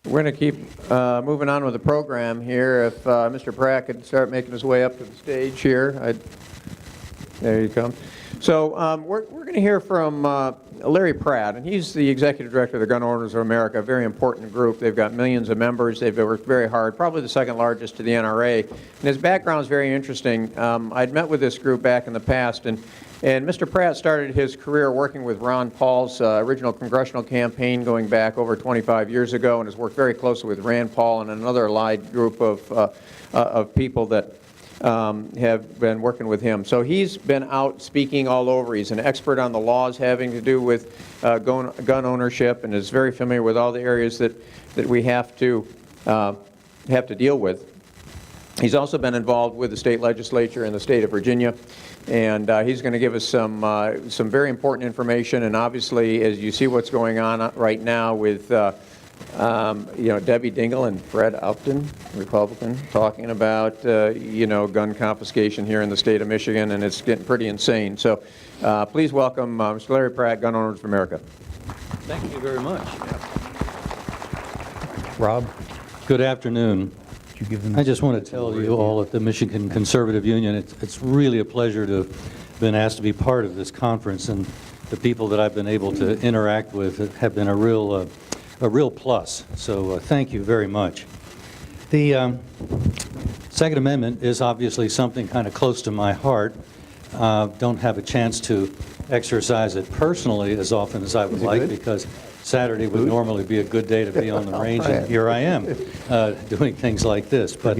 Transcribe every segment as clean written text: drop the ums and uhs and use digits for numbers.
We're going to keep moving on with the program here. If Mr. Pratt could start making his way up to the stage here. There you come. So we're going to hear from Larry Pratt, and he's the executive director of the Gun Owners of America, a very important group. They've got millions of members. They've worked very hard, probably the second largest to the NRA. And his background is very interesting. I'd met with this group back in the past, and Mr. Pratt started his career working with Ron Paul's original congressional campaign going back over 25 years ago, and has worked very closely with Rand Paul and another allied group of people that have been working with him. So he's been out speaking all over. He's an expert on the laws having to do with gun ownership, and is very familiar with all the areas that we have to deal with. He's also been involved with the state legislature in the state of Virginia, and he's going to give us some very important information. And obviously, as you see what's going on right now with Debbie Dingell and Fred Upton, Republican, talking about gun confiscation here in the state of Michigan, and it's getting pretty insane. So please welcome Mr. Larry Pratt, Gun Owners of America. Thank you very much. Rob, good afternoon. I just want to tell you all at the Michigan Conservative Union, it's really a pleasure to have been asked to be part of this conference, and the people that I've been able to interact with have been a real plus. So thank you very much. The Second Amendment is obviously something kind of close to my heart. Don't have a chance to exercise it personally as often as I would like, because Saturday would normally be a good day to be on the range, and here I am doing things like this. But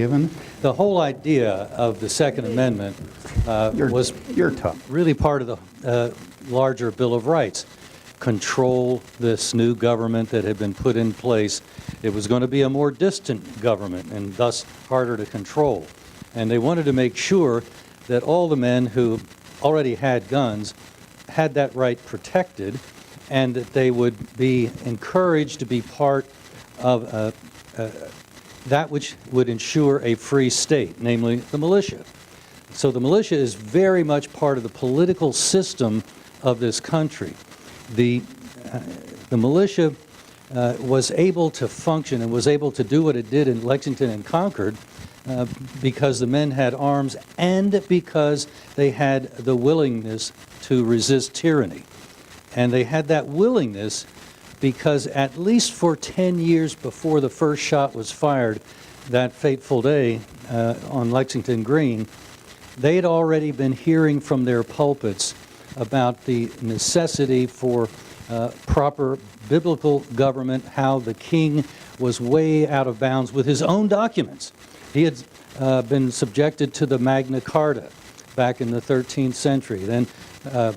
the whole idea of the Second Amendment was really part of the larger Bill of Rights. Control this new government that had been put in place. It was going to be a more distant government and thus harder to control. And they wanted to make sure that all the men who already had guns had that right protected, and that they would be encouraged to be part of that which would ensure a free state, namely the militia. So the militia is very much part of the political system of this country. The militia was able to function and was able to do what it did in Lexington and Concord because the men had arms and because they had the willingness to resist tyranny. And they had that willingness because at least for 10 years before the first shot was fired that fateful day on Lexington Green, they had already been hearing from their pulpits about the necessity for proper biblical government, how the king was way out of bounds with his own documents. He had been subjected to the Magna Carta back in the 13th century. Then, 4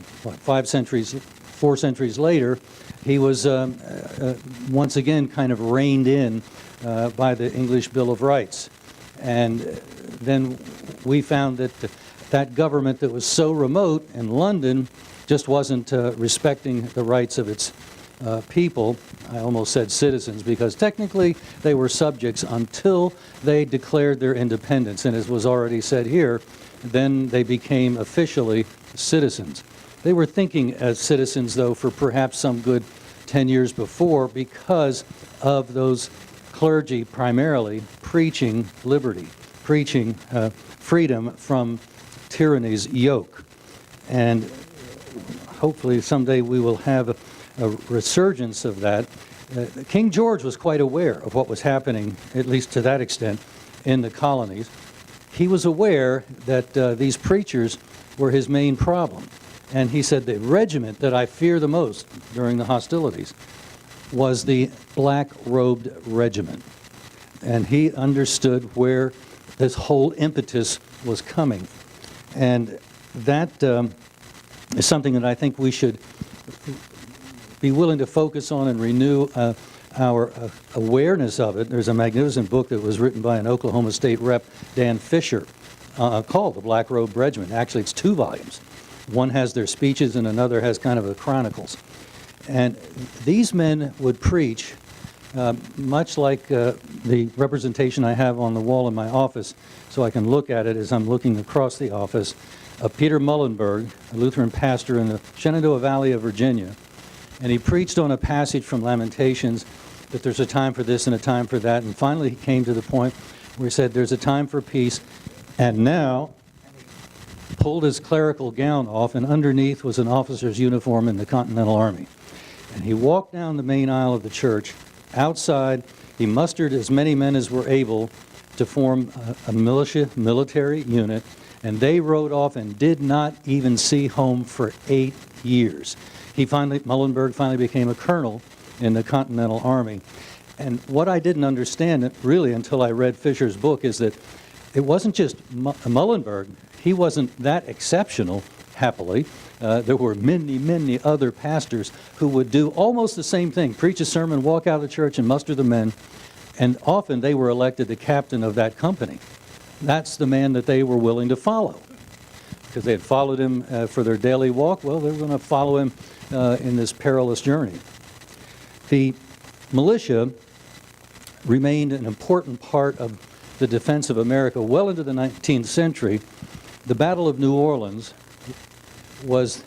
centuries later, he was once again kind of reined in by the English Bill of Rights. And then we found that that government that was so remote in London just wasn't respecting the rights of its people. I almost said citizens, because technically they were subjects until they declared their independence. And as was already said here, then they became officially citizens. They were thinking as citizens, though, for perhaps some good 10 years before, because of those clergy primarily preaching liberty, preaching freedom from tyranny's yoke. And hopefully someday we will have a resurgence of that. King George was quite aware of what was happening, at least to that extent, in the colonies. He was aware that these preachers were his main problem. And he said, the regiment that I fear the most during the hostilities was the black-robed regiment. And he understood where this whole impetus was coming. And that is something that I think we should be willing to focus on and renew our awareness of it. There's a magnificent book that was written by an Oklahoma State rep, Dan Fisher, called The Black Robe Regiment. Actually, it's 2 volumes. One has their speeches and another has kind of the chronicles. And these men would preach much like the representation I have on the wall in my office, so I can look at it as I'm looking across the office, of Peter Mullenberg, a Lutheran pastor in the Shenandoah Valley of Virginia. And he preached on a passage from Lamentations that there's a time for this and a time for that. And finally, he came to the point where he said, there's a time for peace. And now, pulled his clerical gown off, and underneath was an officer's uniform in the Continental Army. And he walked down the main aisle of the church. Outside, he mustered as many men as were able to form a military unit, and they rode off and did not even see home for 8 years. Muhlenberg finally became a colonel in the Continental Army. And what I didn't understand, really, until I read Fisher's book, is that it wasn't just Muhlenberg. He wasn't that exceptional, happily. There were many, many other pastors who would do almost the same thing, preach a sermon, walk out of the church, and muster the men. And often they were elected the captain of that company. That's the man that they were willing to follow. Because they had followed him for their daily walk, well, they were going to follow him in this perilous journey. The militia remained an important part of the defense of America well into the 19th century. The Battle of New Orleans was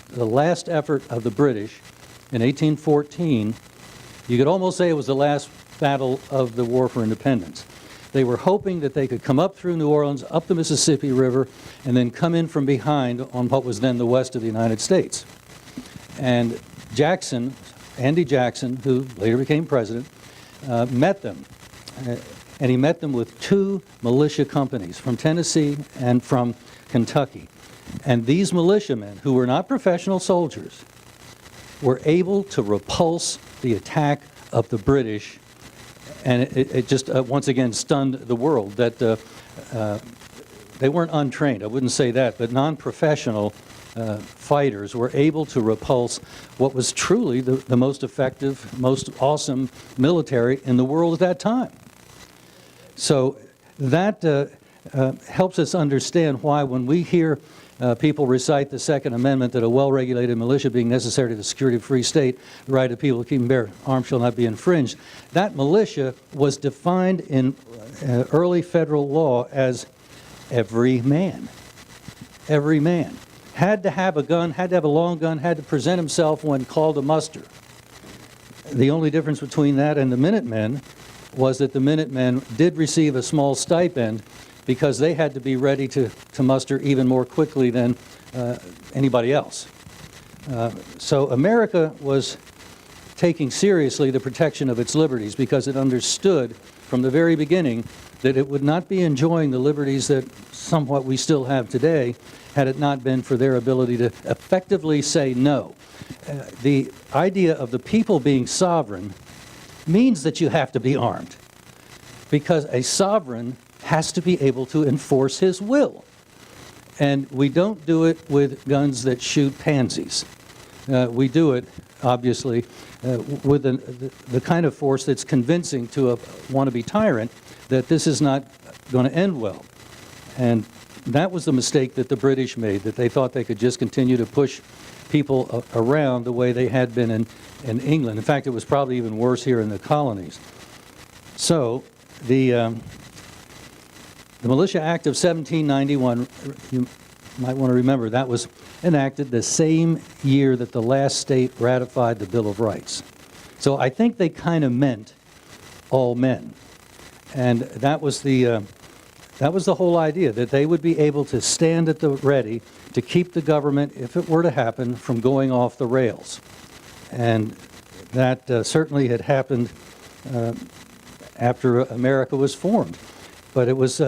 the last effort of the British in 1814. You could almost say it was the last battle of the War for Independence. They were hoping that they could come up through New Orleans, up the Mississippi River, and then come in from behind on what was then the west of the United States. And Jackson, Andy Jackson, who later became president, met them. And he met them with 2 militia companies from Tennessee and from Kentucky. And these militiamen, who were not professional soldiers, were able to repulse the attack of the British. And it just, once again, stunned the world that they weren't untrained, I wouldn't say that, but non-professional fighters were able to repulse what was truly the most effective, most awesome military in the world at that time. So that helps us understand why when we hear people recite the Second Amendment, that a well-regulated militia being necessary to the security of a free state, the right of people to keep and bear arms shall not be infringed. That militia was defined in early federal law as every man. Every man. Had to have a gun, had to have a long gun, had to present himself when called to muster. The only difference between that and the Minutemen was that the Minutemen did receive a small stipend because they had to be ready to muster even more quickly than anybody else. So America was taking seriously the protection of its liberties because it understood from the very beginning that it would not be enjoying the liberties that somewhat we still have today had it not been for their ability to effectively say no. The idea of the people being sovereign means that you have to be armed, because a sovereign has to be able to enforce his will. And we don't do it with guns that shoot pansies. We do it, obviously, with the kind of force that's convincing to a wannabe tyrant that this is not going to end well. And that was the mistake that the British made, that they thought they could just continue to push people around the way they had been in England. In fact, it was probably even worse here in the colonies. So the Militia Act of 1791, you might want to remember, that was enacted the same year that the last state ratified the Bill of Rights. So I think they kind of meant all men. And that was the whole idea, that they would be able to stand at the ready to keep the government, if it were to happen, from going off the rails. And that certainly had happened after America was formed. But it was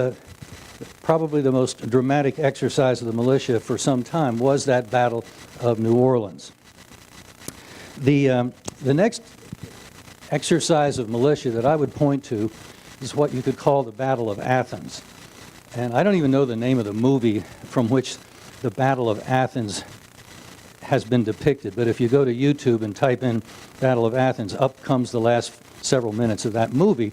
probably the most dramatic exercise of the militia for some time was that Battle of New Orleans. The next exercise of militia that I would point to is what you could call the Battle of Athens. And I don't even know the name of the movie from which the Battle of Athens has been depicted, but if you go to YouTube and type in Battle of Athens, up comes the last several minutes of that movie,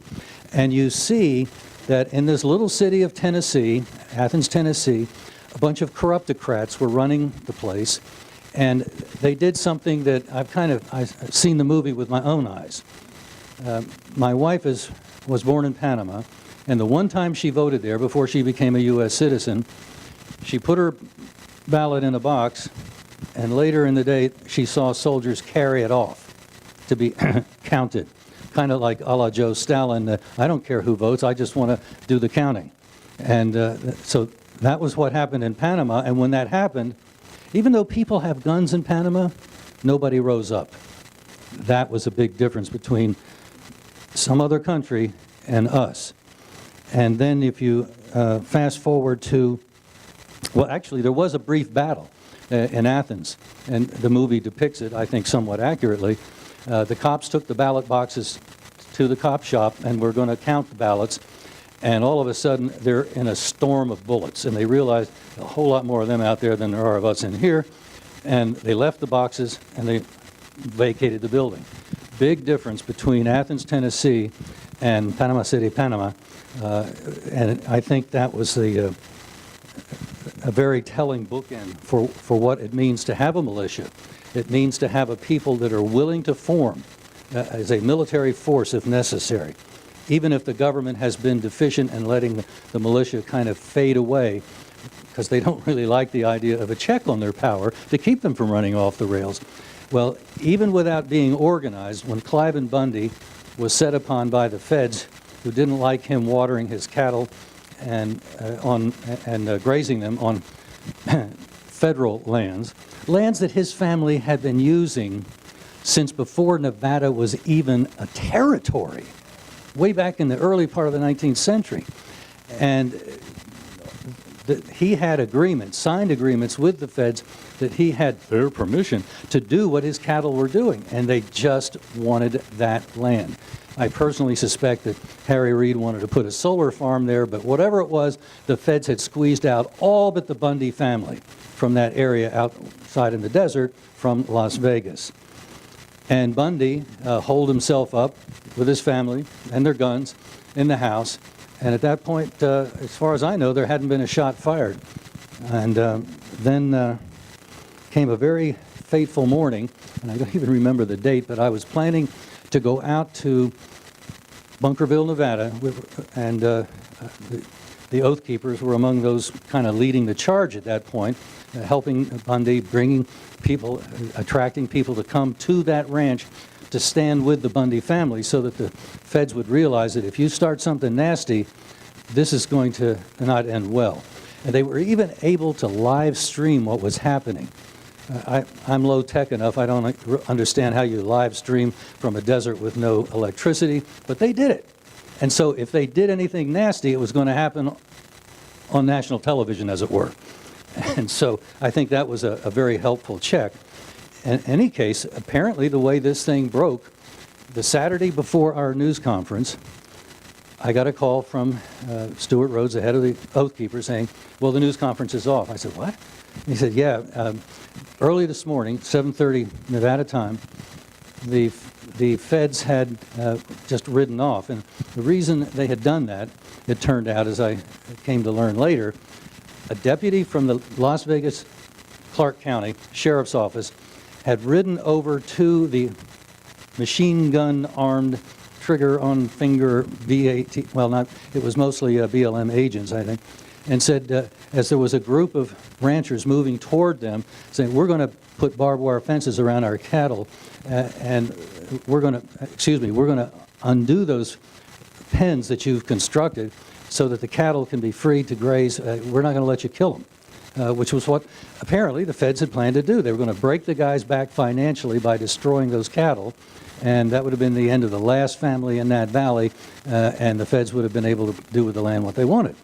and you see that in this little city of Tennessee, Athens, Tennessee, a bunch of corruptocrats were running the place, and they did something that I've seen the movie with my own eyes. My wife was born in Panama, and the one time she voted there before she became a U.S. citizen, she put her ballot in a box, and later in the day she saw soldiers carry it off to be counted. kind of like a la Joe Stalin, I don't care who votes, I just want to do the counting. And so that was what happened in Panama, and when that happened, even though people have guns in Panama, nobody rose up. That was a big difference between some other country and us. And then if you fast forward to, well, actually, there was a brief battle in Athens, and the movie depicts it, I think, somewhat accurately. The cops took the ballot boxes to the cop shop, and were going to count the ballots, and all of a sudden, they're in a storm of bullets, and they realized a whole lot more of them out there than there are of us in here, and they left the boxes, and they vacated the building. Big difference between Athens, Tennessee, and Panama City, Panama, and I think that was a very telling bookend for what it means to have a militia. It means to have a people that are willing to form as a military force if necessary, even if the government has been deficient in letting the militia kind of fade away because they don't really like the idea of a check on their power to keep them from running off the rails. Well, even without being organized, when Cliven Bundy was set upon by the feds who didn't like him watering his cattle and grazing them on federal lands that his family had been using since before Nevada was even a territory, way back in the early part of the 19th century. And he had signed agreements with the feds that he had their permission to do what his cattle were doing, and they just wanted that land. I personally suspect that Harry Reid wanted to put a solar farm there, but whatever it was, the feds had squeezed out all but the Bundy family from that area outside in the desert from Las Vegas. And Bundy holed himself up with his family and their guns in the house, and at that point, as far as I know, there hadn't been a shot fired. And then came a very fateful morning, and I don't even remember the date, but I was planning to go out to Bunkerville, Nevada, and the Oath Keepers were among those kind of leading the charge at that point, helping Bundy, bringing people, attracting people to come to that ranch to stand with the Bundy family so that the feds would realize that if you start something nasty, this is going to not end well. And they were even able to live stream what was happening. I'm low-tech enough, I don't understand how you live stream from a desert with no electricity, but they did it. And so if they did anything nasty, it was going to happen on national television, as it were. And so I think that was a very helpful check. In any case, apparently the way this thing broke, the Saturday before our news conference, I got a call from Stuart Rhodes, the head of the Oath Keepers, saying, well, the news conference is off. I said, what? He said, yeah, early this morning, 7:30 Nevada time, the feds had just ridden off. And the reason they had done that, it turned out, as I came to learn later, a deputy from the Las Vegas Clark County Sheriff's Office had ridden over to the machine gun armed trigger on finger VAT, well, not, it was mostly BLM agents, I think, and said, as there was a group of ranchers moving toward them, saying, we're going to put barbed wire fences around our cattle, and we're going to undo those pens that you've constructed so that the cattle can be free to graze. We're not going to let you kill them, which was what apparently the feds had planned to do. They were going to break the guys back financially by destroying those cattle, and that would have been the end of the last family in that valley, and the feds would have been able to do with the land what they wanted.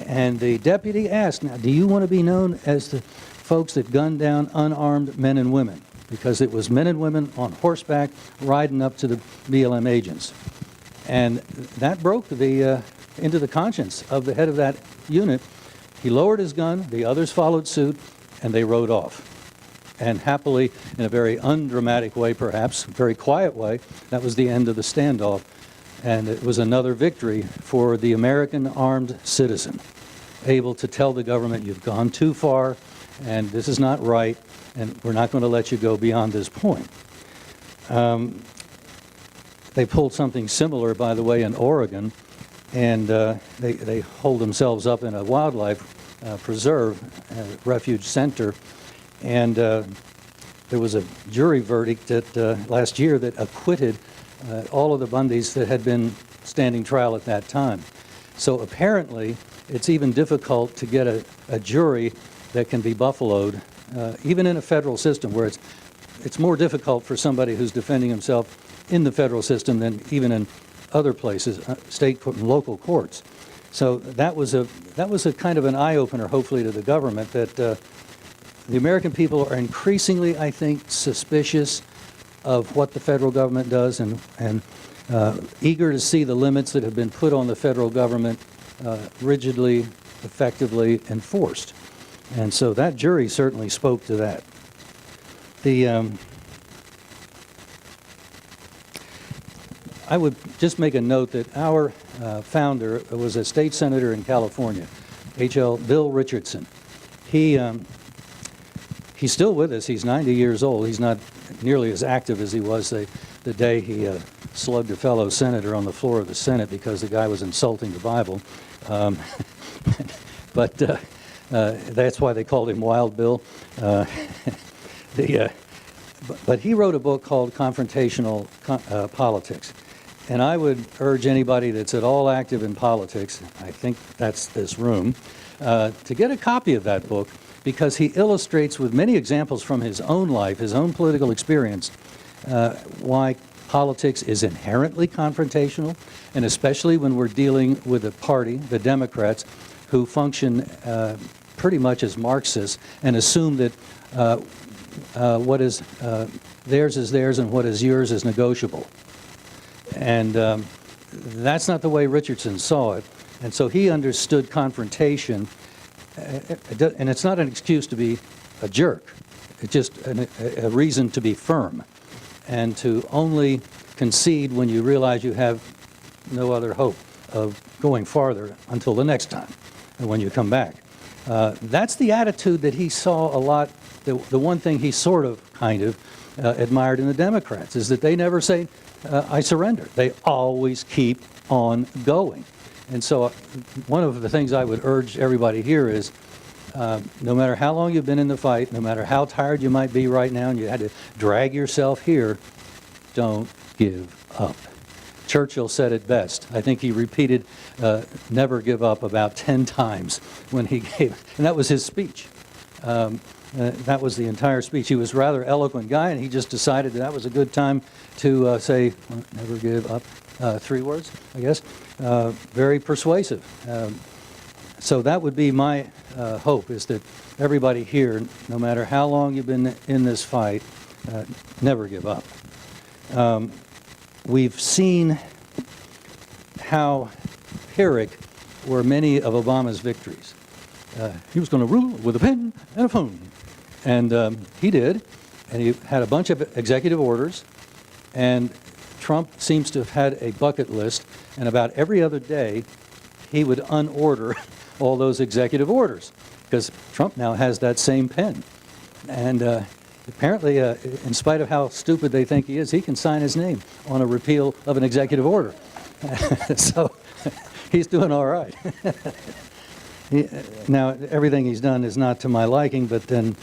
And the deputy asked, now, do you want to be known as the folks that gunned down unarmed men and women? Because it was men and women on horseback riding up to the BLM agents. And that broke into the conscience of the head of that unit. He lowered his gun, the others followed suit, and they rode off. And happily, in a very undramatic way perhaps, very quiet way, that was the end of the standoff. And it was another victory for the American armed citizen, able to tell the government, you've gone too far, and this is not right, and we're not going to let you go beyond this point. They pulled something similar, by the way, in Oregon, and they hold themselves up in a wildlife preserve, refuge center, and there was a jury verdict last year that acquitted all of the Bundys that had been standing trial at that time. So apparently, it's even difficult to get a jury that can be buffaloed, even in a federal system where it's more difficult for somebody who's defending himself in the federal system than even in other places, state and local courts. So that was a kind of an eye-opener, hopefully, to the government that the American people are increasingly, I think, suspicious of what the federal government does and eager to see the limits that have been put on the federal government rigidly, effectively enforced. And so that jury certainly spoke to that. I would just make a note that our founder was a state senator in California, Bill Richardson. He's still with us. He's 90 years old. He's not nearly as active as he was the day he slugged a fellow senator on the floor of the Senate because the guy was insulting the Bible. But that's why they called him Wild Bill. But he wrote a book called Confrontational Politics. And I would urge anybody that's at all active in politics, I think that's this room, to get a copy of that book because he illustrates with many examples from his own life, his own political experience, why politics is inherently confrontational, and especially when we're dealing with a party, the Democrats, who function pretty much as Marxists and assume that what is theirs and what is yours is negotiable. And that's not the way Richardson saw it. And so he understood confrontation, and it's not an excuse to be a jerk. It's just a reason to be firm and to only concede when you realize you have no other hope of going farther until the next time and when you come back. That's the attitude that he saw a lot. The one thing he sort of, kind of, admired in the Democrats is that they never say, I surrender. They always keep on going. And so one of the things I would urge everybody here is no matter how long you've been in the fight, no matter how tired you might be right now and you had to drag yourself here, don't give up. Churchill said it best. I think he repeated never give up about 10 times when he gave it. And that was his speech. That was the entire speech. He was a rather eloquent guy, and he just decided that was a good time to say, never give up. 3 words, I guess. Very persuasive. So that would be my hope, is that everybody here, no matter how long you've been in this fight, never give up. We've seen how Pyrrhic were many of Obama's victories. He was going to rule with a pen and a phone. And he did, and he had a bunch of executive orders, and Trump seems to have had a bucket list, and about every other day, he would unorder all those executive orders, because Trump now has that same pen. And apparently, in spite of how stupid they think he is, he can sign his name on a repeal of an executive order. So he's doing all right. Now, everything he's done is not to my liking, but then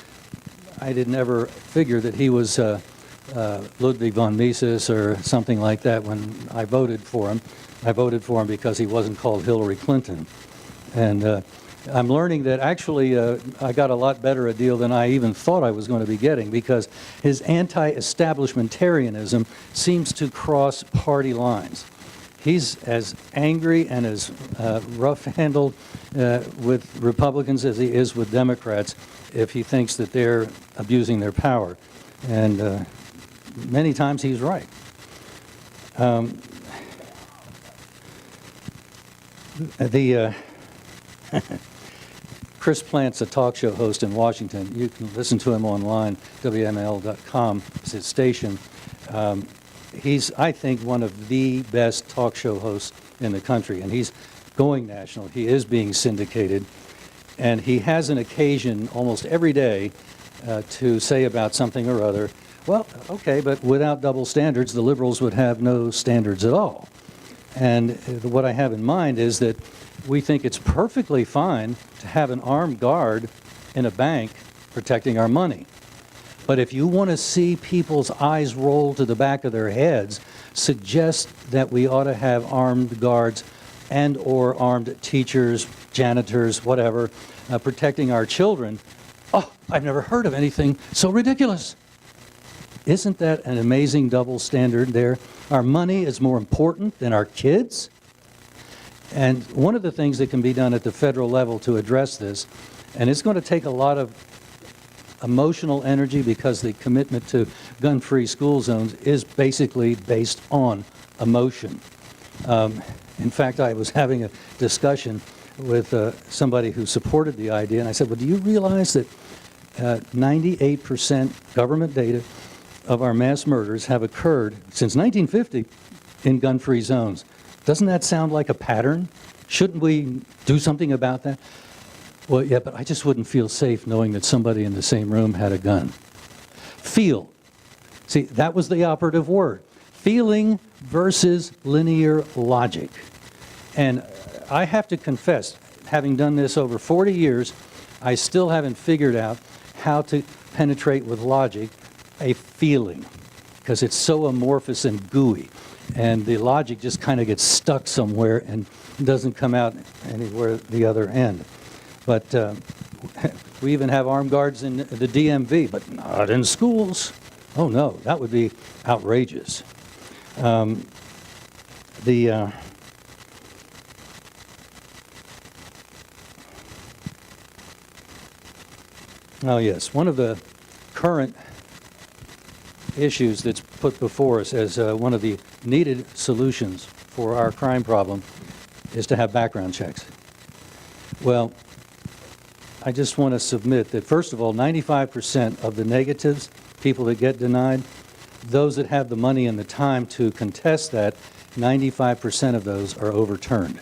I didn't ever figure that he was Ludwig von Mises or something like that when I voted for him. I voted for him because he wasn't called Hillary Clinton. And I'm learning that actually I got a lot better a deal than I even thought I was going to be getting, because his anti-establishmentarianism seems to cross party lines. He's as angry and as rough-handled with Republicans as he is with Democrats if he thinks that they're abusing their power. And many times he's right. Chris Plant's a talk show host in Washington. You can listen to him online, WML.com is his station. He's, I think, one of the best talk show hosts in the country, and he's going national. He is being syndicated, and he has an occasion almost every day to say about something or other, well, okay, but without double standards, the liberals would have no standards at all. And what I have in mind is that we think it's perfectly fine to have an armed guard in a bank protecting our money. But if you want to see people's eyes roll to the back of their heads, suggest that we ought to have armed guards and or armed teachers, janitors, whatever, protecting our children. Oh, I've never heard of anything so ridiculous. Isn't that an amazing double standard there? Our money is more important than our kids? And one of the things that can be done at the federal level to address this, and it's going to take a lot of emotional energy because the commitment to gun-free school zones is basically based on emotion. In fact, I was having a discussion with somebody who supported the idea, and I said, well, do you realize that 98% government data of our mass murders have occurred since 1950 in gun-free zones? Doesn't that sound like a pattern? Shouldn't we do something about that? Well, yeah, but I just wouldn't feel safe knowing that somebody in the same room had a gun. Feel. See, that was the operative word. Feeling versus linear logic. And I have to confess, having done this over 40 years, I still haven't figured out how to penetrate with logic a feeling, because it's so amorphous and gooey. And the logic just kind of gets stuck somewhere and doesn't come out anywhere the other end. But we even have armed guards in the DMV, but not in schools. Oh no, that would be outrageous. Oh yes, one of the current issues that's put before us as one of the needed solutions for our crime problem is to have background checks. Well, I just want to submit that, first of all, 95% of the negatives, people that get denied, those that have the money and the time to contest that, 95% of those are overturned.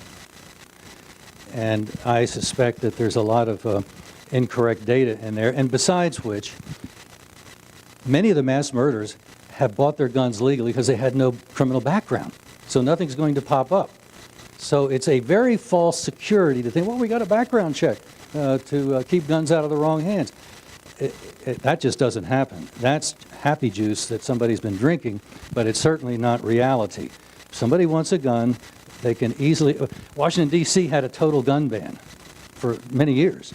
And I suspect that there's a lot of incorrect data in there. And besides which, many of the mass murderers have bought their guns legally because they had no criminal background. So nothing's going to pop up. So it's a very false security to think, well, we got a background check to keep guns out of the wrong hands. That just doesn't happen. That's happy juice that somebody's been drinking, but it's certainly not reality. If somebody wants a gun, they can easily... Washington, D.C. had a total gun ban for many years,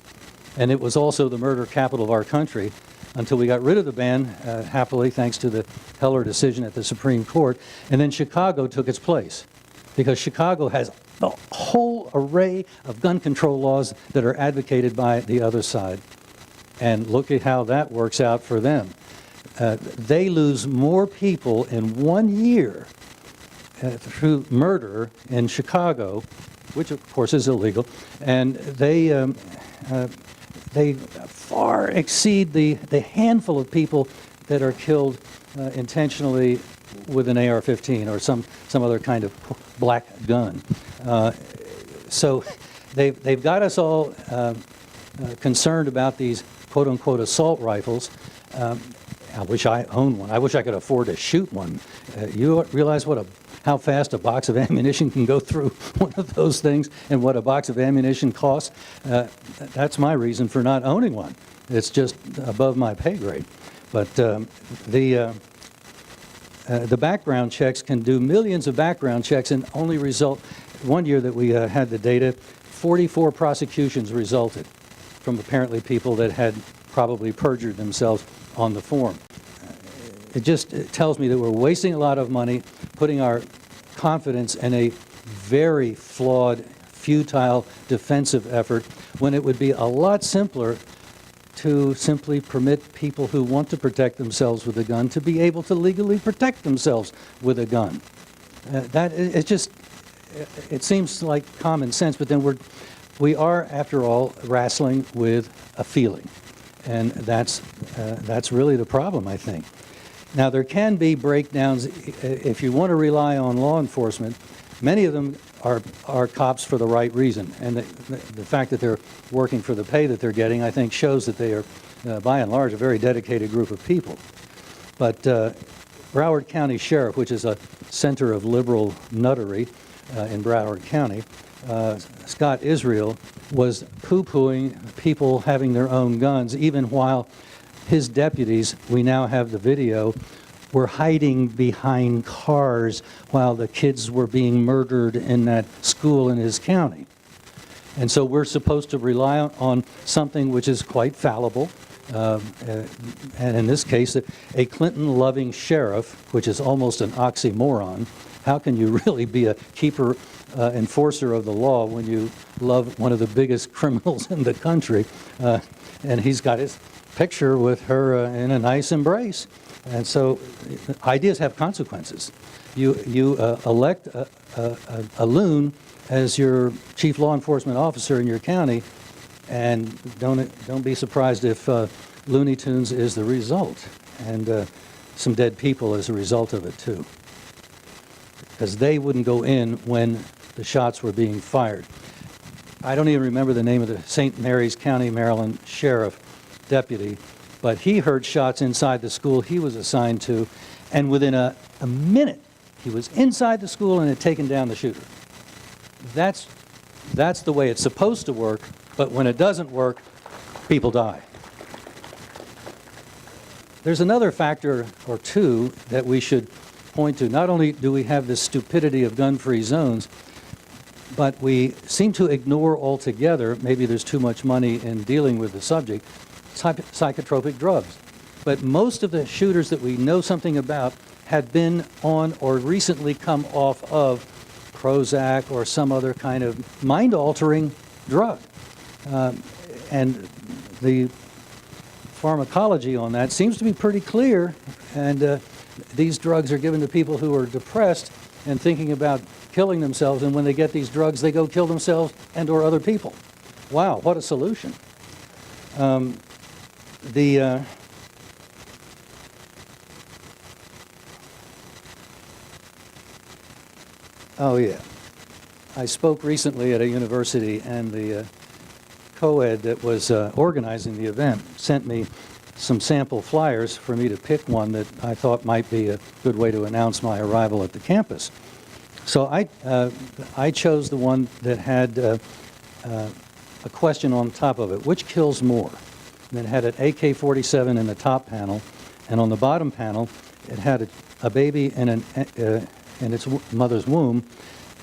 and it was also the murder capital of our country until we got rid of the ban, happily, thanks to the Heller decision at the Supreme Court, and then Chicago took its place, because Chicago has a whole array of gun control laws that are advocated by the other side. And look at how that works out for them. They lose more people in 1 year through murder in Chicago, which of course is illegal, and they far exceed the handful of people that are killed intentionally with an AR-15 or some other kind of black gun. So they've got us all concerned about these quote-unquote assault rifles. I wish I owned one. I wish I could afford to shoot one. You realize how fast a box of ammunition can go through one of those things and what a box of ammunition costs? That's my reason for not owning one. It's just above my pay grade. But the background checks can do millions of background checks and only result, one year that we had the data, 44 prosecutions resulted from apparently people that had probably perjured themselves on the form. It tells me that we're wasting a lot of money, putting our confidence in a very flawed, futile, defensive effort, when it would be a lot simpler to simply permit people who want to protect themselves with a gun to be able to legally protect themselves with a gun. It seems like common sense, but then we are, after all, wrestling with a feeling. And that's really the problem, I think. Now, there can be breakdowns if you want to rely on law enforcement. Many of them are cops for the right reason. And the fact that they're working for the pay that they're getting, I think, shows that they are, by and large, a very dedicated group of people. But Broward County Sheriff, which is a center of liberal nuttery in Broward County, Scott Israel, was poo-pooing people having their own guns, even while his deputies, we now have the video, were hiding behind cars while the kids were being murdered in that school in his county. And so we're supposed to rely on something which is quite fallible, and in this case, a Clinton-loving sheriff, which is almost an oxymoron. How can you really be a keeper, enforcer of the law when you love one of the biggest criminals in the country? And he's got his picture with her in a nice embrace. And so ideas have consequences. You elect a loon as your chief law enforcement officer in your county, and don't be surprised if Looney Tunes is the result, and some dead people as a result of it too, because they wouldn't go in when the shots were being fired. I don't even remember the name of the St. Mary's County, Maryland sheriff deputy, but he heard shots inside the school he was assigned to, and within a minute he was inside the school and had taken down the shooter. That's the way it's supposed to work, but when it doesn't work, people die. There's another factor or two that we should point to. Not only do we have this stupidity of gun-free zones, but we seem to ignore altogether, maybe there's too much money in dealing with the subject, psychotropic drugs. But most of the shooters that we know something about had been on or recently come off of Prozac or some other kind of mind-altering drug. And the pharmacology on that seems to be pretty clear, and these drugs are given to people who are depressed and thinking about killing themselves, and when they get these drugs, they go kill themselves and or other people. Wow, what a solution. Oh, yeah. I spoke recently at a university, and the co-ed that was organizing the event sent me some sample flyers for me to pick one that I thought might be a good way to announce my arrival at the campus. So I chose the one that had a question on top of it: which kills more? And it had an AK-47 in the top panel, and on the bottom panel, it had a baby in its mother's womb,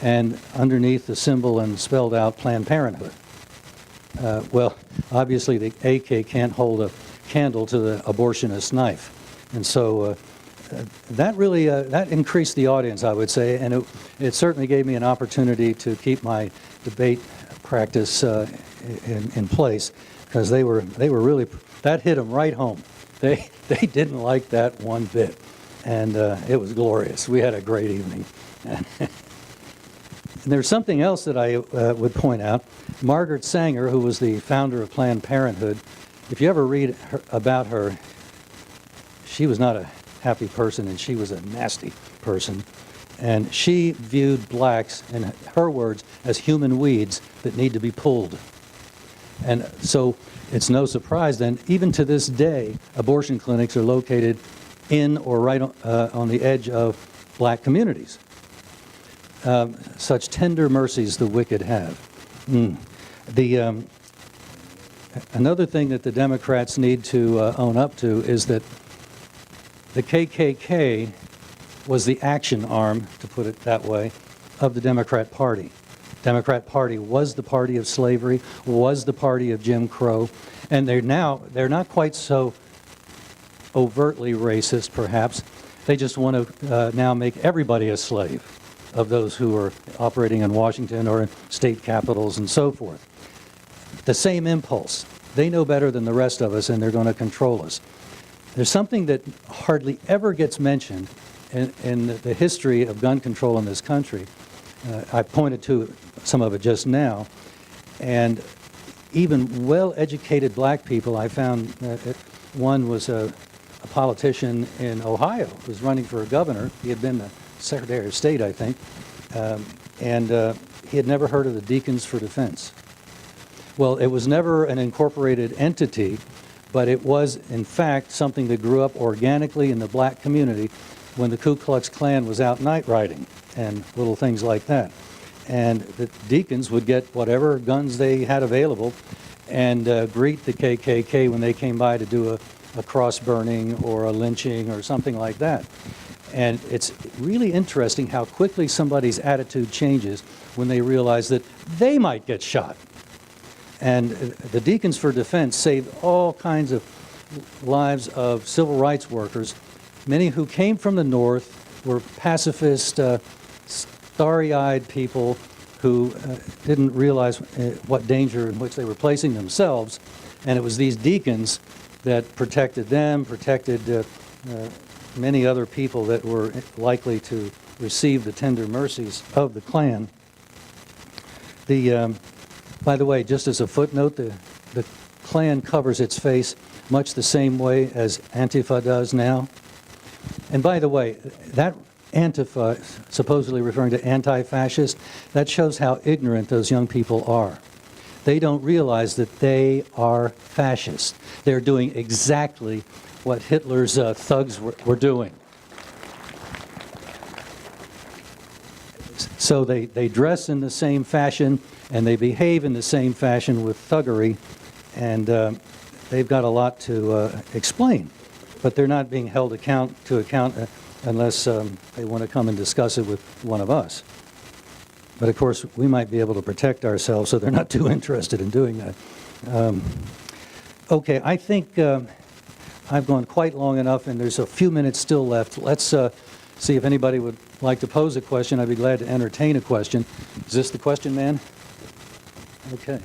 and underneath the symbol and spelled out Planned Parenthood. Well, obviously the AK can't hold a candle to the abortionist knife, and so that really that increased the audience, I would say, and it certainly gave me an opportunity to keep my debate practice in place, because they were really, that hit them right home. They didn't like that one bit, and it was glorious. We had a great evening. And there's something else that I would point out. Margaret Sanger, who was the founder of Planned Parenthood, if you ever read about her, she was not a happy person, and she was a nasty person. And she viewed blacks, in her words, as human weeds that need to be pulled. And so it's no surprise then, even to this day, abortion clinics are located in or right on the edge of black communities. Such tender mercies the wicked have. Another thing that the Democrats need to own up to is that the KKK was the action arm, to put it that way, of the Democrat Party. Democrat Party was the party of slavery, was the party of Jim Crow, and they're not quite so overtly racist, perhaps. They just want to now make everybody a slave of those who are operating in Washington or in state capitals and so forth. The same impulse. They know better than the rest of us, and they're going to control us. There's something that hardly ever gets mentioned in the history of gun control in this country. I pointed to some of it just now, and even well-educated black people, I found one was a politician in Ohio who was running for a governor. He had been the Secretary of State, I think, and he had never heard of the Deacons for Defense. Well, it was never an incorporated entity, but it was, in fact, something that grew up organically in the black community when the Ku Klux Klan was out night riding and little things like that. And the deacons would get whatever guns they had available and greet the KKK when they came by to do a cross burning or a lynching or something like that. And it's really interesting how quickly somebody's attitude changes when they realize that they might get shot. And the Deacons for Defense saved all kinds of lives of civil rights workers, many who came from the North, were pacifist, starry-eyed people who didn't realize what danger in which they were placing themselves. And it was these deacons that protected them, protected many other people that were likely to receive the tender mercies of the Klan. By the way, just as a footnote, the Klan covers its face much the same way as Antifa does now. And by the way, that Antifa, supposedly referring to anti-fascist, that shows how ignorant those young people are. They don't realize that they are fascists. They're doing exactly what Hitler's thugs were doing. So they dress in the same fashion and they behave in the same fashion with thuggery, and they've got a lot to explain. But they're not being held to account unless they want to come and discuss it with one of us. But of course, we might be able to protect ourselves, so they're not too interested in doing that. Okay, I think I've gone quite long enough, and there's a few minutes still left. Let's see if anybody would like to pose a question. I'd be glad to entertain a question. Is this the question, man? Okay.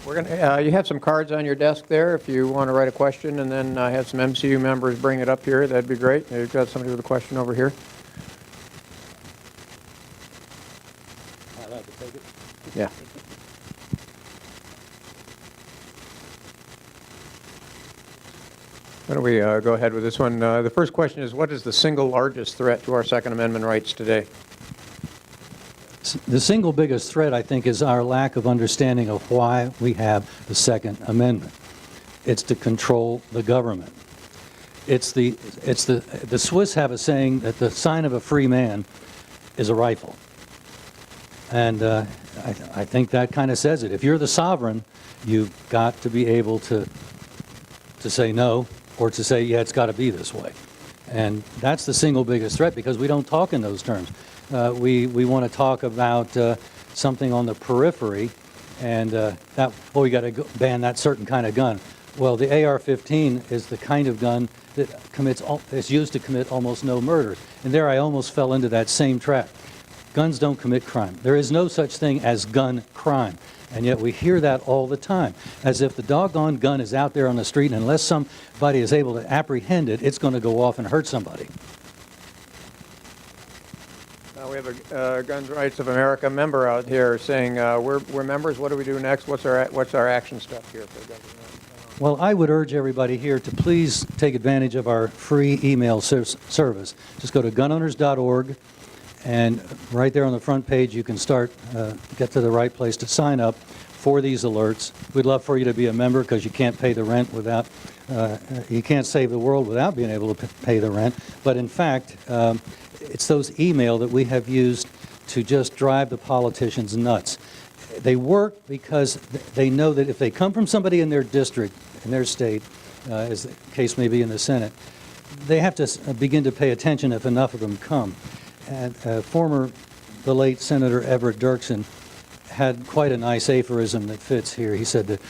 We're gonna, you have some cards on your desk there if you want to write a question, and then have some MCU members bring it up here. That'd be great. You've got somebody with a question over here. I'd like to take it. Yeah. Why don't we go ahead with this one? The first question is, what is the single largest threat to our Second Amendment rights today? The single biggest threat, I think, is our lack of understanding of why we have the Second Amendment. It's to control the government. The Swiss have a saying that the sign of a free man is a rifle. And I think that kind of says it. If you're the sovereign, you've got to be able to say no, or to say, yeah, it's got to be this way. And that's the single biggest threat, because we don't talk in those terms. We want to talk about something on the periphery, and we got to ban that certain kind of gun. Well, the AR-15 is the kind of gun that is used to commit almost no murders. And there I almost fell into that same trap. Guns don't commit crime. There is no such thing as gun crime. And yet we hear that all the time, as if the doggone gun is out there on the street, and unless somebody is able to apprehend it, it's going to go off and hurt somebody. We have a Guns Rights of America member out here saying, we're members, what do we do next? What's our action step here for government? Well, I would urge everybody here to please take advantage of our free email service. Just go to gunowners.org, and right there on the front page you can get to the right place to sign up for these alerts. We'd love for you to be a member, because you can't pay the rent without, you can't save the world without being able to pay the rent. But in fact, it's those email that we have used to just drive the politicians nuts. They work because they know that if they come from somebody in their district, in their state, as the case may be in the Senate, they have to begin to pay attention if enough of them come. And the late Senator Everett Dirksen had quite a nice aphorism that fits here. He said that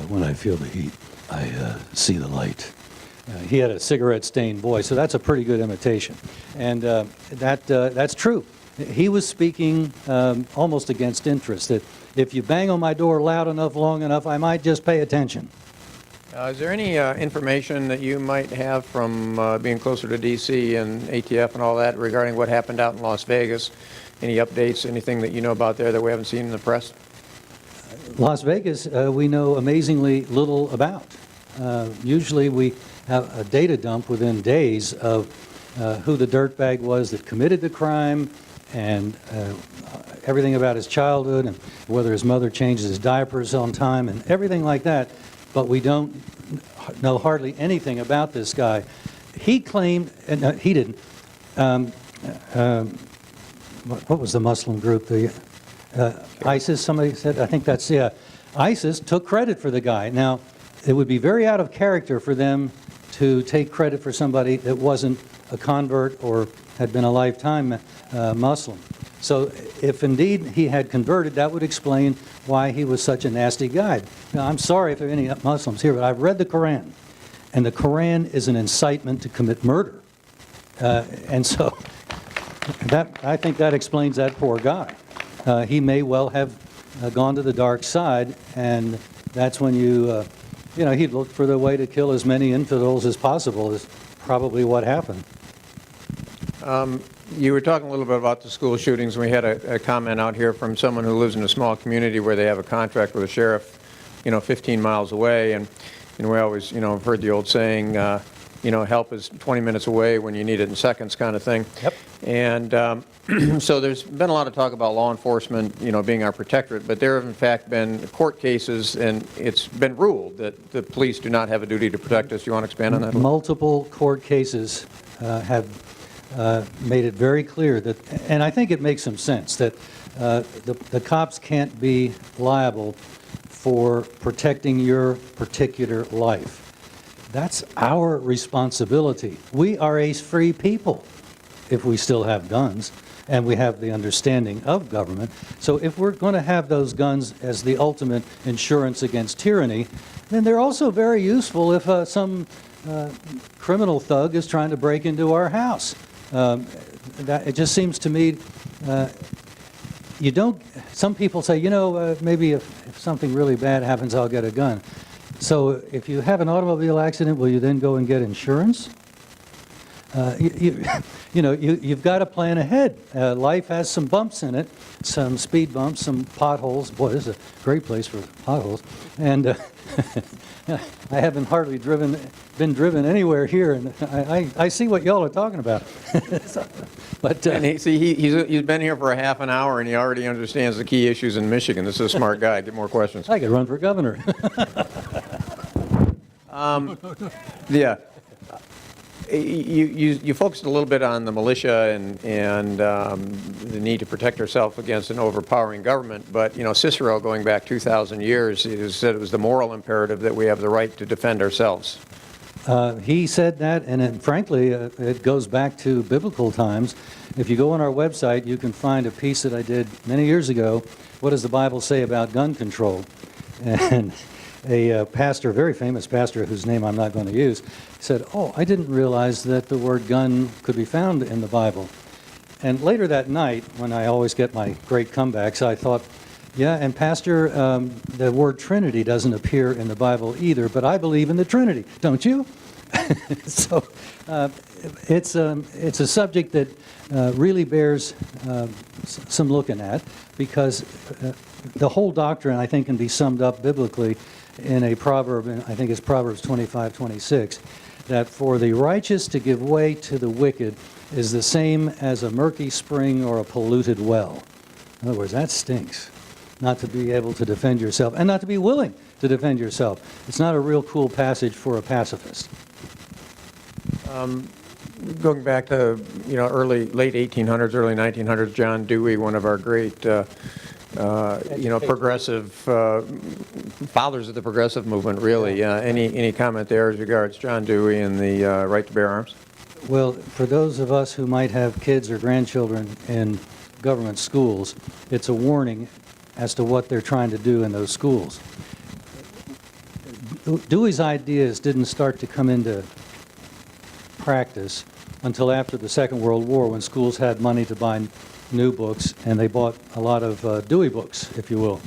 when I feel the heat, I see the light. He had a cigarette-stained voice, so that's a pretty good imitation. And that's true. He was speaking almost against interest, that if you bang on my door loud enough, long enough, I might just pay attention. Is there any information that you might have from being closer to D.C. and ATF and all that regarding what happened out in Las Vegas? Any updates, anything that you know about there that we haven't seen in the press? Las Vegas, we know amazingly little about. Usually we have a data dump within days of who the dirtbag was that committed the crime, and everything about his childhood, and whether his mother changes his diapers on time, and everything like that. But we don't know hardly anything about this guy. He claimed, and he didn't, what was the Muslim group? The ISIS, somebody said, I think that's, yeah. ISIS took credit for the guy. Now, it would be very out of character for them to take credit for somebody that wasn't a convert or had been a lifetime Muslim. So if indeed he had converted, that would explain why he was such a nasty guy. Now, I'm sorry if there are any Muslims here, but I've read the Quran, and the Quran is an incitement to commit murder. And so I think that explains that poor guy. He may well have gone to the dark side, and that's when he'd looked for the way to kill as many infidels as possible is probably what happened. You were talking a little bit about the school shootings. We had a comment out here from someone who lives in a small community where they have a contract with a sheriff, 15 miles away, and we always, have heard the old saying, help is 20 minutes away when you need it in seconds, kind of thing. Yep. And so there's been a lot of talk about law enforcement, being our protectorate, but there have in fact been court cases, and it's been ruled that the police do not have a duty to protect us. You want to expand on that? Multiple court cases have made it very clear that, and I think it makes some sense, that the cops can't be liable for protecting your particular life. That's our responsibility. We are a free people if we still have guns and we have the understanding of government. So if we're going to have those guns as the ultimate insurance against tyranny, then they're also very useful if some criminal thug is trying to break into our house. It just seems to me some people say, maybe if something really bad happens, I'll get a gun. So if you have an automobile accident, will you then go and get insurance? You've got to plan ahead. Life has some bumps in it, some speed bumps, some potholes. Boy, this is a great place for potholes. And I haven't hardly been driven anywhere here, and I see what y'all are talking about. But and he's been here for a half an hour, and he already understands the key issues in Michigan. This is a smart guy. Get more questions. I could run for governor. Yeah. You focused a little bit on the militia and the need to protect ourselves against an overpowering government, but Cicero, going back 2,000 years, said it was the moral imperative that we have the right to defend ourselves. He said that, and frankly, it goes back to biblical times. If you go on our website, you can find a piece that I did many years ago. What does the Bible say about gun control? And a pastor, a very famous pastor whose name I'm not going to use, said, I didn't realize that the word gun could be found in the Bible. And later that night, when I always get my great comebacks, I thought, yeah, and Pastor, the word Trinity doesn't appear in the Bible either, but I believe in the Trinity, don't you? So it's a subject that really bears some looking at, because the whole doctrine, I think, can be summed up biblically in a proverb, and I think it's Proverbs 25:26, that for the righteous to give way to the wicked is the same as a murky spring or a polluted well. In other words, that stinks, not to be able to defend yourself and not to be willing to defend yourself. It's not a real cool passage for a pacifist. Going back to late 1800s, early 1900s, John Dewey, one of our great progressive fathers of the progressive movement, really. Any comment there as regards John Dewey and the right to bear arms? Well, for those of us who might have kids or grandchildren in government schools, it's a warning as to what they're trying to do in those schools. Dewey's ideas didn't start to come into practice until after the Second World War, when schools had money to buy new books, and they bought a lot of Dewey books, if you will.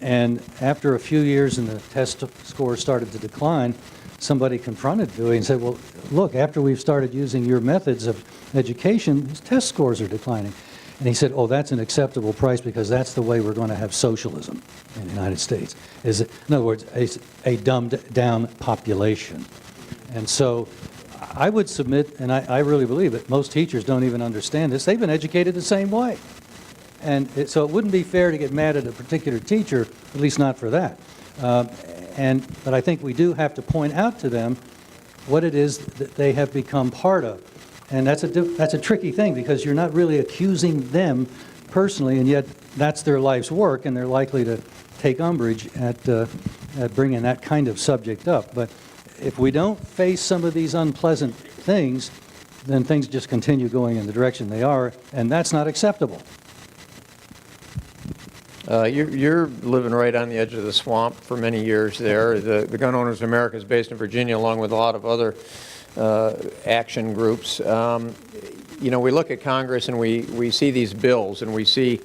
And after a few years and the test scores started to decline, somebody confronted Dewey and said, well, look, after we've started using your methods of education, his test scores are declining. And he said, that's an acceptable price, because that's the way we're going to have socialism in the United States. In other words, a dumbed down population. And so I would submit, and I really believe it, most teachers don't even understand this. They've been educated the same way. And so it wouldn't be fair to get mad at a particular teacher, at least not for that. But I think we do have to point out to them what it is that they have become part of. And that's a tricky thing, because you're not really accusing them personally, and yet that's their life's work, and they're likely to take umbrage at bringing that kind of subject up. But if we don't face some of these unpleasant things, then things just continue going in the direction they are, and that's not acceptable. You're living right on the edge of the swamp for many years there. The Gun Owners of America is based in Virginia, along with a lot of other action groups. You know, we look at Congress and we see these bills, and we see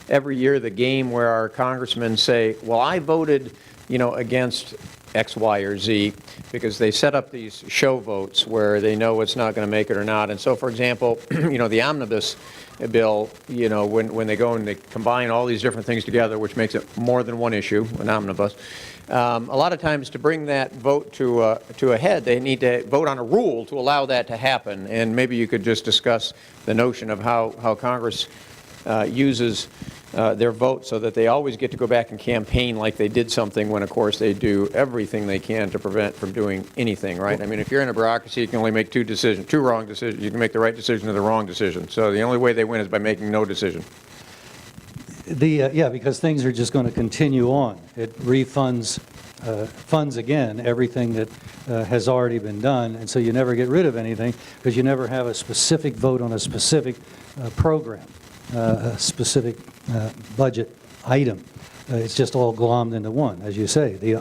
every year the game where our congressmen say, well, I voted, you know, against X, Y, or Z, because they set up these show votes where they know it's not going to make it or not. And so, for example, you know, the omnibus bill, you know, when they go and they combine all these different things together, which makes it more than one issue, an omnibus, a lot of times to bring that vote to a head, they need to vote on a rule to allow that to happen. And maybe you could just discuss the notion of how Congress uses their vote so that they always get to go back and campaign like they did something, when of course they do everything they can to prevent from doing anything, right? I mean, if you're in a bureaucracy, you can only make two wrong decisions. You can make the right decision or the wrong decision. So the only way they win is by making no decision. Yeah, because things are just going to continue on. It refunds, funds again everything that has already been done, and so you never get rid of anything because you never have a specific vote on a specific program, a specific budget item. It's just all glommed into one, as you say, the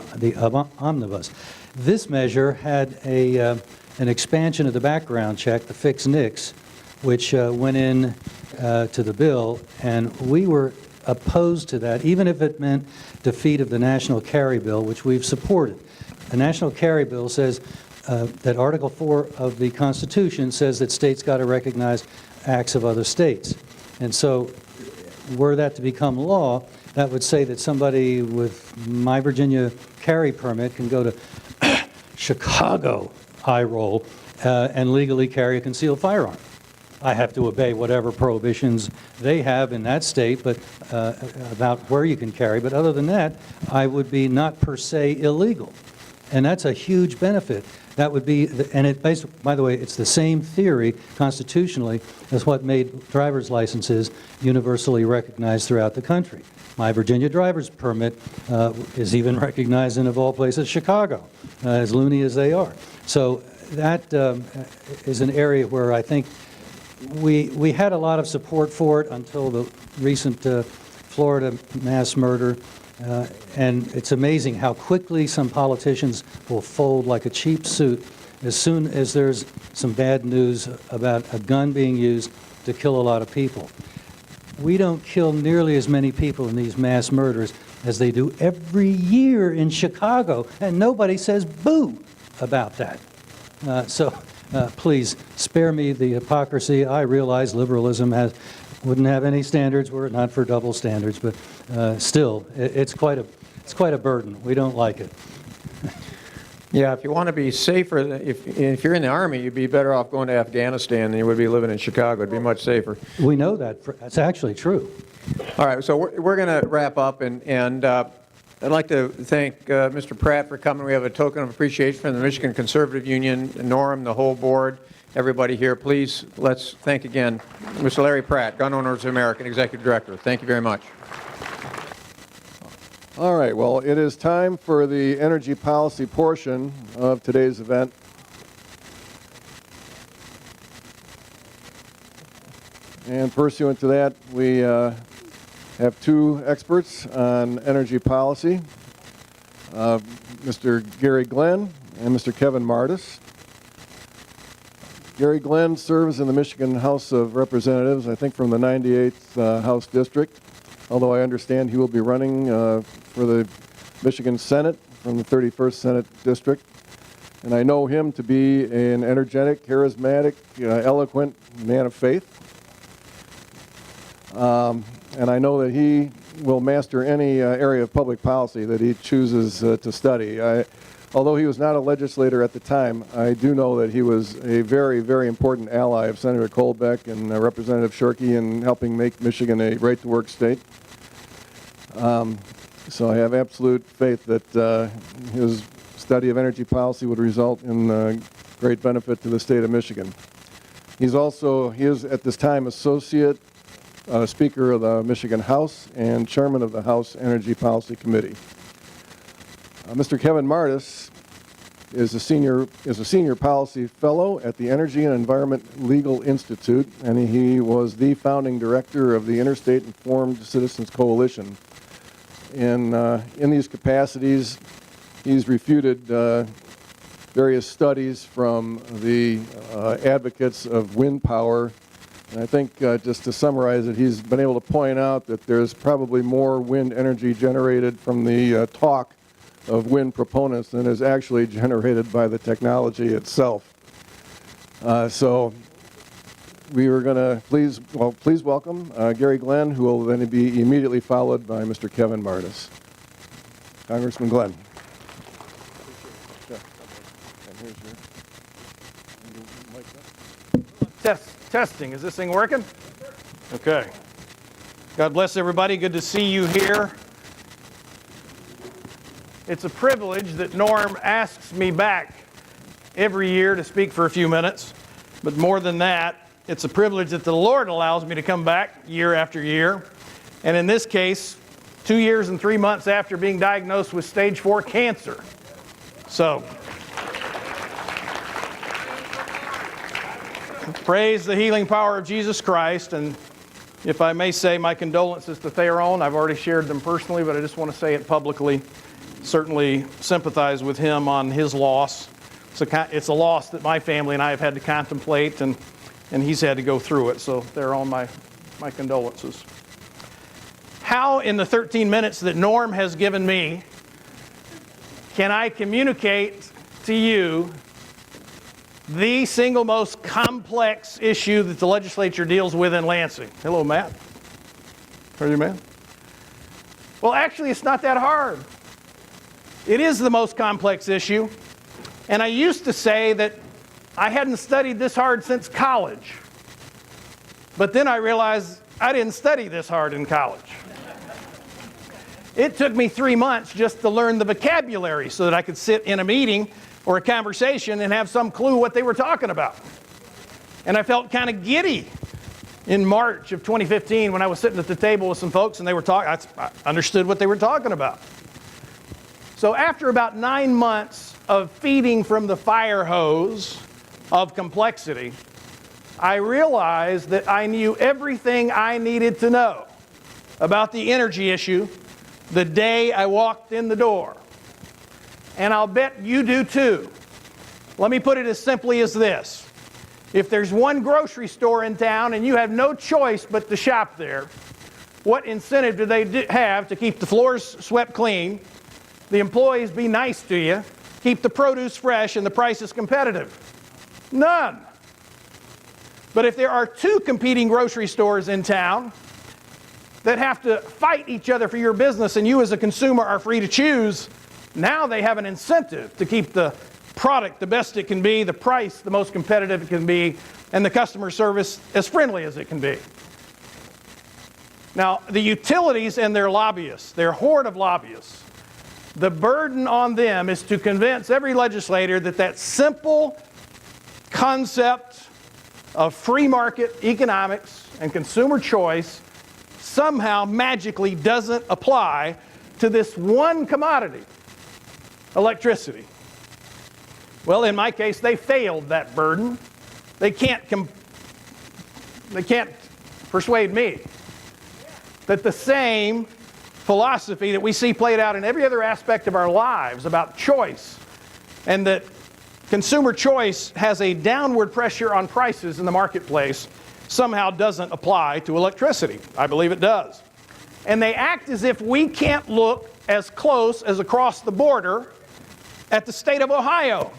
omnibus. This measure had an expansion of the background check, the fix NICS, which went in to the bill, and we were opposed to that, even if it meant defeat of the National Carry Bill, which we've supported. The National Carry Bill says that Article 4 of the Constitution says that states got to recognize acts of other states. And so were that to become law, that would say that somebody with my Virginia carry permit can go to Chicago, I roll, and legally carry a concealed firearm. I have to obey whatever prohibitions they have in that state, but about where you can carry. But other than that, I would be not per se illegal. And that's a huge benefit. That would be, and it basically, by the way, it's the same theory constitutionally as what made driver's licenses universally recognized throughout the country. My Virginia driver's permit is even recognized in, of all places, Chicago, as loony as they are. So that is an area where I think we had a lot of support for it until the recent Florida mass murder. And it's amazing how quickly some politicians will fold like a cheap suit as soon as there's some bad news about a gun being used to kill a lot of people. We don't kill nearly as many people in these mass murders as they do every year in Chicago, and nobody says boo about that. Please spare me the hypocrisy. I realize liberalism wouldn't have any standards were it not for double standards, but still, it's quite a burden. We don't like it. Yeah, if you want to be safer, if you're in the Army, you'd be better off going to Afghanistan than you would be living in Chicago. It'd be much safer. We know that. That's actually true. All right, so we're going to wrap up, and I'd like to thank Mr. Pratt for coming. We have a token of appreciation from the Michigan Conservative Union, Norm, the whole board, everybody here. Please, let's thank again Mr. Larry Pratt, Gun Owners of America, Executive Director. Thank you very much. All right, well, it is time for the energy policy portion of today's event. And pursuant to that, we have two experts on energy policy, Mr. Gary Glenn and Mr. Kevin Martis. Gary Glenn serves in the Michigan House of Representatives, I think from the 98th House District, although I understand he will be running for the Michigan Senate from the 31st Senate District. And I know him to be an energetic, charismatic, eloquent man of faith. And I know that he will master any area of public policy that he chooses to study. Although he was not a legislator at the time, I do know that he was a very, very important ally of Senator Colbeck and Representative Shirkey in helping make Michigan a right-to-work state. So I have absolute faith that his study of energy policy would result in great benefit to the state of Michigan. He is at this time Associate Speaker of the Michigan House and Chairman of the House Energy Policy Committee. Mr. Kevin Martis is a senior policy fellow at the Energy and Environment Legal Institute, and he was the founding director of the Interstate Informed Citizens Coalition. In these capacities, he's refuted various studies from the advocates of wind power. And I think just to summarize it, he's been able to point out that there's probably more wind energy generated from the talk of wind proponents than is actually generated by the technology itself. So we were going to please welcome Gary Glenn, who will then be immediately followed by Mr. Kevin Martis. Congressman Glenn. Testing. Is this thing working? Okay. God bless everybody. Good to see you here. It's a privilege that Norm asks me back every year to speak for a few minutes. But more than that, it's a privilege that the Lord allows me to come back year after year. And in this case, 2 years and 3 months after being diagnosed with stage 4 cancer. So, praise the healing power of Jesus Christ. And if I may say, my condolences to Theron. I've already shared them personally, but I just want to say it publicly. Certainly sympathize with him on his loss. It's a loss that my family and I have had to contemplate, and he's had to go through it. So they're on my condolences. How, in the 13 minutes that Norm has given me, can I communicate to you the single most complex issue that the legislature deals with in Lansing? Hello, Matt. How are you, man? Well, actually, it's not that hard. It is the most complex issue. And I used to say that I hadn't studied this hard since college. But then I realized I didn't study this hard in college. It took me 3 months just to learn the vocabulary so that I could sit in a meeting or a conversation and have some clue what they were talking about. And I felt kind of giddy in March of 2015 when I was sitting at the table with some folks and they were talking. I understood what they were talking about. So after about 9 months of feeding from the fire hose of complexity, I realized that I knew everything I needed to know about the energy issue the day I walked in the door. And I'll bet you do too. Let me put it as simply as this. If there's one grocery store in town and you have no choice but to shop there, what incentive do they have to keep the floors swept clean, the employees be nice to you, keep the produce fresh, and the prices competitive? None. But if there are 2 competing grocery stores in town that have to fight each other for your business and you as a consumer are free to choose, now they have an incentive to keep the product the best it can be, the price the most competitive it can be, and the customer service as friendly as it can be. Now, the utilities and their lobbyists, their horde of lobbyists, the burden on them is to convince every legislator that that simple concept of free market economics and consumer choice somehow magically doesn't apply to this one commodity, electricity. Well, in my case, they failed that burden. They can't persuade me that the same philosophy that we see played out in every other aspect of our lives about choice, and that consumer choice has a downward pressure on prices in the marketplace, somehow doesn't apply to electricity. I believe it does. And they act as if we can't look as close as across the border at the state of Ohio,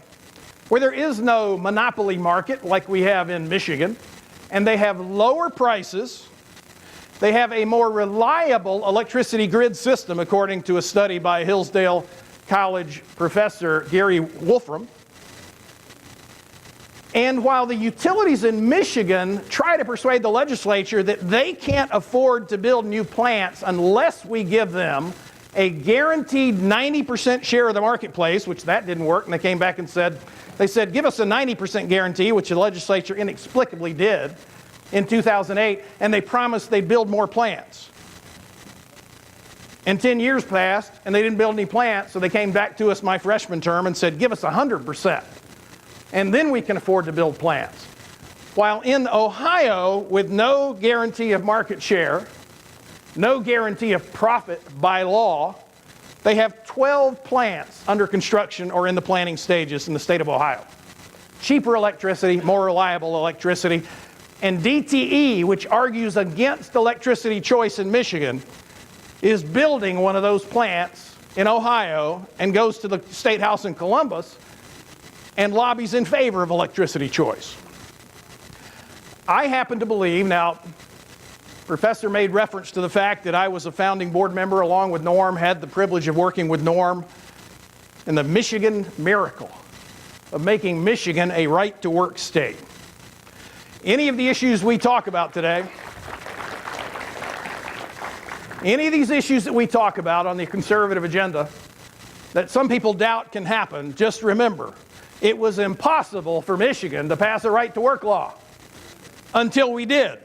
where there is no monopoly market like we have in Michigan, and they have lower prices. They have a more reliable electricity grid system, according to a study by Hillsdale College professor Gary Wolfram. And while the utilities in Michigan try to persuade the legislature that they can't afford to build new plants unless we give them a guaranteed 90% share of the marketplace, which that didn't work, and they came back and said, give us a 90% guarantee, which the legislature inexplicably did in 2008, and they promised they'd build more plants. And 10 years passed, and they didn't build any plants, so they came back to us my freshman term and said, give us 100%, and then we can afford to build plants. While in Ohio, with no guarantee of market share, no guarantee of profit by law, they have 12 plants under construction or in the planning stages in the state of Ohio. Cheaper electricity, more reliable electricity, and DTE, which argues against electricity choice in Michigan, is building one of those plants in Ohio and goes to the State House in Columbus and lobbies in favor of electricity choice. I happen to believe, now, Professor made reference to the fact that I was a founding board member along with Norm, had the privilege of working with Norm in the Michigan miracle of making Michigan a right-to-work state. Any of the issues we talk about today, any of these issues that we talk about on the conservative agenda that some people doubt can happen, just remember, it was impossible for Michigan to pass a right-to-work law until we did.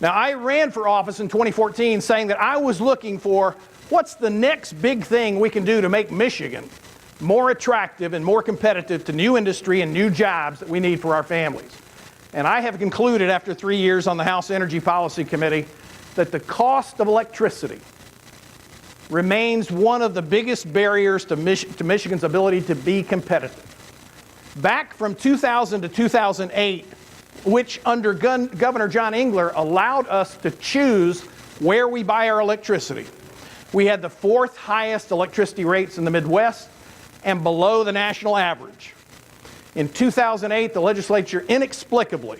Now, I ran for office in 2014 saying that I was looking for what's the next big thing we can do to make Michigan more attractive and more competitive to new industry and new jobs that we need for our families. And I have concluded after 3 years on the House Energy Policy Committee that the cost of electricity remains one of the biggest barriers to Michigan's ability to be competitive. Back from 2000 to 2008, which under Governor John Engler allowed us to choose where we buy our electricity, we had the 4th highest electricity rates in the Midwest and below the national average. In 2008, the legislature inexplicably,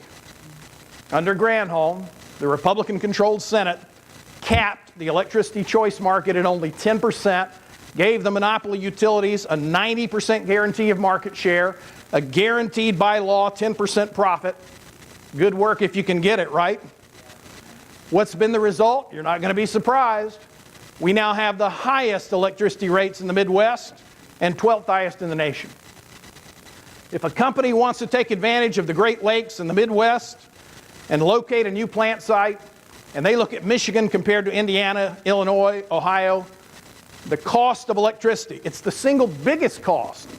under Granholm, the Republican-controlled Senate, capped the electricity choice market at only 10%, gave the monopoly utilities a 90% guarantee of market share, a guaranteed by law 10% profit. Good work if you can get it, right? What's been the result? You're not going to be surprised. We now have the highest electricity rates in the Midwest and 12th highest in the nation. If a company wants to take advantage of the Great Lakes and the Midwest and locate a new plant site, and they look at Michigan compared to Indiana, Illinois, Ohio, the cost of electricity, it's the single biggest cost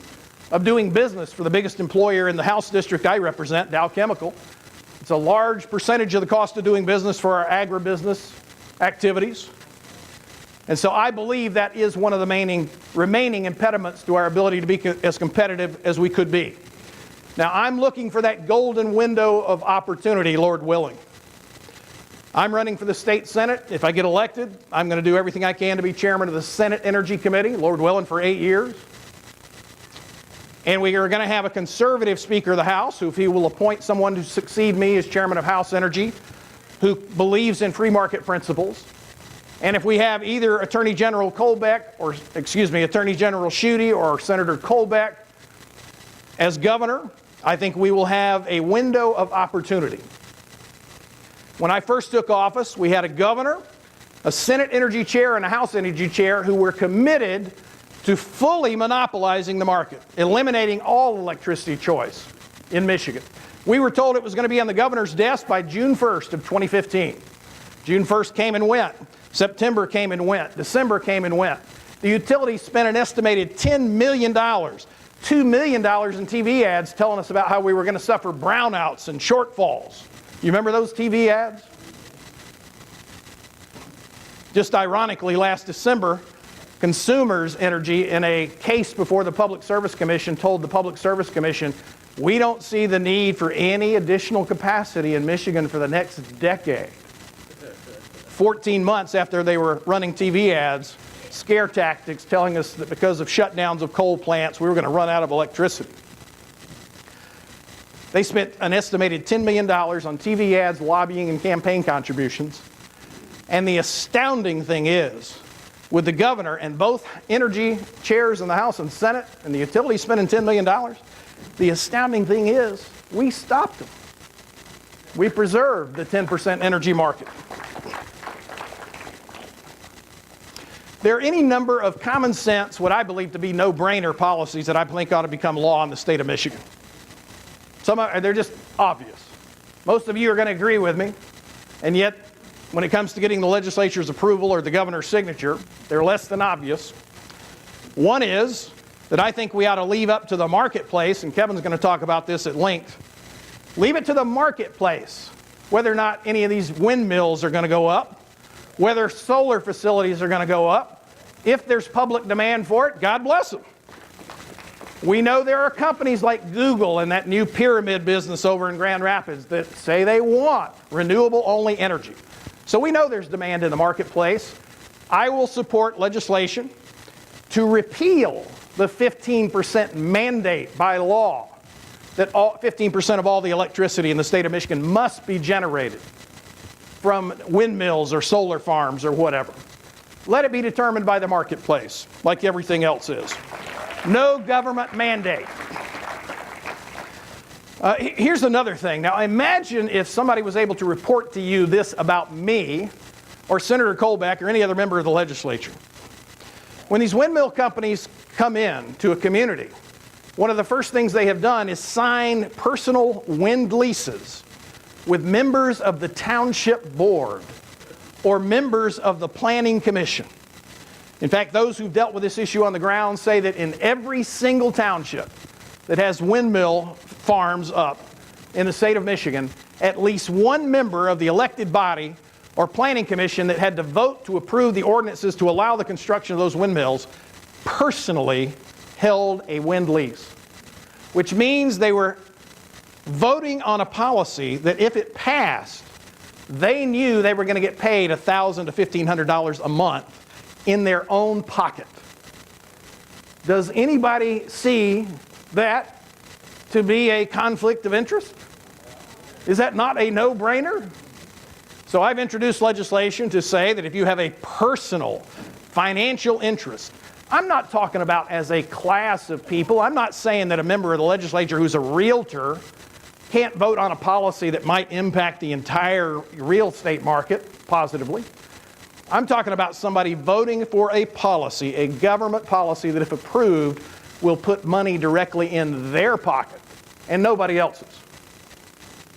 of doing business for the biggest employer in the House district I represent, Dow Chemical. It's a large percentage of the cost of doing business for our agribusiness activities. And so I believe that is one of the remaining impediments to our ability to be as competitive as we could be. Now, I'm looking for that golden window of opportunity, Lord willing. I'm running for the state Senate. If I get elected, I'm going to do everything I can to be chairman of the Senate Energy Committee, Lord willing, for 8 years. And we are going to have a conservative Speaker of the House, who, if he will appoint someone to succeed me as chairman of House Energy, who believes in free market principles. And if we have either Attorney General Attorney General Schuette or Senator Colbeck as governor, I think we will have a window of opportunity. When I first took office, we had a governor, a Senate Energy Chair, and a House Energy Chair who were committed to fully monopolizing the market, eliminating all electricity choice in Michigan. We were told it was going to be on the governor's desk by June 1st of 2015. June 1st came and went. September came and went. December came and went. The utilities spent an estimated $10 million, $2 million in TV ads telling us about how we were going to suffer brownouts and shortfalls. You remember those TV ads? Just ironically, last December, Consumers Energy, in a case before the Public Service Commission, told the Public Service Commission, we don't see the need for any additional capacity in Michigan for the next decade. 14 months after they were running TV ads, scare tactics telling us that because of shutdowns of coal plants, we were going to run out of electricity. They spent an estimated $10 million on TV ads, lobbying, and campaign contributions. And the astounding thing is, with the governor and both energy chairs in the House and Senate and the utilities spending $10 million, the astounding thing is we stopped them. We preserved the 10% energy market. There are any number of common sense, what I believe to be no-brainer policies that I think ought to become law in the state of Michigan. They're just obvious. Most of you are going to agree with me, and yet when it comes to getting the legislature's approval or the governor's signature. They're less than obvious. One is that I think we ought to leave up to the marketplace, and Kevin's going to talk about this at length. Leave it to the marketplace whether or not any of these windmills are going to go up, whether solar facilities are going to go up. If there's public demand for it, God bless them. We know there are companies like Google and that new pyramid business over in Grand Rapids that say they want renewable-only energy. So we know there's demand in the marketplace. I will support legislation to repeal the 15% mandate by law that 15% of all the electricity in the state of Michigan must be generated from windmills or solar farms or whatever. Let it be determined by the marketplace, like everything else is. No government mandate. Here's another thing. Now, imagine if somebody was able to report to you this about me or Senator Colbeck or any other member of the legislature. When these windmill companies come in to a community, one of the first things they have done is sign personal wind leases with members of the township board or members of the planning commission. In fact, those who've dealt with this issue on the ground say that in every single township that has windmill farms up in the state of Michigan, at least one member of the elected body or planning commission that had to vote to approve the ordinances to allow the construction of those windmills personally held a wind lease, which means they were voting on a policy that if it passed, they knew they were going to get paid $1,000 to $1,500 a month in their own pocket. Does anybody see that to be a conflict of interest? Is that not a no-brainer? So I've introduced legislation to say that if you have a personal financial interest, I'm not talking about as a class of people. I'm not saying that a member of the legislature who's a realtor can't vote on a policy that might impact the entire real estate market positively. I'm talking about somebody voting for a policy, a government policy that if approved will put money directly in their pocket and nobody else's.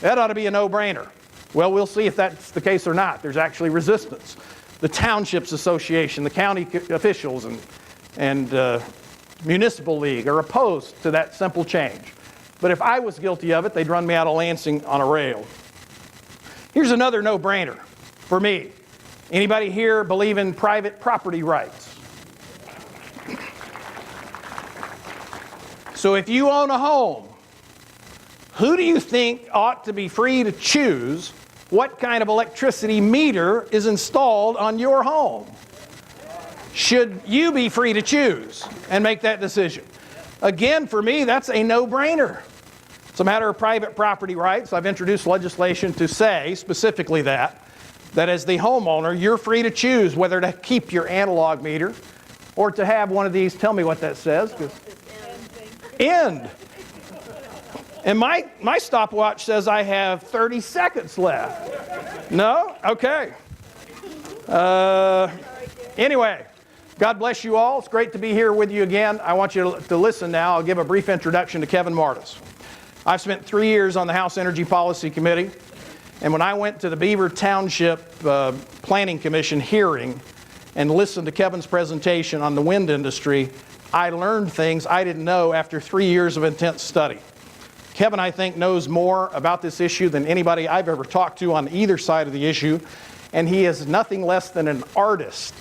That ought to be a no-brainer. Well, we'll see if that's the case or not. There's actually resistance. The Townships Association, the county officials, and Municipal League are opposed to that simple change. But if I was guilty of it, they'd run me out of Lansing on a rail. Here's another no-brainer for me. Anybody here believe in private property rights? So if you own a home, who do you think ought to be free to choose what kind of electricity meter is installed on your home? Should you be free to choose and make that decision? Again, for me, that's a no-brainer. It's a matter of private property rights. I've introduced legislation to say specifically that as the homeowner, you're free to choose whether to keep your analog meter or to have one of these. Tell me what that says. End. And my stopwatch says I have 30 seconds left. No? Okay. Anyway, God bless you all. It's great to be here with you again. I want you to listen now. I'll give a brief introduction to Kevin Martis. I've spent 3 years on the House Energy Policy Committee. And when I went to the Beaver Township Planning Commission hearing and listened to Kevin's presentation on the wind industry, I learned things I didn't know after 3 years of intense study. Kevin, I think, knows more about this issue than anybody I've ever talked to on either side of the issue, and he is nothing less than an artist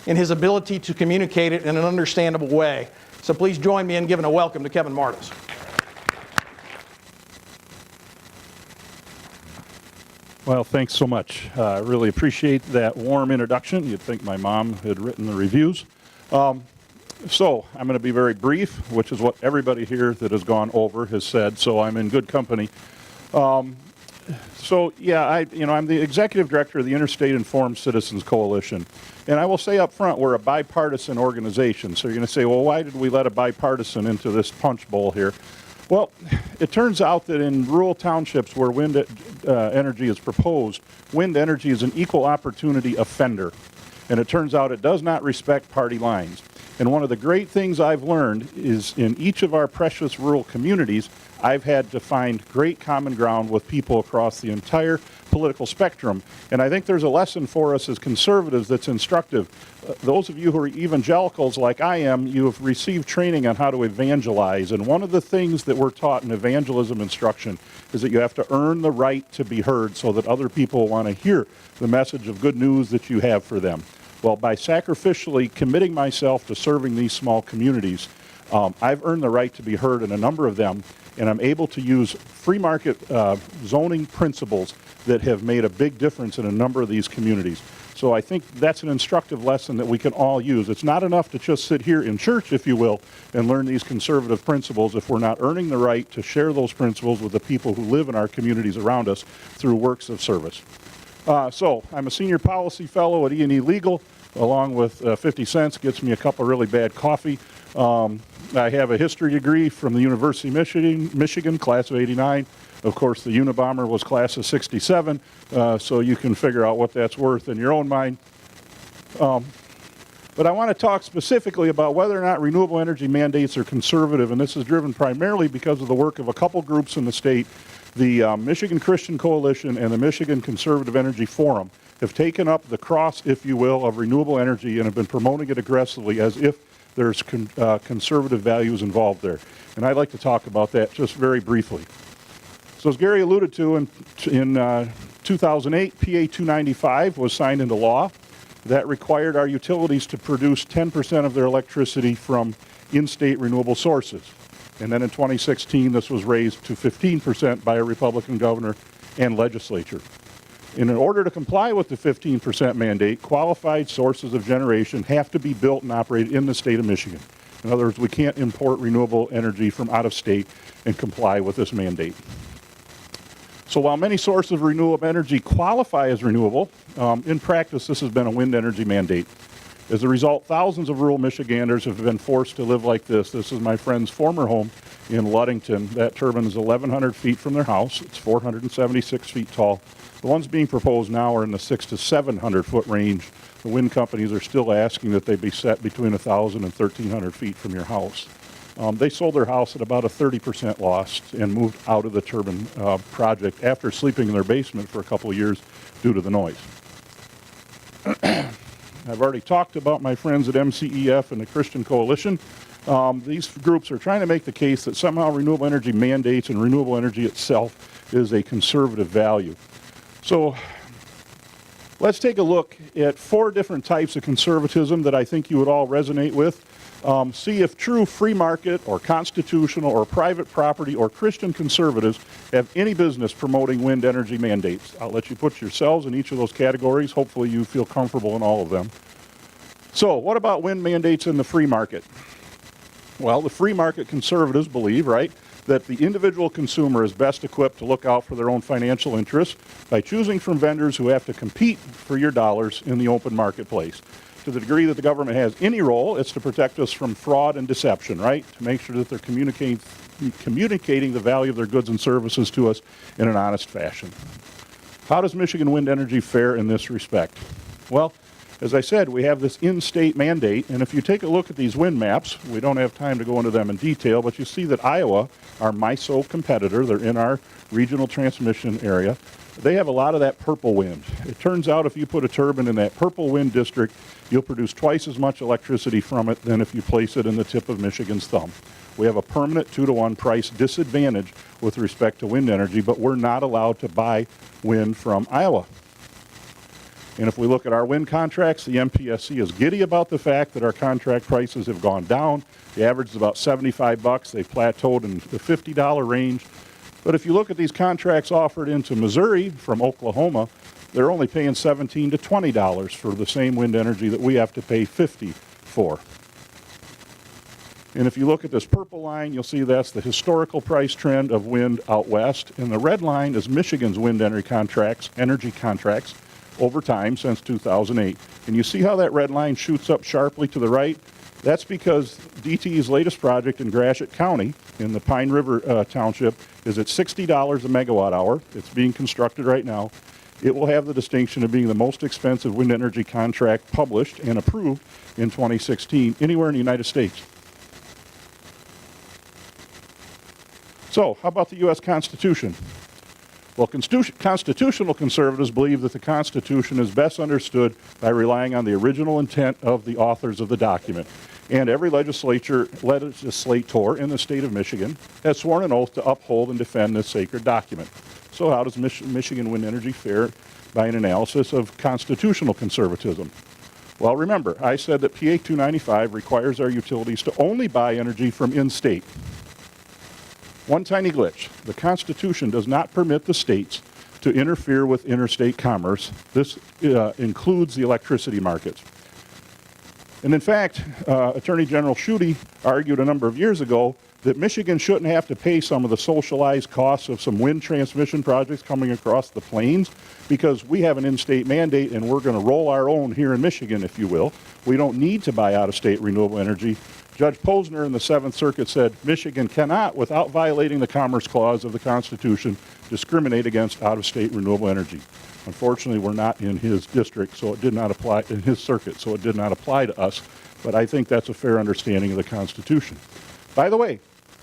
in his ability to communicate it in an understandable way. So please join me in giving a welcome to Kevin Martis. Well, thanks so much. I really appreciate that warm introduction. You'd think my mom had written the reviews. So I'm going to be very brief, which is what everybody here that has gone over has said, so I'm in good company. I'm the executive director of the Interstate Informed Citizens Coalition. And I will say up front, we're a bipartisan organization. So you're going to say, well, why did we let a bipartisan into this punch bowl here? Well, it turns out that in rural townships where wind energy is proposed, wind energy is an equal opportunity offender. And it turns out it does not respect party lines. And one of the great things I've learned is in each of our precious rural communities, I've had to find great common ground with people across the entire political spectrum. And I think there's a lesson for us as conservatives that's instructive. Those of you who are evangelicals like I am, you have received training on how to evangelize. And one of the things that we're taught in evangelism instruction is that you have to earn the right to be heard so that other people want to hear the message of good news that you have for them. Well, by sacrificially committing myself to serving these small communities, I've earned the right to be heard in a number of them, and I'm able to use free market zoning principles that have made a big difference in a number of these communities. So I think that's an instructive lesson that we can all use. It's not enough to just sit here in church, if you will, and learn these conservative principles if we're not earning the right to share those principles with the people who live in our communities around us through works of service. So I'm a senior policy fellow at E&E Legal, along with 50 cents, gets me a cup of really bad coffee. I have a history degree from the University of Michigan, class of '89. Of course, the Unabomber was class of '67, so you can figure out what that's worth in your own mind. But I want to talk specifically about whether or not renewable energy mandates are conservative, and this is driven primarily because of the work of a couple groups in the state. The Michigan Christian Coalition and the Michigan Conservative Energy Forum have taken up the cross, if you will, of renewable energy and have been promoting it aggressively as if there's conservative values involved there. And I'd like to talk about that just very briefly. So as Gary alluded to, in 2008, PA 295 was signed into law. That required our utilities to produce 10% of their electricity from in-state renewable sources. And then in 2016, this was raised to 15% by a Republican governor and legislature. And in order to comply with the 15% mandate, qualified sources of generation have to be built and operated in the state of Michigan. In other words, we can't import renewable energy from out of state and comply with this mandate. So while many sources of renewable energy qualify as renewable, in practice this has been a wind energy mandate. As a result, thousands of rural Michiganders have been forced to live like this. This is my friend's former home in Ludington. That turbine is 1,100 feet from their house. It's 476 feet tall. The ones being proposed now are in the 600 to 700 foot range. The wind companies are still asking that they be set between 1,000 and 1,300 feet from your house. They sold their house at about a 30% loss and moved out of the turbine project after sleeping in their basement for a couple of years due to the noise. I've already talked about my friends at MCEF and the Christian Coalition. These groups are trying to make the case that somehow renewable energy mandates and renewable energy itself is a conservative value. So let's take a look at 4 different types of conservatism that I think you would all resonate with. See if true free market or constitutional or private property or Christian conservatives have any business promoting wind energy mandates. I'll let you put yourselves in each of those categories. Hopefully you feel comfortable in all of them. So what about wind mandates in the free market? Well, the free market conservatives believe, right, that the individual consumer is best equipped to look out for their own financial interests by choosing from vendors who have to compete for your dollars in the open marketplace. To the degree that the government has any role, it's to protect us from fraud and deception, right? To make sure that they're communicating the value of their goods and services to us in an honest fashion. How does Michigan wind energy fare in this respect? Well, as I said, we have this in-state mandate, and if you take a look at these wind maps, we don't have time to go into them in detail, but you see that Iowa, our MISO competitor, they're in our regional transmission area, they have a lot of that purple wind. It turns out if you put a turbine in that purple wind district, you'll produce twice as much electricity from it than if you place it in the tip of Michigan's thumb. We have a permanent 2-to-1 price disadvantage with respect to wind energy, but we're not allowed to buy wind from Iowa. And if we look at our wind contracts, the MPSC is giddy about the fact that our contract prices have gone down. The average is about $75. They've plateaued in the $50 range. But if you look at these contracts offered into Missouri from Oklahoma, they're only paying $17 to $20 for the same wind energy that we have to pay $50 for. And if you look at this purple line, you'll see that's the historical price trend of wind out west. And the red line is Michigan's wind energy contracts over time since 2008. And you see how that red line shoots up sharply to the right? That's because DTE's latest project in Gratiot County in the Pine River Township is at $60 a megawatt hour. It's being constructed right now. It will have the distinction of being the most expensive wind energy contract published and approved in 2016 anywhere in the United States. So how about the U.S. Constitution? Well, constitutional conservatives believe that the Constitution is best understood by relying on the original intent of the authors of the document. And every legislator in the state of Michigan has sworn an oath to uphold and defend this sacred document. So how does Michigan wind energy fare by an analysis of constitutional conservatism? Well, remember, I said that PA 295 requires our utilities to only buy energy from in-state. One tiny glitch. The Constitution does not permit the states to interfere with interstate commerce. This includes the electricity markets. And in fact, Attorney General Schuette argued a number of years ago that Michigan shouldn't have to pay some of the socialized costs of some wind transmission projects coming across the plains because we have an in-state mandate and we're going to roll our own here in Michigan, if you will. We don't need to buy out-of-state renewable energy. Judge Posner in the Seventh Circuit said Michigan cannot, without violating the Commerce Clause of the Constitution, discriminate against out-of-state renewable energy. Unfortunately, we're not in his district, so it did not apply, in his circuit, so it did not apply to us, but I think that's a fair understanding of the Constitution. By the way,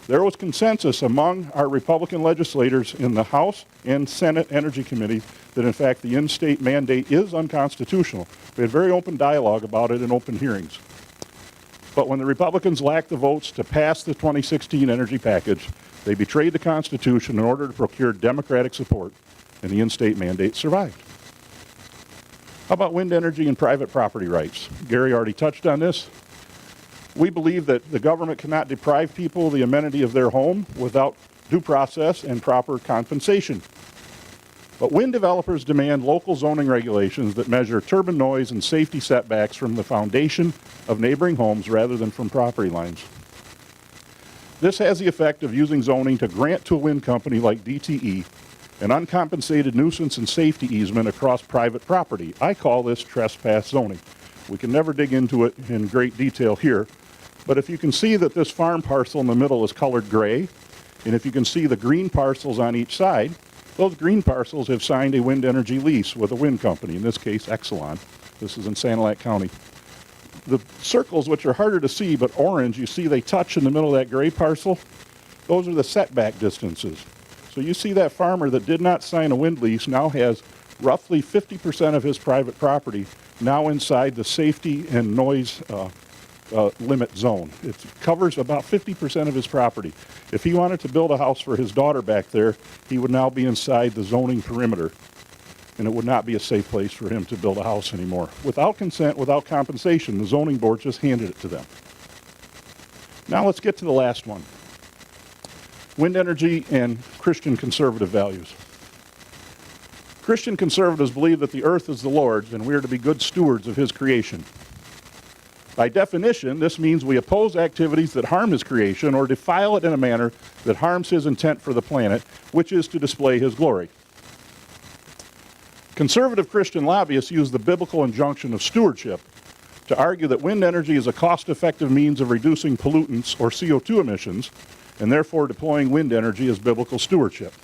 there was consensus among our Republican legislators in the House and Senate Energy Committee that, in fact, the in-state mandate is unconstitutional. We had very open dialogue about it in open hearings. But when the Republicans lacked the votes to pass the 2016 energy package, they betrayed the Constitution in order to procure Democratic support, and the in-state mandate survived. How about wind energy and private property rights? Gary already touched on this. We believe that the government cannot deprive people of the amenity of their home without due process and proper compensation. But wind developers demand local zoning regulations that measure turbine noise and safety setbacks from the foundation of neighboring homes rather than from property lines. This has the effect of using zoning to grant to a wind company like DTE an uncompensated nuisance and safety easement across private property. I call this trespass zoning. We can never dig into it in great detail here, but if you can see that this farm parcel in the middle is colored gray, and if you can see the green parcels on each side, those green parcels have signed a wind energy lease with a wind company, in this case Exelon. This is in Sanilac County. The circles, which are harder to see but orange, you see they touch in the middle of that gray parcel, those are the setback distances. So you see that farmer that did not sign a wind lease now has roughly 50% of his private property now inside the safety and noise limit zone. It covers about 50% of his property. If he wanted to build a house for his daughter back there, he would now be inside the zoning perimeter, and it would not be a safe place for him to build a house anymore. Without consent, without compensation, the zoning board just handed it to them. Now let's get to the last one. Wind energy and Christian conservative values. Christian conservatives believe that the earth is the Lord's and we are to be good stewards of his creation. By definition, this means we oppose activities that harm his creation or defile it in a manner that harms his intent for the planet, which is to display his glory. Conservative Christian lobbyists use the biblical injunction of stewardship to argue that wind energy is a cost-effective means of reducing pollutants or CO2 emissions, and therefore deploying wind energy is biblical stewardship.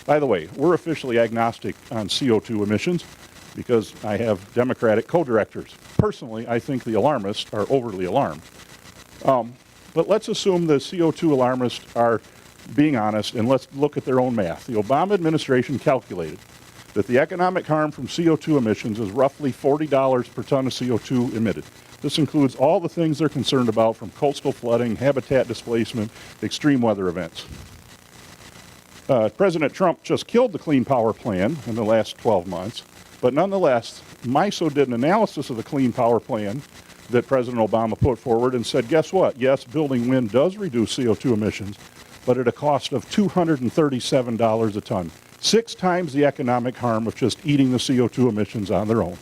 By the way, we're officially agnostic on CO2 emissions because I have Democratic co-directors. Personally, I think the alarmists are overly alarmed. But let's assume the CO2 alarmists are being honest, and let's look at their own math. The Obama administration calculated that the economic harm from CO2 emissions is roughly $40 per ton of CO2 emitted. This includes all the things they're concerned about, from coastal flooding, habitat displacement, extreme weather events. President Trump just killed the Clean Power Plan in the last 12 months, but nonetheless, MISO did an analysis of the Clean Power Plan that President Obama put forward and said, guess what? Yes, building wind does reduce CO2 emissions, but at a cost of $237 a ton, 6 times the economic harm of just eating the CO2 emissions on their own.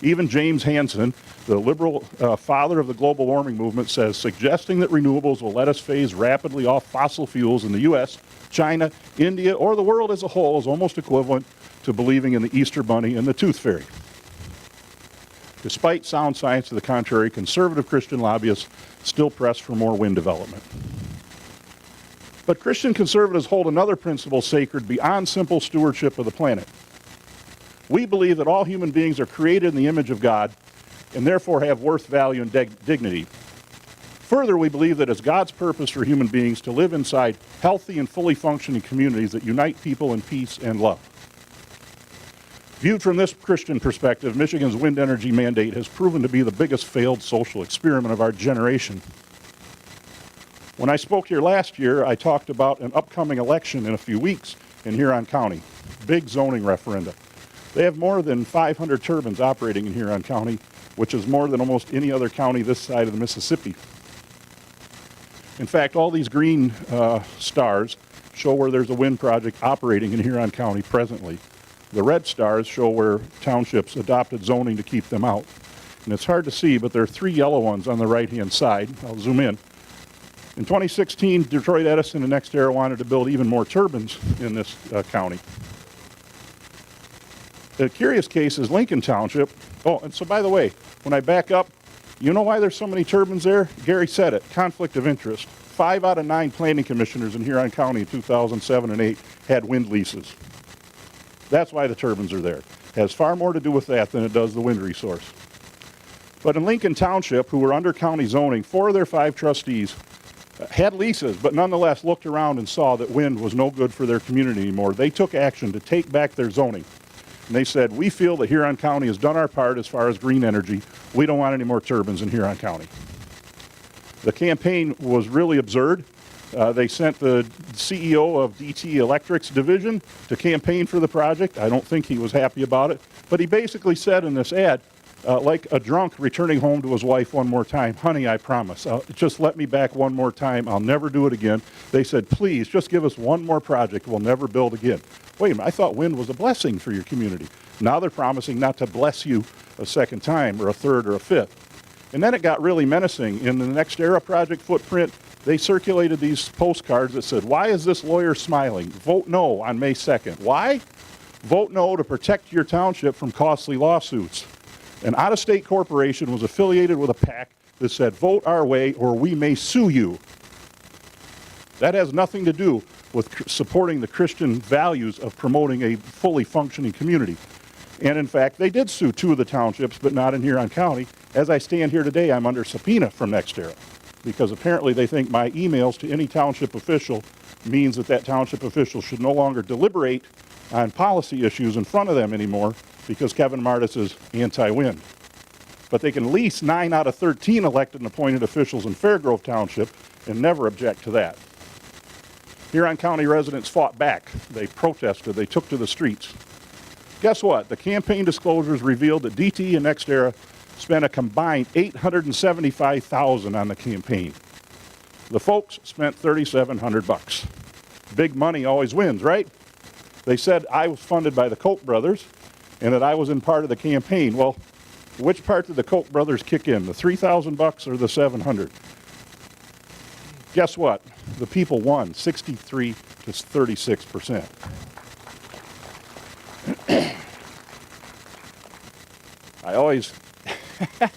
Even James Hansen, the liberal father of the global warming movement, says suggesting that renewables will let us phase rapidly off fossil fuels in the U.S., China, India, or the world as a whole is almost equivalent to believing in the Easter Bunny and the Tooth Fairy. Despite sound science to the contrary, conservative Christian lobbyists still press for more wind development. But Christian conservatives hold another principle sacred beyond simple stewardship of the planet. We believe that all human beings are created in the image of God and therefore have worth, value, and dignity. Further, we believe that it's God's purpose for human beings to live inside healthy and fully functioning communities that unite people in peace and love. Viewed from this Christian perspective, Michigan's wind energy mandate has proven to be the biggest failed social experiment of our generation. When I spoke here last year, I talked about an upcoming election in a few weeks in Huron County, big zoning referenda. They have more than 500 turbines operating in Huron County, which is more than almost any other county this side of the Mississippi. In fact, all these green stars show where there's a wind project operating in Huron County presently. The red stars show where townships adopted zoning to keep them out. And it's hard to see, but there are 3 yellow ones on the right-hand side. I'll zoom in. In 2016, Detroit Edison and NextEra wanted to build even more turbines in this county. The curious case is Lincoln Township. Oh, and so by the way, when I back up, you know why there's so many turbines there? Gary said it, conflict of interest. 5 out of 9 planning commissioners in Huron County in 2007 and 8 had wind leases. That's why the turbines are there. It has far more to do with that than it does the wind resource. But in Lincoln Township, who were under county zoning, 4 of their 5 trustees had leases, but nonetheless looked around and saw that wind was no good for their community anymore. They took action to take back their zoning. And they said, we feel that Huron County has done our part as far as green energy. We don't want any more turbines in Huron County. The campaign was really absurd. They sent the CEO of DT Electric's division to campaign for the project. I don't think he was happy about it. But he basically said in this ad, like a drunk returning home to his wife one more time, honey, I promise, just let me back one more time. I'll never do it again. They said, please, just give us one more project. We'll never build again. Wait a minute, I thought wind was a blessing for your community. Now they're promising not to bless you a second time or a third or a fifth. And then it got really menacing. In the NextEra project footprint, they circulated these postcards that said, why is this lawyer smiling? Vote no on May 2nd. Why? Vote no to protect your township from costly lawsuits. An out-of-state corporation was affiliated with a PAC that said, vote our way or we may sue you. That has nothing to do with supporting the Christian values of promoting a fully functioning community. And in fact, they did sue 2 of the townships, but not in Huron County. As I stand here today, I'm under subpoena from NextEra, because apparently they think my emails to any township official means that that township official should no longer deliberate on policy issues in front of them anymore, because Kevin Martis is anti-wind. But they can lease 9 out of 13 elected and appointed officials in Fairgrove Township and never object to that. Huron County residents fought back. They protested. They took to the streets. Guess what? The campaign disclosures revealed that DT and NextEra spent a combined $875,000 on the campaign. The folks spent $3,700. Big money always wins, right? They said I was funded by the Koch brothers and that I was in part of the campaign. Well, which part did the Koch brothers kick in, the $3,000 or the $700? Guess what? The people won 63 to 36%.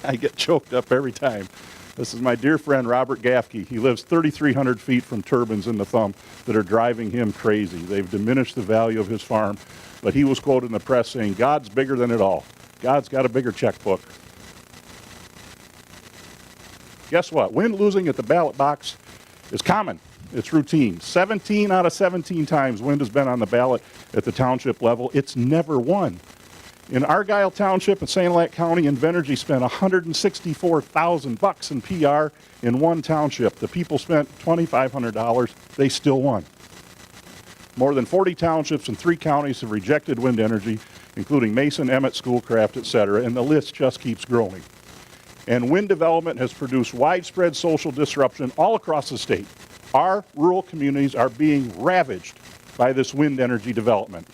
I get choked up every time. This is my dear friend Robert Gaffke. He lives 3,300 feet from turbines in the thumb that are driving him crazy. They've diminished the value of his farm, but he was quoted in the press saying, God's bigger than it all. God's got a bigger checkbook. Guess what? Wind losing at the ballot box is common. It's routine. 17 out of 17 times wind has been on the ballot at the township level. It's never won. In Argyle Township and St. Lat County, Invenergy spent $164,000 in PR in one township. The people spent $2,500. They still won. More than 40 townships in 3 counties have rejected wind energy, including Mason, Emmett, Schoolcraft, etc., and the list just keeps growing. And wind development has produced widespread social disruption all across the state. Our rural communities are being ravaged by this wind energy development.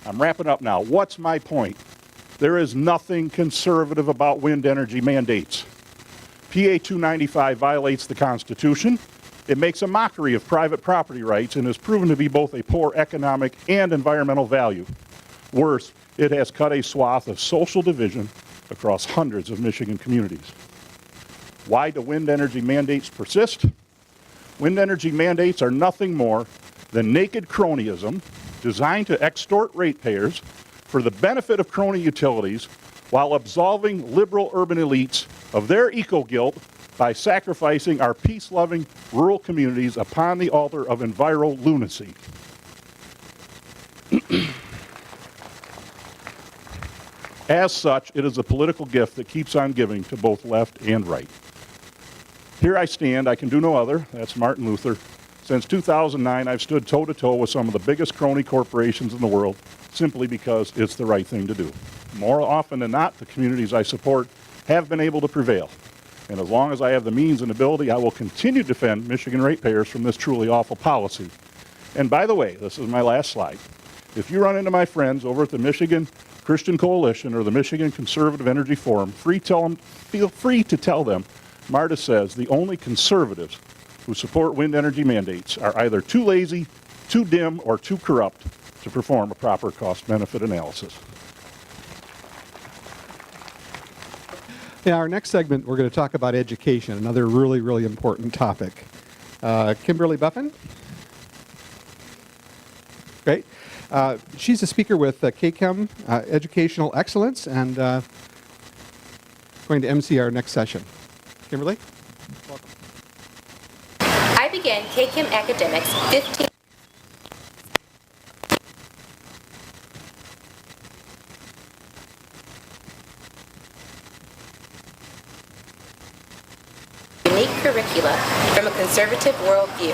I'm wrapping up now. What's my point? There is nothing conservative about wind energy mandates. PA 295 violates the Constitution. It makes a mockery of private property rights and has proven to be both a poor economic and environmental value. Worse, it has cut a swath of social division across hundreds of Michigan communities. Why do wind energy mandates persist? Wind energy mandates are nothing more than naked cronyism designed to extort ratepayers for the benefit of crony utilities while absolving liberal urban elites of their eco-guilt by sacrificing our peace-loving rural communities upon the altar of enviro lunacy. As such, it is a political gift that keeps on giving to both left and right. Here I stand, I can do no other, that's Martin Luther. Since 2009, I've stood toe-to-toe with some of the biggest crony corporations in the world, simply because it's the right thing to do. More often than not, the communities I support have been able to prevail. And as long as I have the means and ability, I will continue to defend Michigan ratepayers from this truly awful policy. And by the way, this is my last slide. If you run into my friends over at the Michigan Christian Coalition or the Michigan Conservative Energy Forum, feel free to tell them Marta says the only conservatives who support wind energy mandates are either too lazy, too dim, or too corrupt to perform a proper cost-benefit analysis. In our next segment, we're going to talk about education, another really, really important topic. Kimberly Buffin. Great. She's a speaker with KCHEM Educational Excellence and going to MC our next session. Kimberly? Welcome. I began KCHEM Academics 15 unique curricula from a conservative worldview.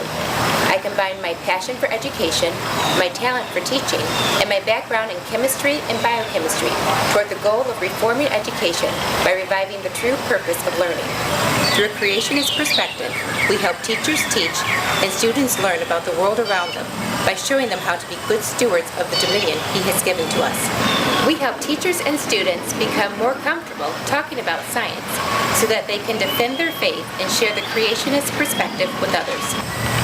I combine my passion for education, my talent for teaching, and my background in chemistry and biochemistry toward the goal of reforming education by reviving the true purpose of learning. Through a creationist perspective, we help teachers teach and students learn about the world around them by showing them how to be good stewards of the dominion He has given to us. We help teachers and students become more comfortable talking about science so that they can defend their faith and share the creationist perspective with others.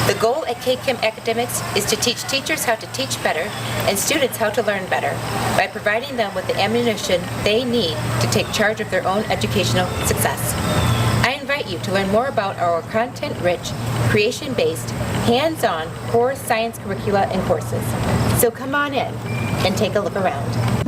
The goal at KCHEM Academics is to teach teachers how to teach better and students how to learn better by providing them with the ammunition they need to take charge of their own educational success. I invite you to learn more about our content-rich, creation-based, hands-on core science curricula and courses. So come on in and take a look around.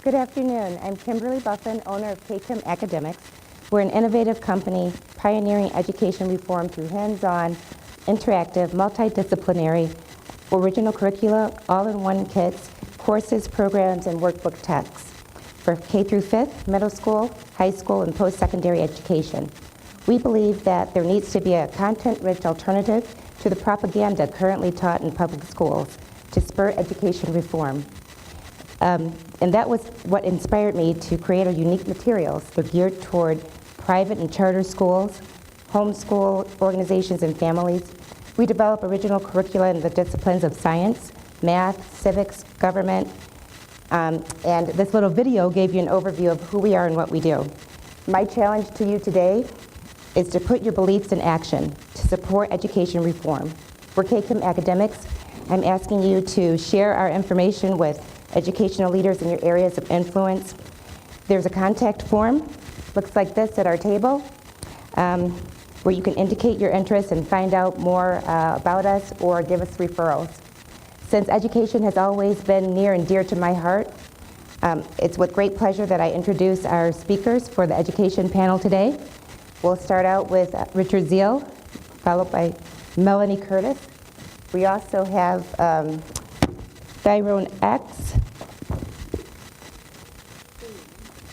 Good afternoon. I'm Kimberly Buffin, owner of KCM Academics. We're an innovative company pioneering education reform through hands-on, interactive, multidisciplinary, original curricula, all-in-one kits, courses, programs, and workbook texts for K through 5th, middle school, high school, and post-secondary education. We believe that there needs to be a content-rich alternative to the propaganda currently taught in public schools to spur education reform. And that was what inspired me to create our unique materials. They're geared toward private and charter schools, homeschool organizations, and families. We develop original curricula in the disciplines of science, math, civics, government, and this little video gave you an overview of who we are and what we do. My challenge to you today is to put your beliefs in action to support education reform. We're KCM Academics. I'm asking you to share our information with educational leaders in your areas of influence. There's a contact form, looks like this at our table, where you can indicate your interest and find out more about us or give us referrals. Since education has always been near and dear to my heart, it's with great pleasure that I introduce our speakers for the education panel today. We'll start out with Richard Zeal, followed by Melanie Curtis. We also have Tyrone X.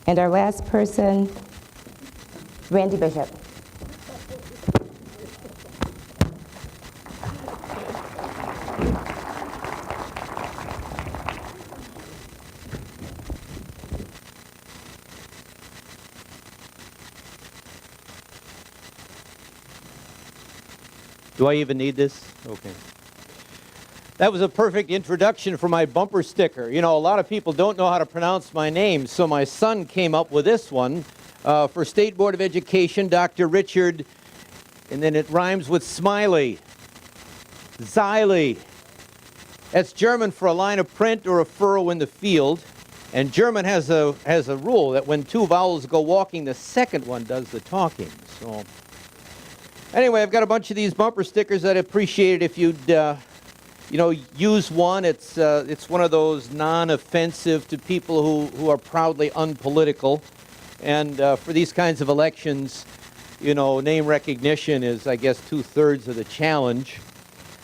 And our last person, Randy Bishop. Do I even need this? Okay. That was a perfect introduction for my bumper sticker. You know, a lot of people don't know how to pronounce my name, so my son came up with this one for State Board of Education, Dr. Richard, and then it rhymes with Smiley. Xylee. That's German for a line of print or a furrow in the field. And German has a rule that when two vowels go walking, the second one does the talking. So anyway, I've got a bunch of these bumper stickers. I'd appreciate it if you'd use one. It's one of those non-offensive to people who are proudly unpolitical. And for these kinds of elections, name recognition is, I guess, 2/3 of the challenge.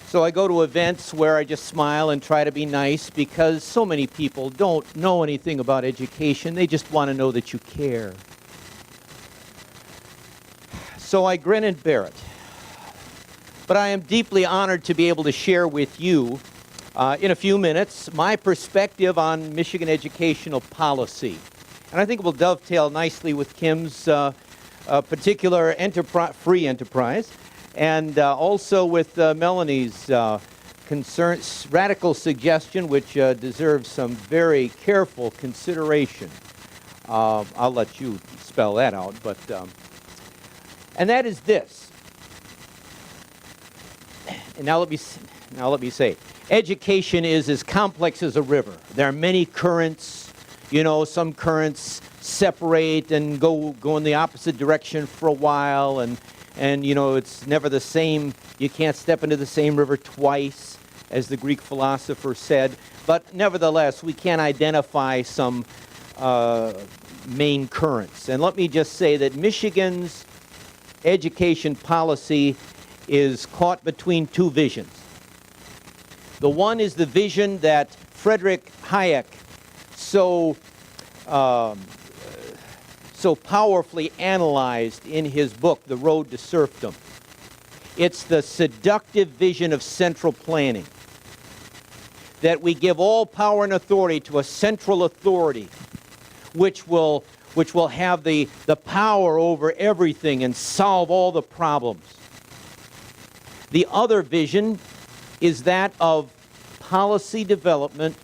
So I go to events where I just smile and try to be nice because so many people don't know anything about education. They just want to know that you care. So I grin and bear it. But I am deeply honored to be able to share with you in a few minutes my perspective on Michigan educational policy. And I think it will dovetail nicely with Kim's particular free enterprise and also with Melanie's radical suggestion, which deserves some very careful consideration. I'll let you spell that out, but and that is this. And now let me say, education is as complex as a river. There are many currents. Some currents separate and go in the opposite direction for a while, and it's never the same. You can't step into the same river twice, as the Greek philosopher said. But nevertheless, we can identify some main currents. And let me just say that Michigan's education policy is caught between two visions. The one is the vision that Friedrich Hayek so powerfully analyzed in his book, The Road to Serfdom. It's the seductive vision of central planning, that we give all power and authority to a central authority which will have the power over everything and solve all the problems. The other vision is that of policy development,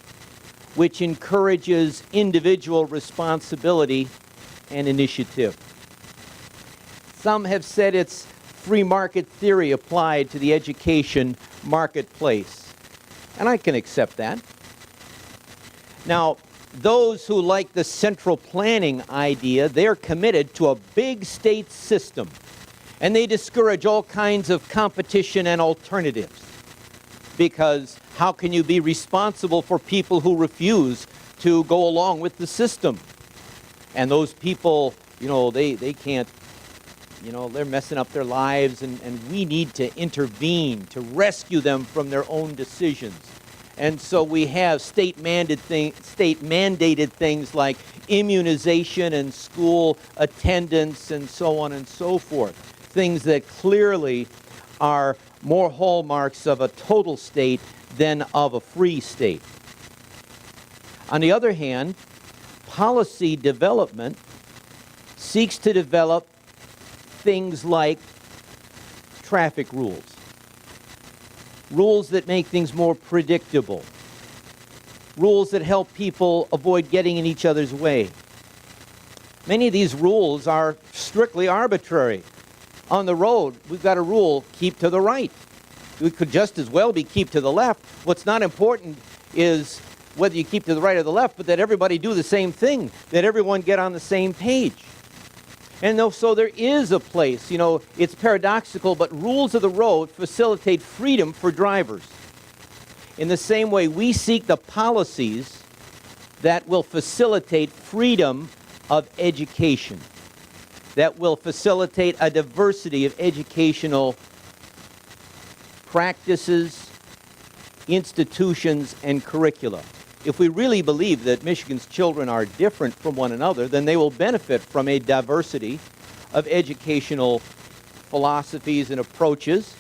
which encourages individual responsibility and initiative. Some have said it's free market theory applied to the education marketplace, and I can accept that. Now, those who like the central planning idea, they're committed to a big state system, and they discourage all kinds of competition and alternatives, because How can you be responsible for people who refuse to go along with the system? And those people, they can't, they're messing up their lives, and we need to intervene to rescue them from their own decisions. And so we have state-mandated things like immunization and school attendance and so on and so forth. Things that clearly are more hallmarks of a total state than of a free state. On the other hand, policy development seeks to develop things like traffic rules. Rules that make things more predictable. Rules that help people avoid getting in each other's way. Many of these rules are strictly arbitrary. On the road, we've got a rule, keep to the right. We could just as well be keep to the left. What's not important is whether you keep to the right or the left, but that everybody do the same thing, that everyone get on the same page. And so there is a place, it's paradoxical, but rules of the road facilitate freedom for drivers. In the same way, we seek the policies that will facilitate freedom of education, that will facilitate a diversity of educational practices, institutions, and curricula. If we really believe that Michigan's children are different from one another, then they will benefit from a diversity of educational philosophies and approaches.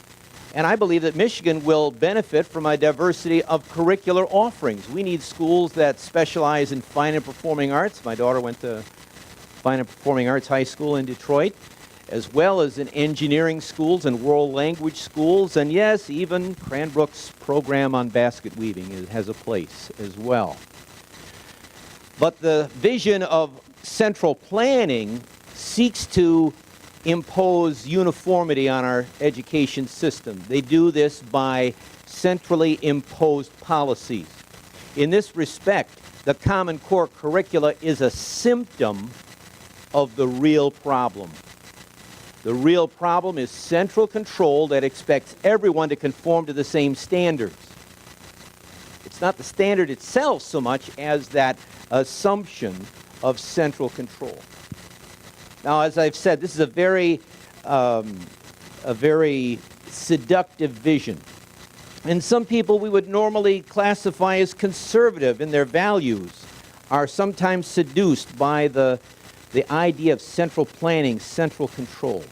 And I believe that Michigan will benefit from a diversity of curricular offerings. We need schools that specialize in fine and performing arts. My daughter went to Fine and Performing Arts High School in Detroit, as well as in engineering schools and world language schools, and yes, even Cranbrook's program on basket weaving has a place as well. But the vision of central planning seeks to impose uniformity on our education system. They do this by centrally imposed policies. In this respect, the Common Core curricula is a symptom of the real problem. The real problem is central control that expects everyone to conform to the same standards. It's not the standard itself so much as that assumption of central control. Now, as I've said, this is a very seductive vision. And some people we would normally classify as conservative in their values are sometimes seduced by the idea of central planning, central control.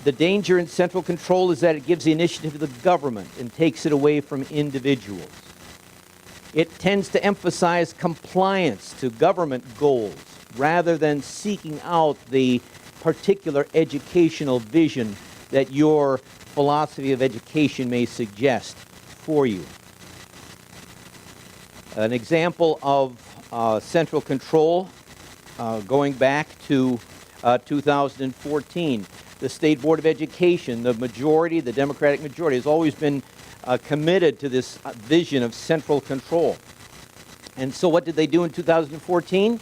The danger in central control is that it gives the initiative to the government and takes it away from individuals. It tends to emphasize compliance to government goals rather than seeking out the particular educational vision that your philosophy of education may suggest for you. An example of central control going back to 2014. The State Board of Education, the Democratic majority, has always been committed to this vision of central control. And so what did they do in 2014?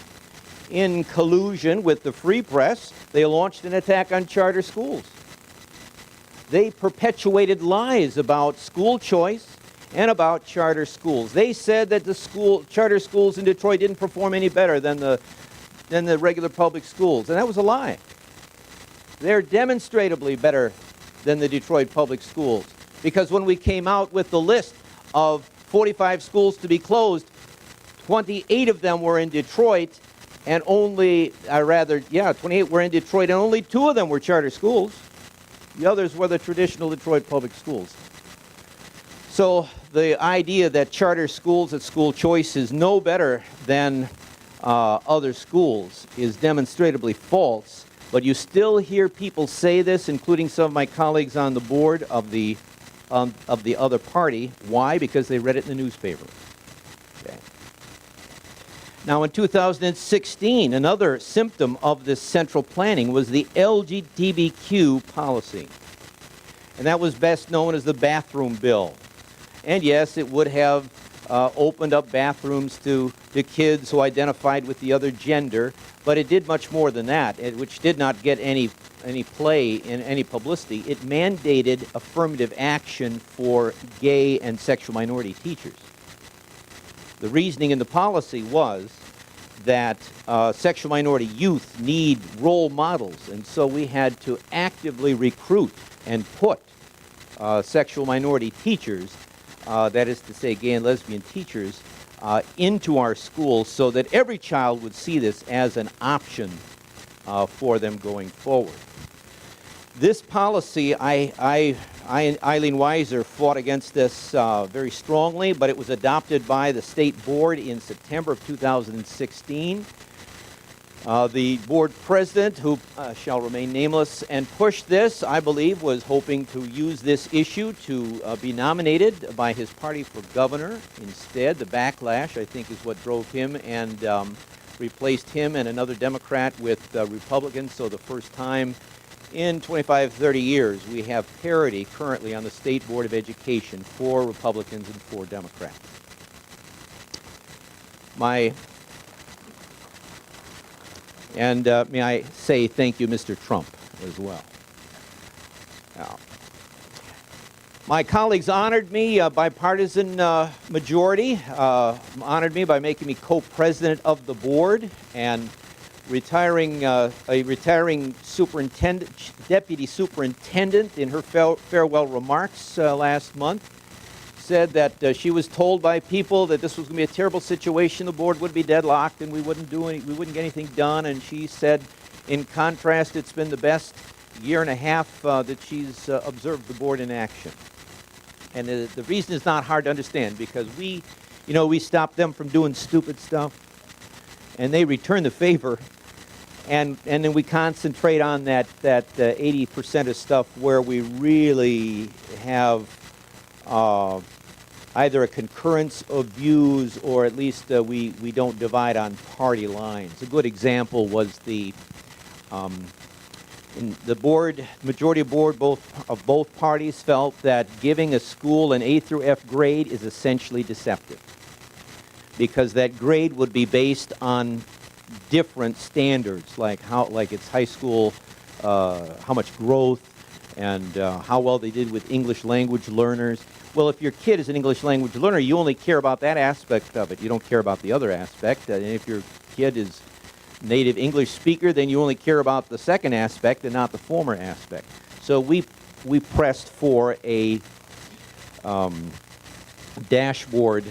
In collusion with the Free Press, they launched an attack on charter schools. They perpetuated lies about school choice and about charter schools. They said that the charter schools in Detroit didn't perform any better than the regular public schools, and that was a lie. They're demonstrably better than the Detroit public schools, because when we came out with the list of 45 schools to be closed, 28 of them were in Detroit, and 28 were in Detroit, and only 2 of them were charter schools. The others were the traditional Detroit public schools. So the idea that charter schools, that school choice is no better than other schools is demonstrably false. But you still hear people say this, including some of my colleagues on the board of the other party. Why? Because they read it in the newspaper. Okay. Now, in 2016, another symptom of this central planning was the LGBTQ policy. And that was best known as the bathroom bill. And yes, it would have opened up bathrooms to kids who identified with the other gender, but it did much more than that, which did not get any play in any publicity. It mandated affirmative action for gay and sexual minority teachers. The reasoning in the policy was that sexual minority youth need role models, and so we had to actively recruit and put sexual minority teachers, that is to say gay and lesbian teachers, into our schools so that every child would see this as an option for them going forward. This policy, Eileen Weiser fought against this very strongly, but it was adopted by the state board in September of 2016. The board president, who shall remain nameless and pushed this, I believe, was hoping to use this issue to be nominated by his party for governor. Instead, the backlash, I think, is what drove him and replaced him and another Democrat with Republicans. So the first time in 25, 30 years, we have parity currently on the State Board of Education for Republicans and for Democrats. May I say thank you, Mr. Trump, as well. Now, my colleagues honored me, bipartisan majority, honored me by making me co-president of the board, and a retiring deputy superintendent in her farewell remarks last month said that she was told by people that this was going to be a terrible situation, the board would be deadlocked, and we wouldn't get anything done. And she said, in contrast, it's been the best year and a half that she's observed the board in action. And the reason is not hard to understand, because we stop them from doing stupid stuff, and they return the favor, and then we concentrate on that 80% of stuff where we really have either a concurrence of views, or at least we don't divide on party lines. A good example was in the board, majority of board of both parties felt that giving a school an A through F grade is essentially deceptive, because that grade would be based on different standards, like its high school, how much growth, and how well they did with English language learners. Well, if your kid is an English language learner, you only care about that aspect of it. You don't care about the other aspect. And if your kid is native English speaker, then you only care about the second aspect and not the former aspect. So we pressed for a dashboard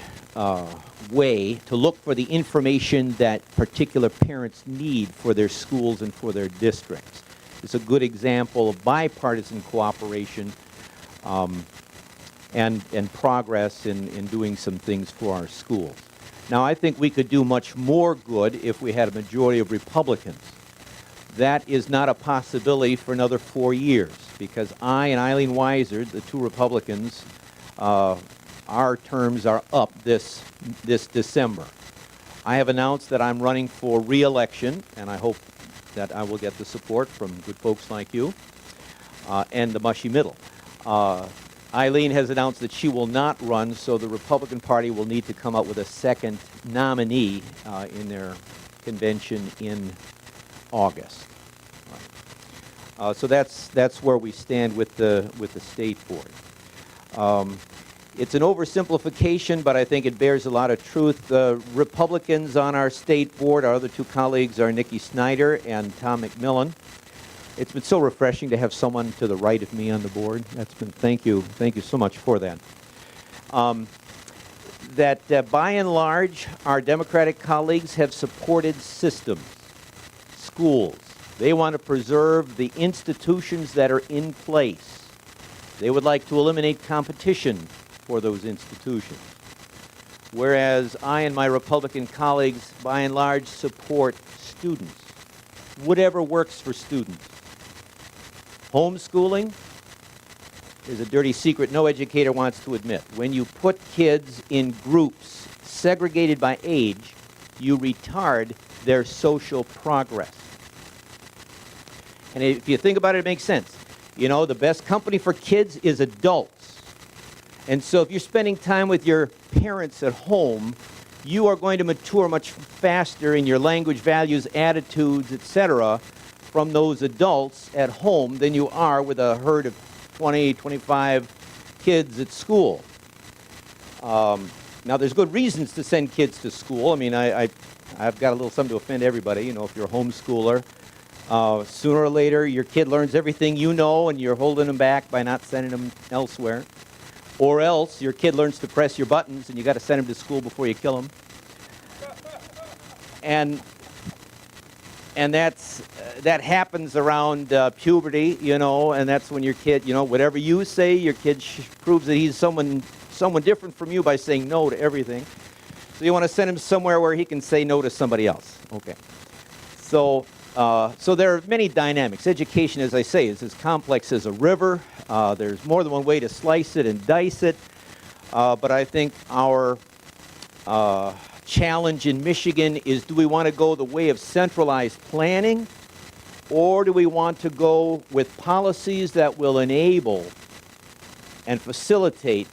way to look for the information that particular parents need for their schools and for their districts. It's a good example of bipartisan cooperation and progress in doing some things for our schools. Now, I think we could do much more good if we had a majority of Republicans. That is not a possibility for another 4 years, because I and Eileen Weiser, the two Republicans, our terms are up this December. I have announced that I'm running for re-election, and I hope that I will get the support from good folks like you and the mushy middle. Eileen has announced that she will not run, so the Republican Party will need to come up with a second nominee in their convention in August. So that's where we stand with the state board. It's an oversimplification, but I think it bears a lot of truth. The Republicans on our state board, our other two colleagues, are Nikki Snyder and Tom McMillan. It's been so refreshing to have someone to the right of me on the board. Thank you so much for that. By and large, our Democratic colleagues have supported systems, schools. They want to preserve the institutions that are in place. They would like to eliminate competition for those institutions. Whereas I and my Republican colleagues, by and large, support students. Whatever works for students. Homeschooling is a dirty secret no educator wants to admit. When you put kids in groups segregated by age, you retard their social progress. And if you think about it, it makes sense. You know, the best company for kids is adults. And so if you're spending time with your parents at home, you are going to mature much faster in your language, values, attitudes, etc., from those adults at home than you are with a herd of 20, 25 kids at school. Now, there's good reasons to send kids to school. I mean, I've got a little something to offend everybody. You know, if you're a homeschooler, sooner or later your kid learns everything you know and you're holding them back by not sending them elsewhere. Or else your kid learns to press your buttons and you got to send him to school before you kill him. And that happens around puberty, you know, and that's when your kid, you know, whatever you say, your kid proves that he's someone different from you by saying no to everything. So you want to send him somewhere where he can say no to somebody else. Okay. So there are many dynamics. Education, as I say, is as complex as a river. There's more than one way to slice it and dice it. But I think our challenge in Michigan is, do we want to go the way of centralized planning, or do we want to go with policies that will enable and facilitate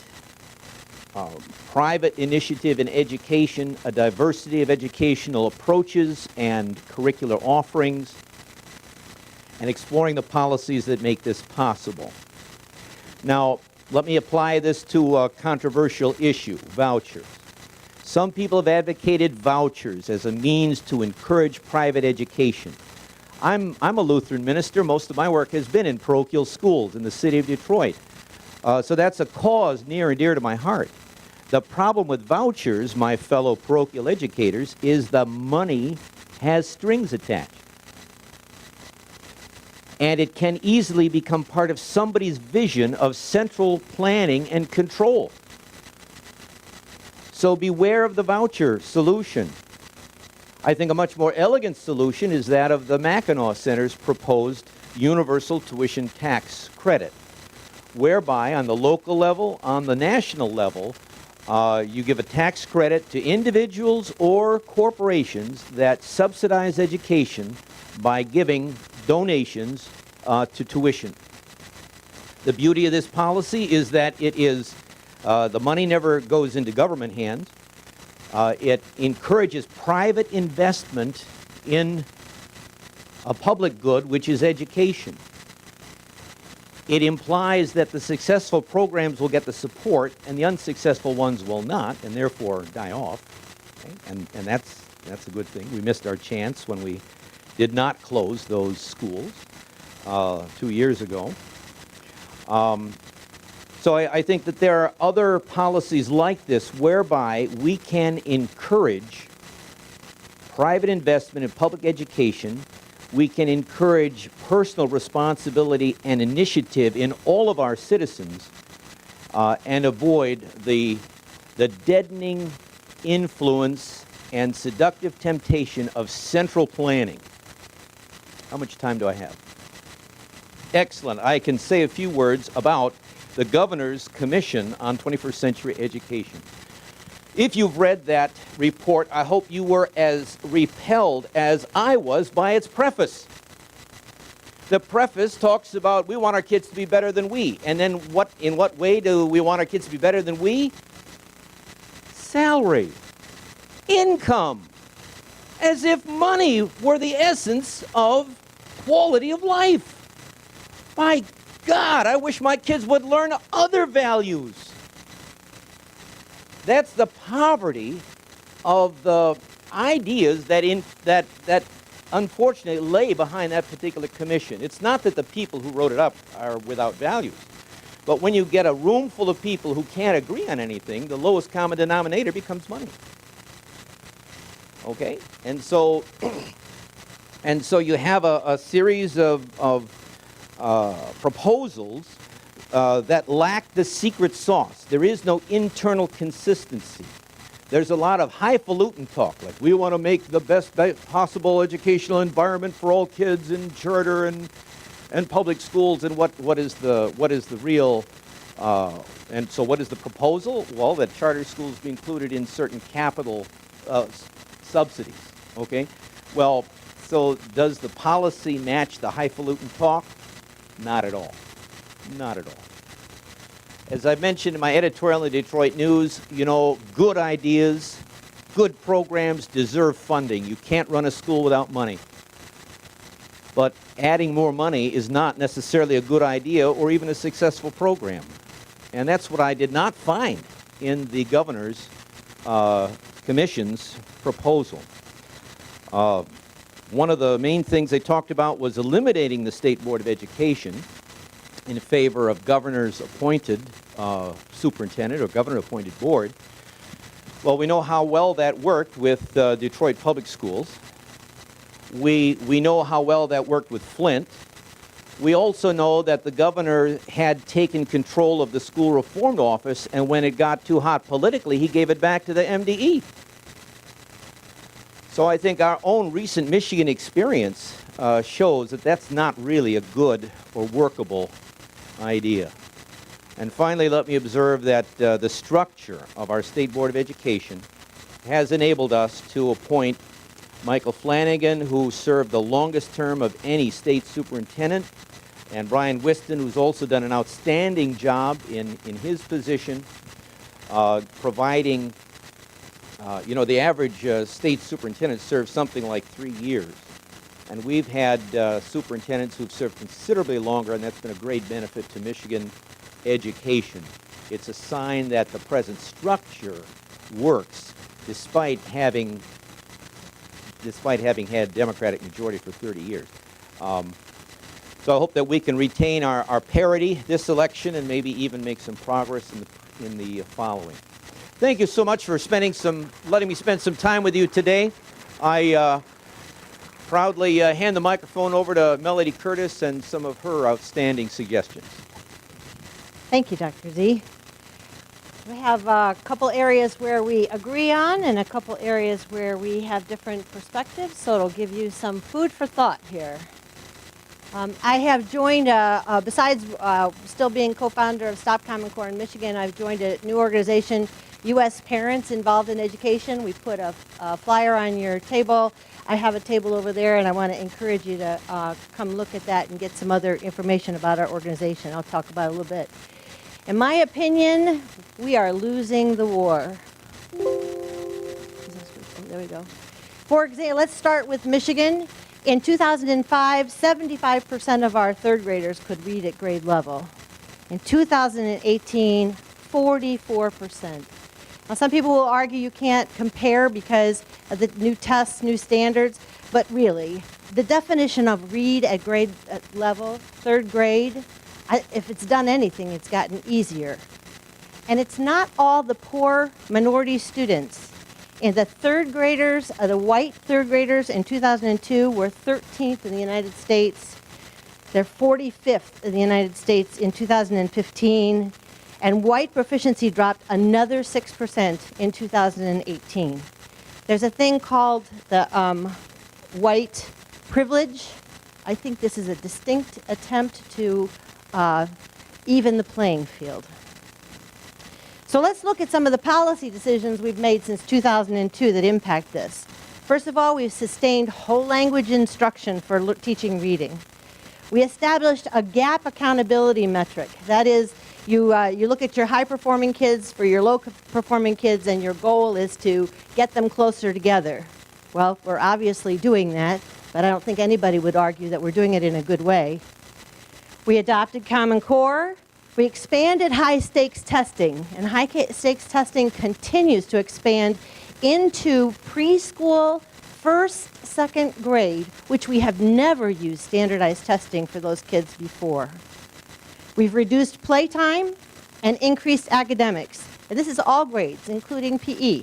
private initiative in education, a diversity of educational approaches and curricular offerings, and exploring the policies that make this possible? Now, let me apply this to a controversial issue, vouchers. Some people have advocated vouchers as a means to encourage private education. I'm a Lutheran minister. Most of my work has been in parochial schools in the city of Detroit. So that's a cause near and dear to my heart. The problem with vouchers, my fellow parochial educators, is the money has strings attached. And it can easily become part of somebody's vision of central planning and control. So beware of the voucher solution. I think a much more elegant solution is that of the Mackinac Center's proposed universal tuition tax credit, whereby on the local level, on the national level, you give a tax credit to individuals or corporations that subsidize education by giving donations to tuition. The beauty of this policy is that it is, the money never goes into government hands. It encourages private investment in a public good, which is education. It implies that the successful programs will get the support and the unsuccessful ones will not, and therefore die off. Okay? And that's a good thing. We missed our chance when we did not close those schools 2 years ago. So I think that there are other policies like this whereby we can encourage private investment in public education. We can encourage personal responsibility and initiative in all of our citizens and avoid the deadening influence and seductive temptation of central planning. How much time do I have? Excellent. I can say a few words about the Governor's Commission on 21st Century Education. If you've read that report, I hope you were as repelled as I was by its preface. The preface talks about we want our kids to be better than we. And then in what way do we want our kids to be better than we? Salary, income, as if money were the essence of quality of life. My God, I wish my kids would learn other values. That's the poverty of the ideas that unfortunately lay behind that particular commission. It's not that the people who wrote it up are without values, but when you get a room full of people who can't agree on anything, the lowest common denominator becomes money. Okay, and so you have a series of proposals that lack the secret sauce. There is no internal consistency. There's a lot of highfalutin talk, like we want to make the best possible educational environment for all kids in charter and public schools. And what is the real? And so, what is the proposal? Well, that charter schools be included in certain capital subsidies. Okay. Well, so does the policy match the highfalutin talk? Not at all. Not at all. As I mentioned in my editorial in the Detroit News, you know, good ideas, good programs deserve funding. You can't run a school without money. But adding more money is not necessarily a good idea or even a successful program. And that's what I did not find in the governor's commission's proposal. One of the main things they talked about was eliminating the State Board of Education in favor of governor's appointed superintendent or governor appointed board. Well, we know how well that worked with Detroit Public Schools. We know how well that worked with Flint. We also know that the governor had taken control of the school reform office, and when it got too hot politically, he gave it back to the MDE. So I think our own recent Michigan experience shows that that's not really a good or workable idea. And finally, let me observe that the structure of our State Board of Education has enabled us to appoint Michael Flanagan, who served the longest term of any state superintendent, and Brian Whiston, who's also done an outstanding job in his position, providing, you know, the average state superintendent serves something like 3 years. And we've had superintendents who've served considerably longer, and that's been a great benefit to Michigan education. It's a sign that the present structure works despite having had Democratic majority for 30 years. So I hope that we can retain our parity this election and maybe even make some progress in the following. Thank you so much for letting me spend some time with you today. I proudly hand the microphone over to Melody Curtis and some of her outstanding suggestions. Thank you, Dr. Z. We have a couple areas where we agree on and a couple areas where we have different perspectives, so it'll give you some food for thought here. I have joined, besides still being co-founder of Stop Common Core in Michigan, I've joined a new organization, U.S. Parents Involved in Education. We put a flyer on your table. I have a table over there, and I want to encourage you to come look at that and get some other information about our organization. I'll talk about it a little bit. In my opinion, we are losing the war. There we go. For example, let's start with Michigan. In 2005, 75% of our third graders could read at grade level. In 2018, 44%. Now, some people will argue you can't compare because of the new tests, new standards, but really, the definition of read at grade level, third grade, if it's done anything, it's gotten easier. And it's not all the poor minority students. And the third graders, the white third graders in 2002 were 13th in the United States. They're 45th in the United States in 2015. And white proficiency dropped another 6% in 2018. There's a thing called the white privilege. I think this is a distinct attempt to even the playing field. So let's look at some of the policy decisions we've made since 2002 that impact this. First of all, we've sustained whole language instruction for teaching reading. We established a gap accountability metric. That is, you look at your high-performing kids for your low-performing kids, and your goal is to get them closer together. Well, we're obviously doing that, but I don't think anybody would argue that we're doing it in a good way. We adopted Common Core. We expanded high-stakes testing, and high-stakes testing continues to expand into preschool, first, second grade, which we have never used standardized testing for those kids before. We've reduced playtime and increased academics. And this is all grades, including PE.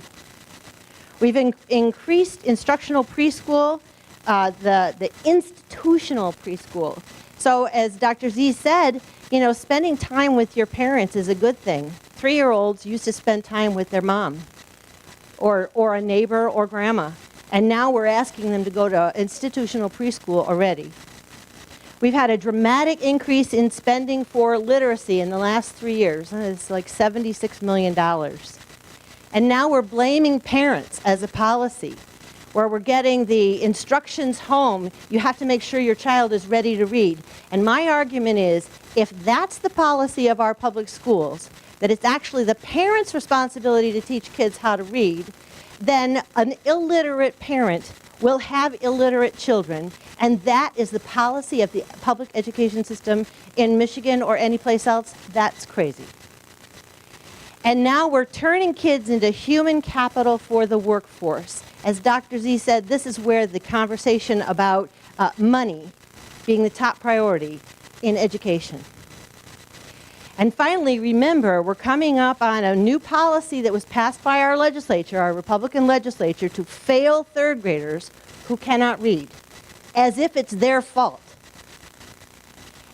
We've increased instructional preschool, the institutional preschool. So as Dr. Z said, you know, spending time with your parents is a good thing. 3-year-olds used to spend time with their mom or a neighbor or grandma. And now we're asking them to go to institutional preschool already. We've had a dramatic increase in spending for literacy in the last 3 years. It's like $76 million. And now we're blaming parents as a policy, where we're getting the instructions home. You have to make sure your child is ready to read. And my argument is, if that's the policy of our public schools, that it's actually the parents' responsibility to teach kids how to read, then an illiterate parent will have illiterate children, and that is the policy of the public education system in Michigan or anyplace else. That's crazy. And now we're turning kids into human capital for the workforce. As Dr. Z said, this is where the conversation about money being the top priority in education. And finally, remember, we're coming up on a new policy that was passed by our legislature, our Republican legislature, to fail third graders who cannot read, as if it's their fault.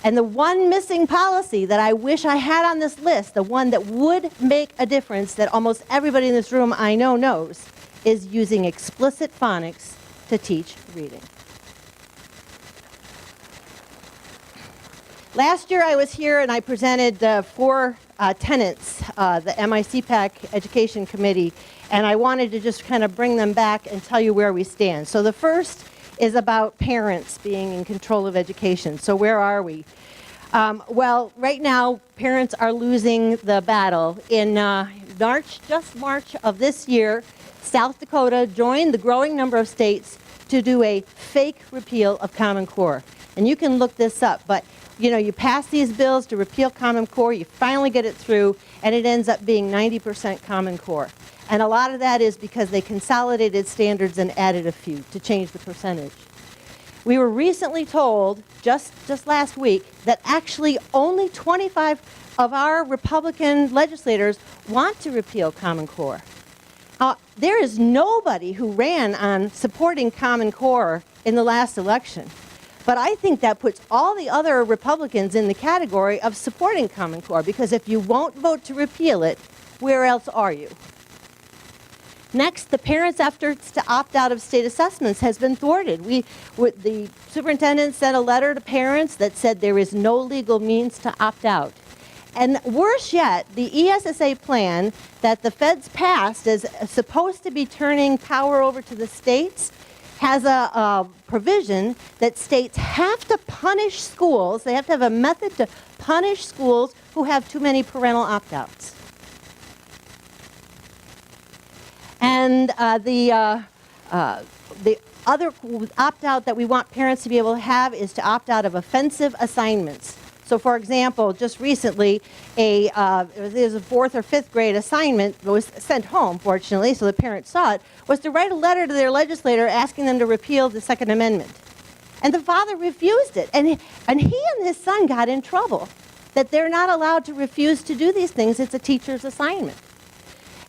And the one missing policy that I wish I had on this list, the one that would make a difference that almost everybody in this room I know knows, is using explicit phonics to teach reading. Last year I was here and I presented 4 tenets, the MiCPAC Education Committee, and I wanted to just kind of bring them back and tell you where we stand. So the first is about parents being in control of education. So where are we? Well, right now, parents are losing the battle. In just March of this year, South Dakota joined the growing number of states to do a fake repeal of Common Core. And you can look this up, but you know, you pass these bills to repeal Common Core, you finally get it through, and it ends up being 90% Common Core. And a lot of that is because they consolidated standards and added a few to change the percentage. We were recently told, just last week, that actually only 25 of our Republican legislators want to repeal Common Core. There is nobody who ran on supporting Common Core in the last election. But I think that puts all the other Republicans in the category of supporting Common Core, because if you won't vote to repeal it, where else are you? Next, the parents' efforts to opt out of state assessments has been thwarted. The superintendent sent a letter to parents that said there is no legal means to opt out. And worse yet, the ESSA plan that the feds passed is supposed to be turning power over to the states has a provision that states have to punish schools. They have to have a method to punish schools who have too many parental opt-outs. And the other opt-out that we want parents to be able to have is to opt out of offensive assignments. So, for example, just recently, it was a 4th or 5th grade assignment that was sent home, fortunately, so the parents saw it, was to write a letter to their legislator asking them to repeal the Second Amendment. And the father refused it. And he and his son got in trouble, that they're not allowed to refuse to do these things. It's a teacher's assignment.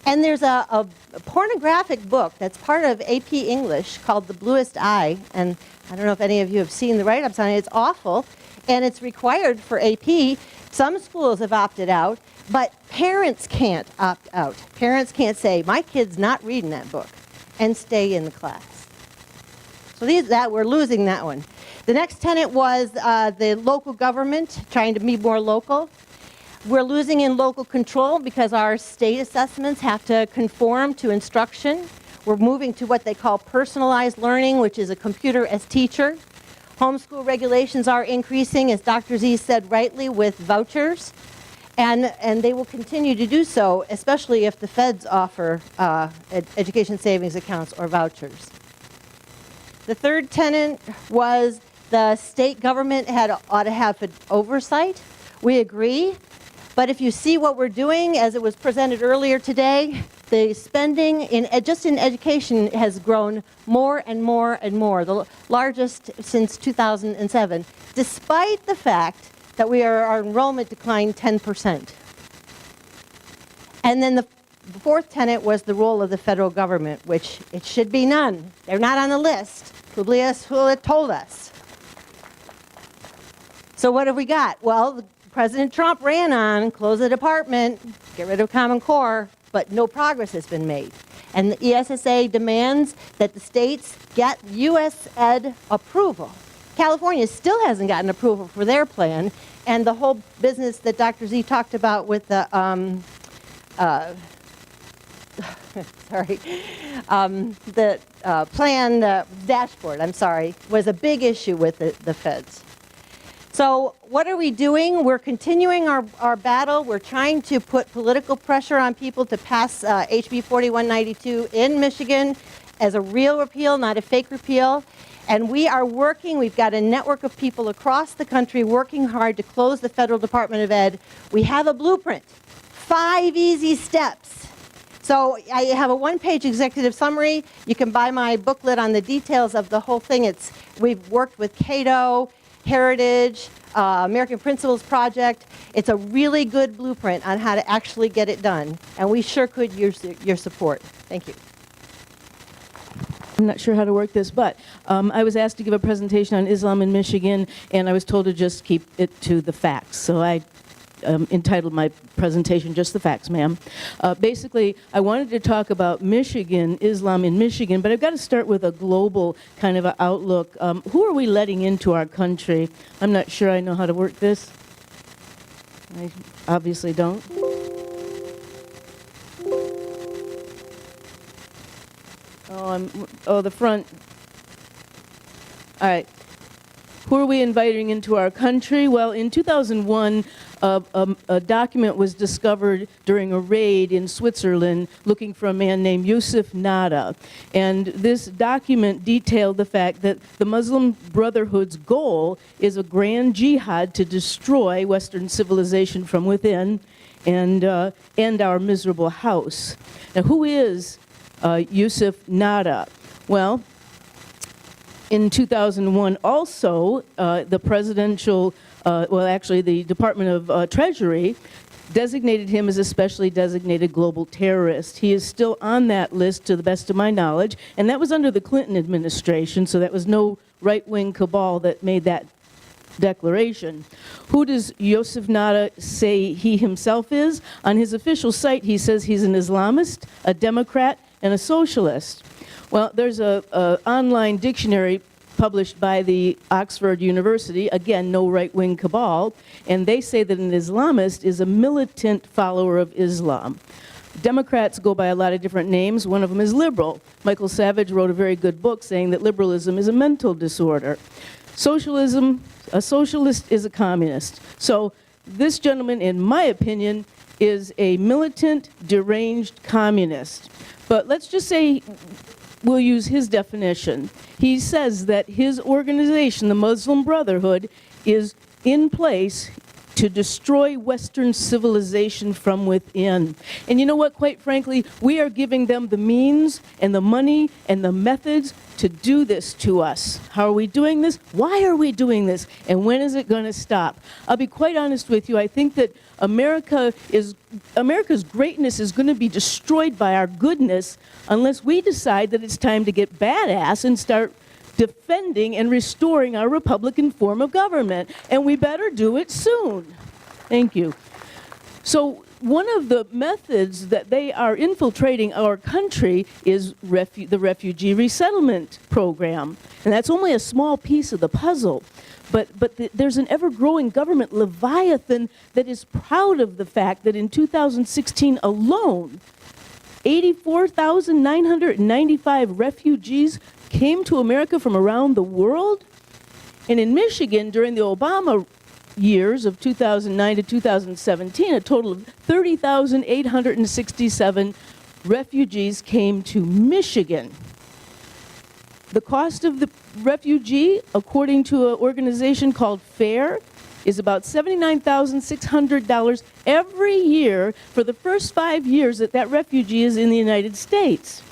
And there's a pornographic book that's part of AP English called The Bluest Eye. And I don't know if any of you have seen the write-ups on it. It's awful. And it's required for AP. Some schools have opted out, but parents can't opt out. Parents can't say, my kid's not reading that book, and stay in the class. So we're losing that one. The next tenet was the local government, trying to be more local. We're losing in local control because our state assessments have to conform to instruction. We're moving to what they call personalized learning, which is a computer as teacher. Homeschool regulations are increasing, as Dr. Z said rightly, with vouchers, and they will continue to do so, especially if the feds offer education savings accounts or vouchers. The third tenet was the state government ought to have an oversight. We agree, but if you see what we're doing, as it was presented earlier today, the spending just in education has grown more and more and more, the largest since 2007, despite the fact that our enrollment declined 10%. And then the fourth tenet was the role of the federal government, which it should be none. They're not on the list. Publius told us. So what have we got? Well, President Trump ran on close the department, get rid of Common Core, but no progress has been made. And the ESSA demands that the states get U.S. Ed approval. California still hasn't gotten approval for their plan, and the whole business that Dr. Z talked about with the plan dashboard, was a big issue with the feds. So what are we doing? We're continuing our battle. We're trying to put political pressure on people to pass HB 4192 in Michigan as a real repeal, not a fake repeal. And we are working, we've got a network of people across the country working hard to close the Federal Department of Ed. We have a blueprint, 5 easy steps. So I have a one-page executive summary. You can buy my booklet on the details of the whole thing. We've worked with Cato, Heritage, American Principles Project. It's a really good blueprint on how to actually get it done. And we sure could use your support. Thank you. I'm not sure how to work this, but I was asked to give a presentation on Islam in Michigan, and I was told to just keep it to the facts. So I entitled my presentation Just the Facts, Ma'am. Basically, I wanted to talk about Michigan, Islam in Michigan, but I've got to start with a global kind of an outlook. Who are we letting into our country? I'm not sure I know how to work this. I obviously don't. The front. All right. Who are we inviting into our country? Well, in 2001, a document was discovered during a raid in Switzerland looking for a man named Yusuf Nada. And this document detailed the fact that the Muslim Brotherhood's goal is a grand jihad to destroy Western civilization from within and end our miserable house. Now, who is Yusuf Nada? Well, in 2001 also, the presidential, the Department of Treasury designated him as a specially designated global terrorist. He is still on that list to the best of my knowledge, and that was under the Clinton administration, so that was no right-wing cabal that made that declaration. Who does Yusuf Nada say he himself is? On his official site, he says he's an Islamist, a Democrat, and a socialist. Well, there's an online dictionary published by the Oxford University, again, no right-wing cabal, and they say that an Islamist is a militant follower of Islam. Democrats go by a lot of different names. One of them is liberal. Michael Savage wrote a very good book saying that liberalism is a mental disorder. Socialism, a socialist is a communist. So this gentleman, in my opinion, is a militant, deranged communist. But let's just say we'll use his definition. He says that his organization, the Muslim Brotherhood, is in place to destroy Western civilization from within. And you know what, quite frankly, we are giving them the means and the money and the methods to do this to us. How are we doing this? Why are we doing this? And when is it going to stop? I'll be quite honest with you. I think that America's greatness is going to be destroyed by our goodness unless we decide that it's time to get badass and start defending and restoring our Republican form of government. And we better do it soon. Thank you. So one of the methods that they are infiltrating our country is the refugee resettlement program. And that's only a small piece of the puzzle. But there's an ever-growing government leviathan that is proud of the fact that in 2016 alone, 84,995 refugees came to America from around the world. And in Michigan, during the Obama years of 2009 to 2017, a total of 30,867 refugees came to Michigan. The cost of the refugee, according to an organization called FAIR, is about $79,600 every year for the first 5 years that that refugee is in the United States.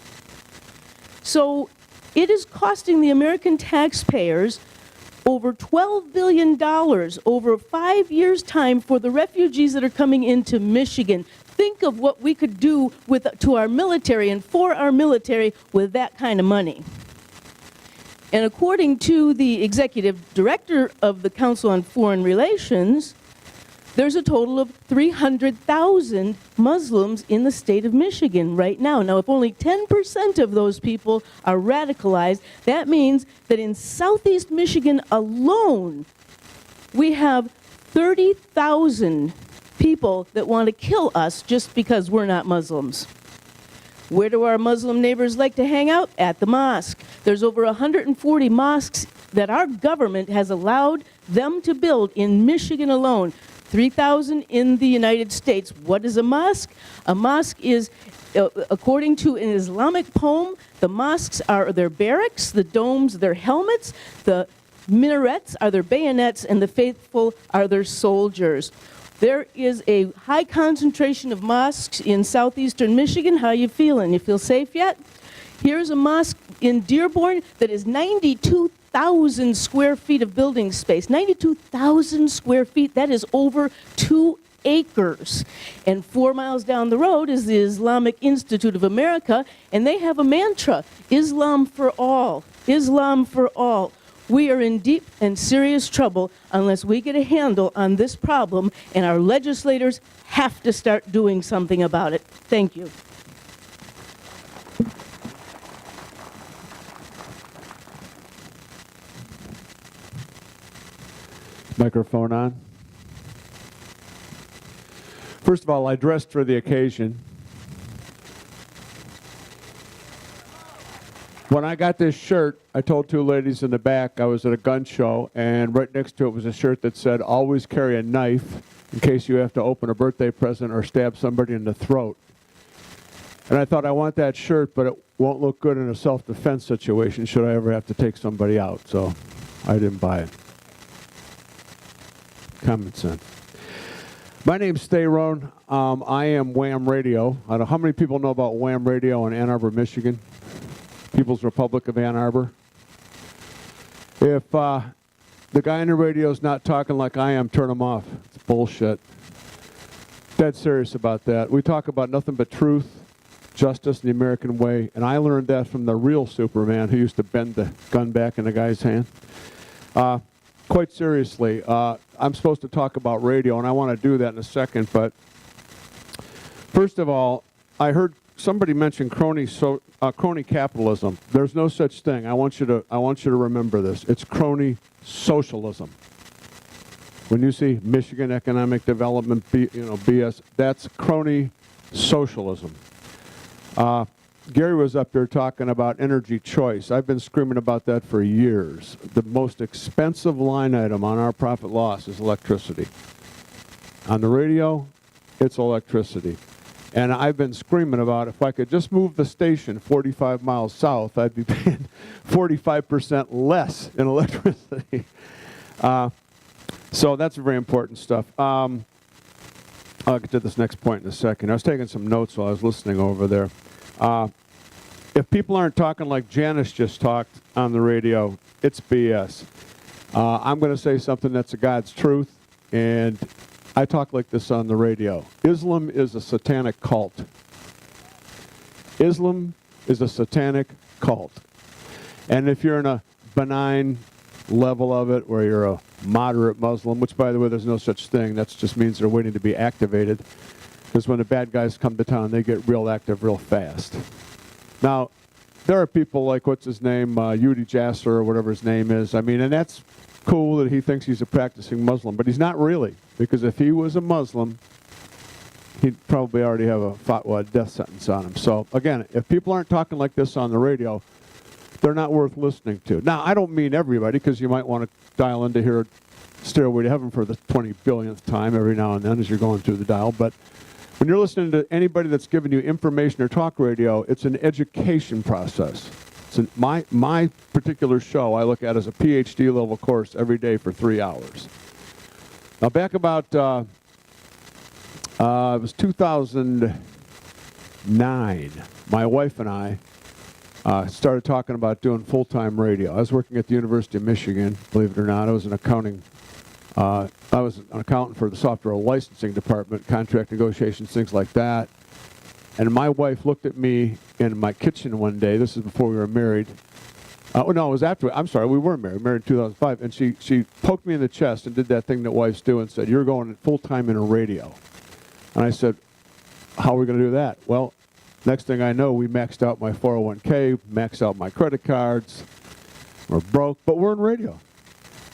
So it is costing the American taxpayers over $12 billion over 5 years' time for the refugees that are coming into Michigan. Think of what we could do to our military and for our military with that kind of money. And according to the executive director of the Council on Foreign Relations, there's a total of 300,000 Muslims in the state of Michigan right now. Now, if only 10% of those people are radicalized, that means that in southeast Michigan alone, we have 30,000 people that want to kill us just because we're not Muslims. Where do our Muslim neighbors like to hang out? At the mosque. There's over 140 mosques that our government has allowed them to build in Michigan alone. 3,000 in the United States. What is a mosque? A mosque is, according to an Islamic poem, the mosques are their barracks, the domes their helmets, the minarets are their bayonets, and the faithful are their soldiers. There is a high concentration of mosques in southeastern Michigan. How you feeling? You feel safe yet? Here's a mosque in Dearborn that is 92,000 square feet of building space. 92,000 square feet, that is over 2 acres. And 4 miles down the road is the Islamic Institute of America, and they have a mantra, Islam for all, Islam for all. We are in deep and serious trouble unless we get a handle on this problem, and our legislators have to start doing something about it. Thank you. Microphone on. First of all, I dressed for the occasion. When I got this shirt, I told two ladies in the back I was at a gun show, and right next to it was a shirt that said, always carry a knife in case you have to open a birthday present or stab somebody in the throat. And I thought, I want that shirt, but it won't look good in a self-defense situation should I ever have to take somebody out, so I didn't buy it. Common sense. My name's Thayrone. I am Wham Radio. I don't know how many people know about Wham Radio in Ann Arbor, Michigan? People's Republic of Ann Arbor. If the guy on the radio is not talking like I am, turn him off. It's bullshit. Dead serious about that. We talk about nothing but truth, justice, and the American way, and I learned that from the real Superman who used to bend the gun back in the guy's hand. Quite seriously, I'm supposed to talk about radio, and I want to do that in a second, but first of all, I heard somebody mention crony capitalism. There's no such thing. I want you to remember this. It's crony socialism. When you see Michigan economic development, BS, that's crony socialism. Gary was up there talking about energy choice. I've been screaming about that for years. The most expensive line item on our profit loss is electricity. On the radio, it's electricity. And I've been screaming about if I could just move the station 45 miles south, I'd be paying 45% less in electricity. So that's very important stuff. I'll get to this next point in a second. I was taking some notes while I was listening over there. If people aren't talking like Janice just talked on the radio, it's BS. I'm going to say something that's God's truth, and I talk like this on the radio. Islam is a satanic cult. Islam is a satanic cult. And if you're in a benign level of it, where you're a moderate Muslim, which, by the way, there's no such thing. That just means they're waiting to be activated. Because when the bad guys come to town, they get real active real fast. Now, there are people like, what's his name, Udi Jasser or whatever his name is. I mean, and that's cool that he thinks he's a practicing Muslim, but he's not really. Because if he was a Muslim, he'd probably already have a fatwa, death sentence on him. So, again, if people aren't talking like this on the radio, they're not worth listening to. Now, I don't mean everybody, because you might want to dial in to hear Stairway to Heaven for the 20 billionth time every now and then as you're going through the dial. But when you're listening to anybody that's giving you information or talk radio, it's an education process. My particular show I look at as a PhD level course every day for 3 hours. Now back about, it was 2009, my wife and I started talking about doing full-time radio. I was working at the University of Michigan, believe it or not. I was an accountant for the software licensing department, contract negotiations, things like that. And my wife looked at me in my kitchen one day. This is before we were married. Oh, no, it was after. I'm sorry, we were married in 2005. And she poked me in the chest and did that thing that wives do and said, "You're going full-time in a radio." And I said, "How are we going to do that?" Well, next thing I know, we maxed out my 401k, maxed out my credit cards. We're broke, but we're in radio.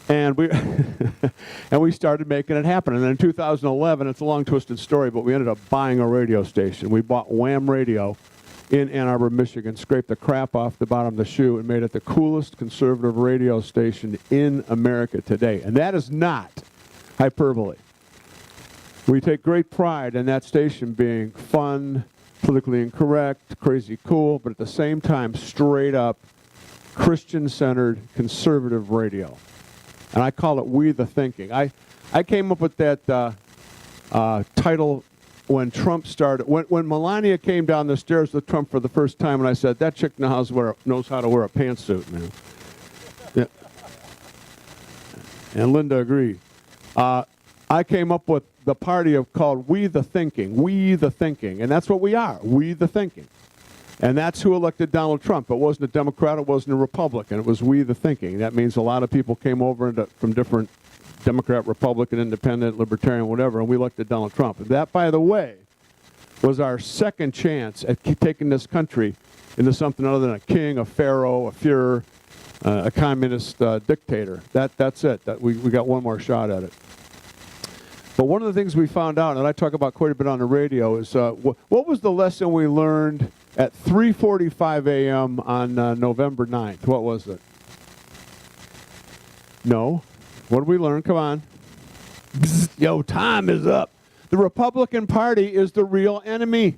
And we and we started making it happen. And then in 2011, it's a long, twisted story, but we ended up buying a radio station. We bought Wham Radio in Ann Arbor, Michigan, scraped the crap off the bottom of the shoe and made it the coolest conservative radio station in America today. And that is not hyperbole. We take great pride in that station being fun, politically incorrect, crazy cool, but at the same time, straight up Christian-centered conservative radio. And I call it We the Thinking. I came up with that title when Trump started, when Melania came down the stairs with Trump for the first time, and I said, that chick knows how to wear a pantsuit, man. Yeah. And Linda agreed. I came up with the party called We the Thinking, and that's what we are, We the Thinking. And that's who elected Donald Trump. It wasn't a Democrat, it wasn't a Republican, it was We the Thinking. That means a lot of people came over from different Democrat, Republican, Independent, Libertarian, whatever, and we elected Donald Trump. And that, by the way, was our second chance at taking this country into something other than a king, a pharaoh, a Führer, a communist dictator. That's it. We got one more shot at it. But one of the things we found out, and I talk about quite a bit on the radio, is what was the lesson we learned at 3:45 a.m. on November 9th? What was it? No. What did we learn? Come on. Yo, time is up. The Republican Party is the real enemy.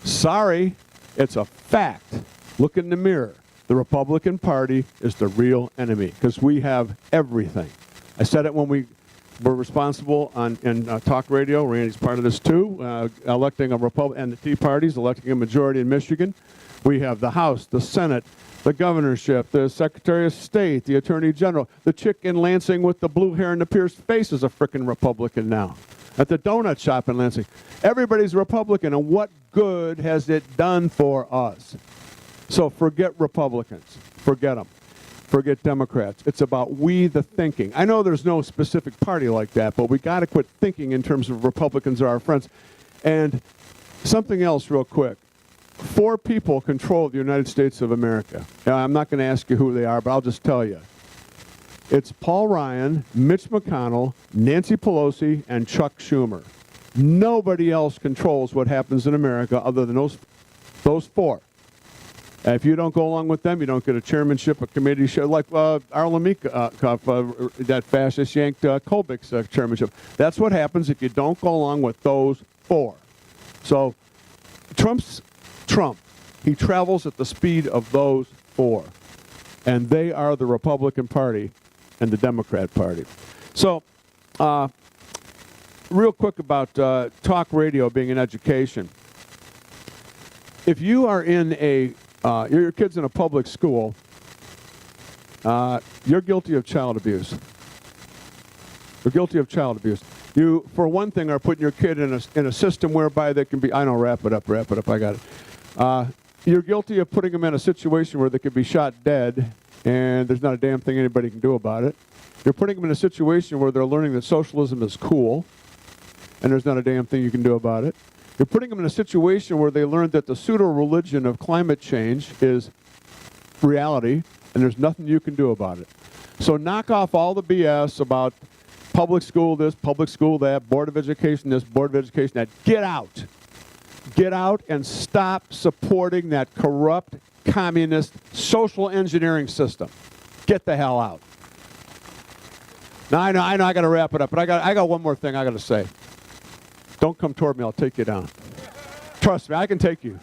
Sorry, it's a fact. Look in the mirror. The Republican Party is the real enemy because we have everything. I said it when we were responsible in talk radio. Randy's part of this too. Electing a Republican, and the Tea Party's electing a majority in Michigan. We have the House, the Senate, the governorship, the Secretary of State, the Attorney General. The chick in Lansing with the blue hair and the pierced face is a frickin' Republican now. At the donut shop in Lansing. Everybody's Republican, and what good has it done for us? So forget Republicans. Forget them. Forget Democrats. It's about we the thinking. I know there's no specific party like that, but we got to quit thinking in terms of Republicans are our friends. And something else real quick. 4 people control the United States of America. Now, I'm not going to ask you who they are, but I'll just tell you. It's Paul Ryan, Mitch McConnell, Nancy Pelosi, and Chuck Schumer. Nobody else controls what happens in America other than those 4. If you don't go along with them, you don't get a chairmanship, a committee, like Arlen Meekhoff, that fascist yanked Kolbig's chairmanship. That's what happens if you don't go along with those 4. So Trump. He travels at the speed of those 4. And they are the Republican Party and the Democrat Party. So real quick about talk radio being in education. If you are in your kid's in a public school, you're guilty of child abuse. You're guilty of child abuse. You, for one thing, are putting your kid in a system whereby they can be, I know, wrap it up, I got it. You're guilty of putting them in a situation where they could be shot dead, and there's not a damn thing anybody can do about it. You're putting them in a situation where they're learning that socialism is cool, and there's not a damn thing you can do about it. You're putting them in a situation where they learn that the pseudo-religion of climate change is reality, and there's nothing you can do about it. So knock off all the BS about public school this, public school that, Board of Education this, Board of Education that. Get out. Get out and stop supporting that corrupt, communist, social engineering system. Get the hell out. Now, I know, I got to wrap it up, but I got one more thing I got to say. Don't come toward me, I'll take you down. Trust me, I can take you.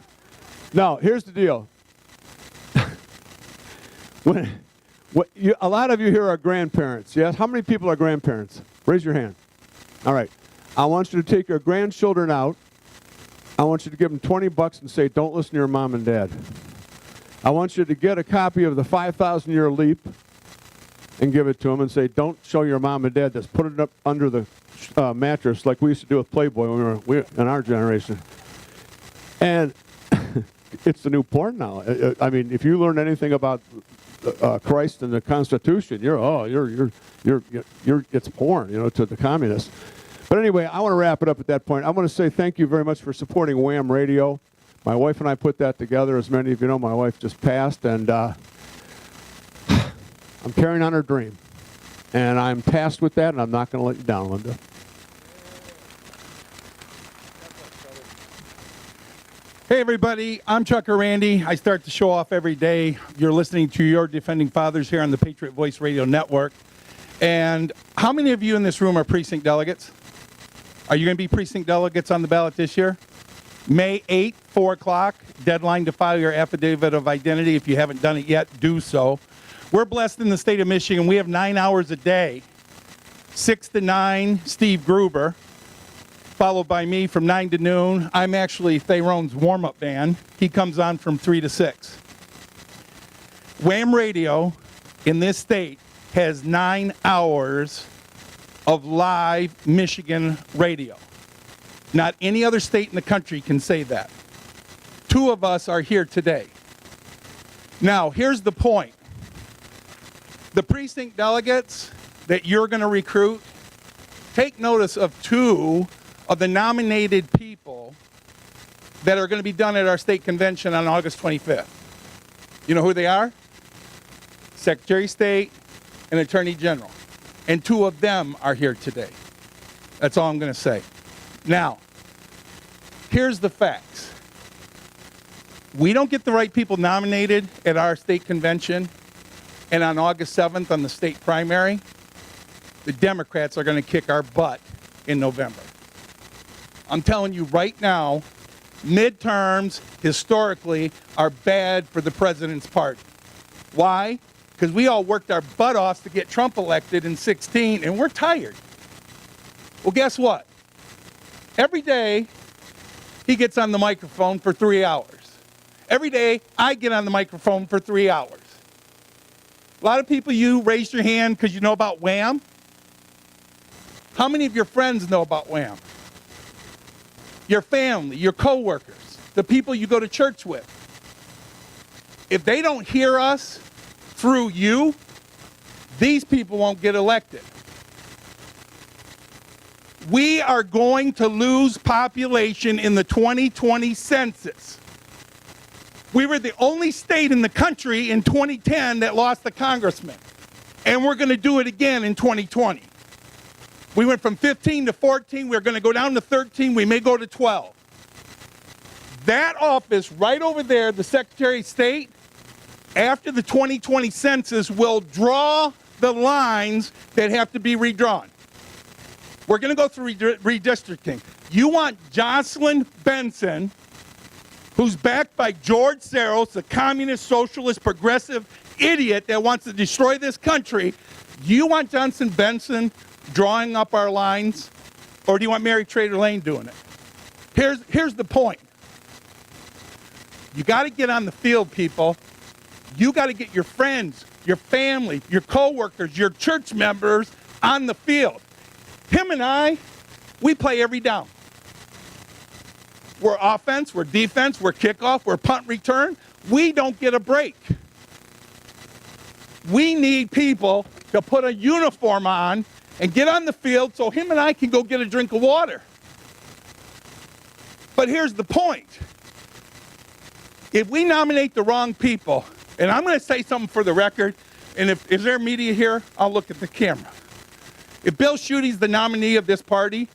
Now, here's the deal. A lot of you here are grandparents, yes? How many people are grandparents? Raise your hand. All right. I want you to take your grandchildren out. I want you to give them $20 and say, don't listen to your mom and dad. I want you to get a copy of the 5,000-year leap and give it to them and say, don't show your mom and dad this. Put it up under the mattress like we used to do with Playboy when we were in our generation. And it's the new porn now. I mean, if you learn anything about Christ and the Constitution, it's porn, to the communists. But anyway, I want to wrap it up at that point. I want to say thank you very much for supporting Wham Radio. My wife and I put that together. As many of you know, my wife just passed, and I'm carrying on her dream. And I'm tasked with that, and I'm not going to let you down, Linda. Hey, Hey everybody, I'm Chucker Randy. I start the show off every day. You're listening to Your Defending Fathers here on the Patriot Voice Radio Network. And how many of you in this room are precinct delegates? Are you going to be precinct delegates on the ballot this year? May 8th, 4 o'clock, deadline to file your affidavit of identity. If you haven't done it yet, do so. We're blessed in the state of Michigan. We have 9 hours a day. 6 to 9, Steve Gruber, followed by me from 9 to noon. I'm actually Theron's warm-up band. He comes on from 3 to 6. Wham Radio in this state has 9 hours of live Michigan radio. Not any other state in the country can say that. 2 of us are here today. Now, here's the point. The precinct delegates that you're going to recruit, take notice of 2 of the nominated people that are going to be done at our state convention on August 25th. You know who they are? Secretary of State and Attorney General. And 2 of them are here today. That's all I'm going to say. Now, here's the facts. We don't get the right people nominated at our state convention, and on August 7th on the state primary, the Democrats are going to kick our butt in November. I'm telling you right now, midterms historically are bad for the president's party. Why? Because we all worked our butt off to get Trump elected in 2016, and we're tired. Well, guess what? Every day, he gets on the microphone for 3 hours. Every day, I get on the microphone for 3 hours. A lot of people, you raised your hand because you know about Wham. How many of your friends know about Wham? Your family, your coworkers, the people you go to church with. If they don't hear us through you, these people won't get elected. We are going to lose population in the 2020 census. We were the only state in the country in 2010 that lost a congressman, and we're going to do it again in 2020. We went from 15 to 14. We're going to go down to 13. We may go to 12. That office right over there, the Secretary of State, after the 2020 census, will draw the lines that have to be redrawn. We're going to go through redistricting. You want Jocelyn Benson, who's backed by George Soros, the communist, socialist, progressive idiot that wants to destroy this country. Do you want Johnson Benson drawing up our lines, or do you want Mary Trader Lane doing it? Here's the point. You got to get on the field, people. You got to get your friends, your family, your coworkers, your church members on the field. Him and I, we play every down. We're offense, we're defense, we're kickoff, we're punt return. We don't get a break. We need people to put a uniform on and get on the field so him and I can go get a drink of water. But here's the point. If we nominate the wrong people, and I'm going to say something for the record, and if there media here, I'll look at the camera. If Bill Schuette's the nominee of this party,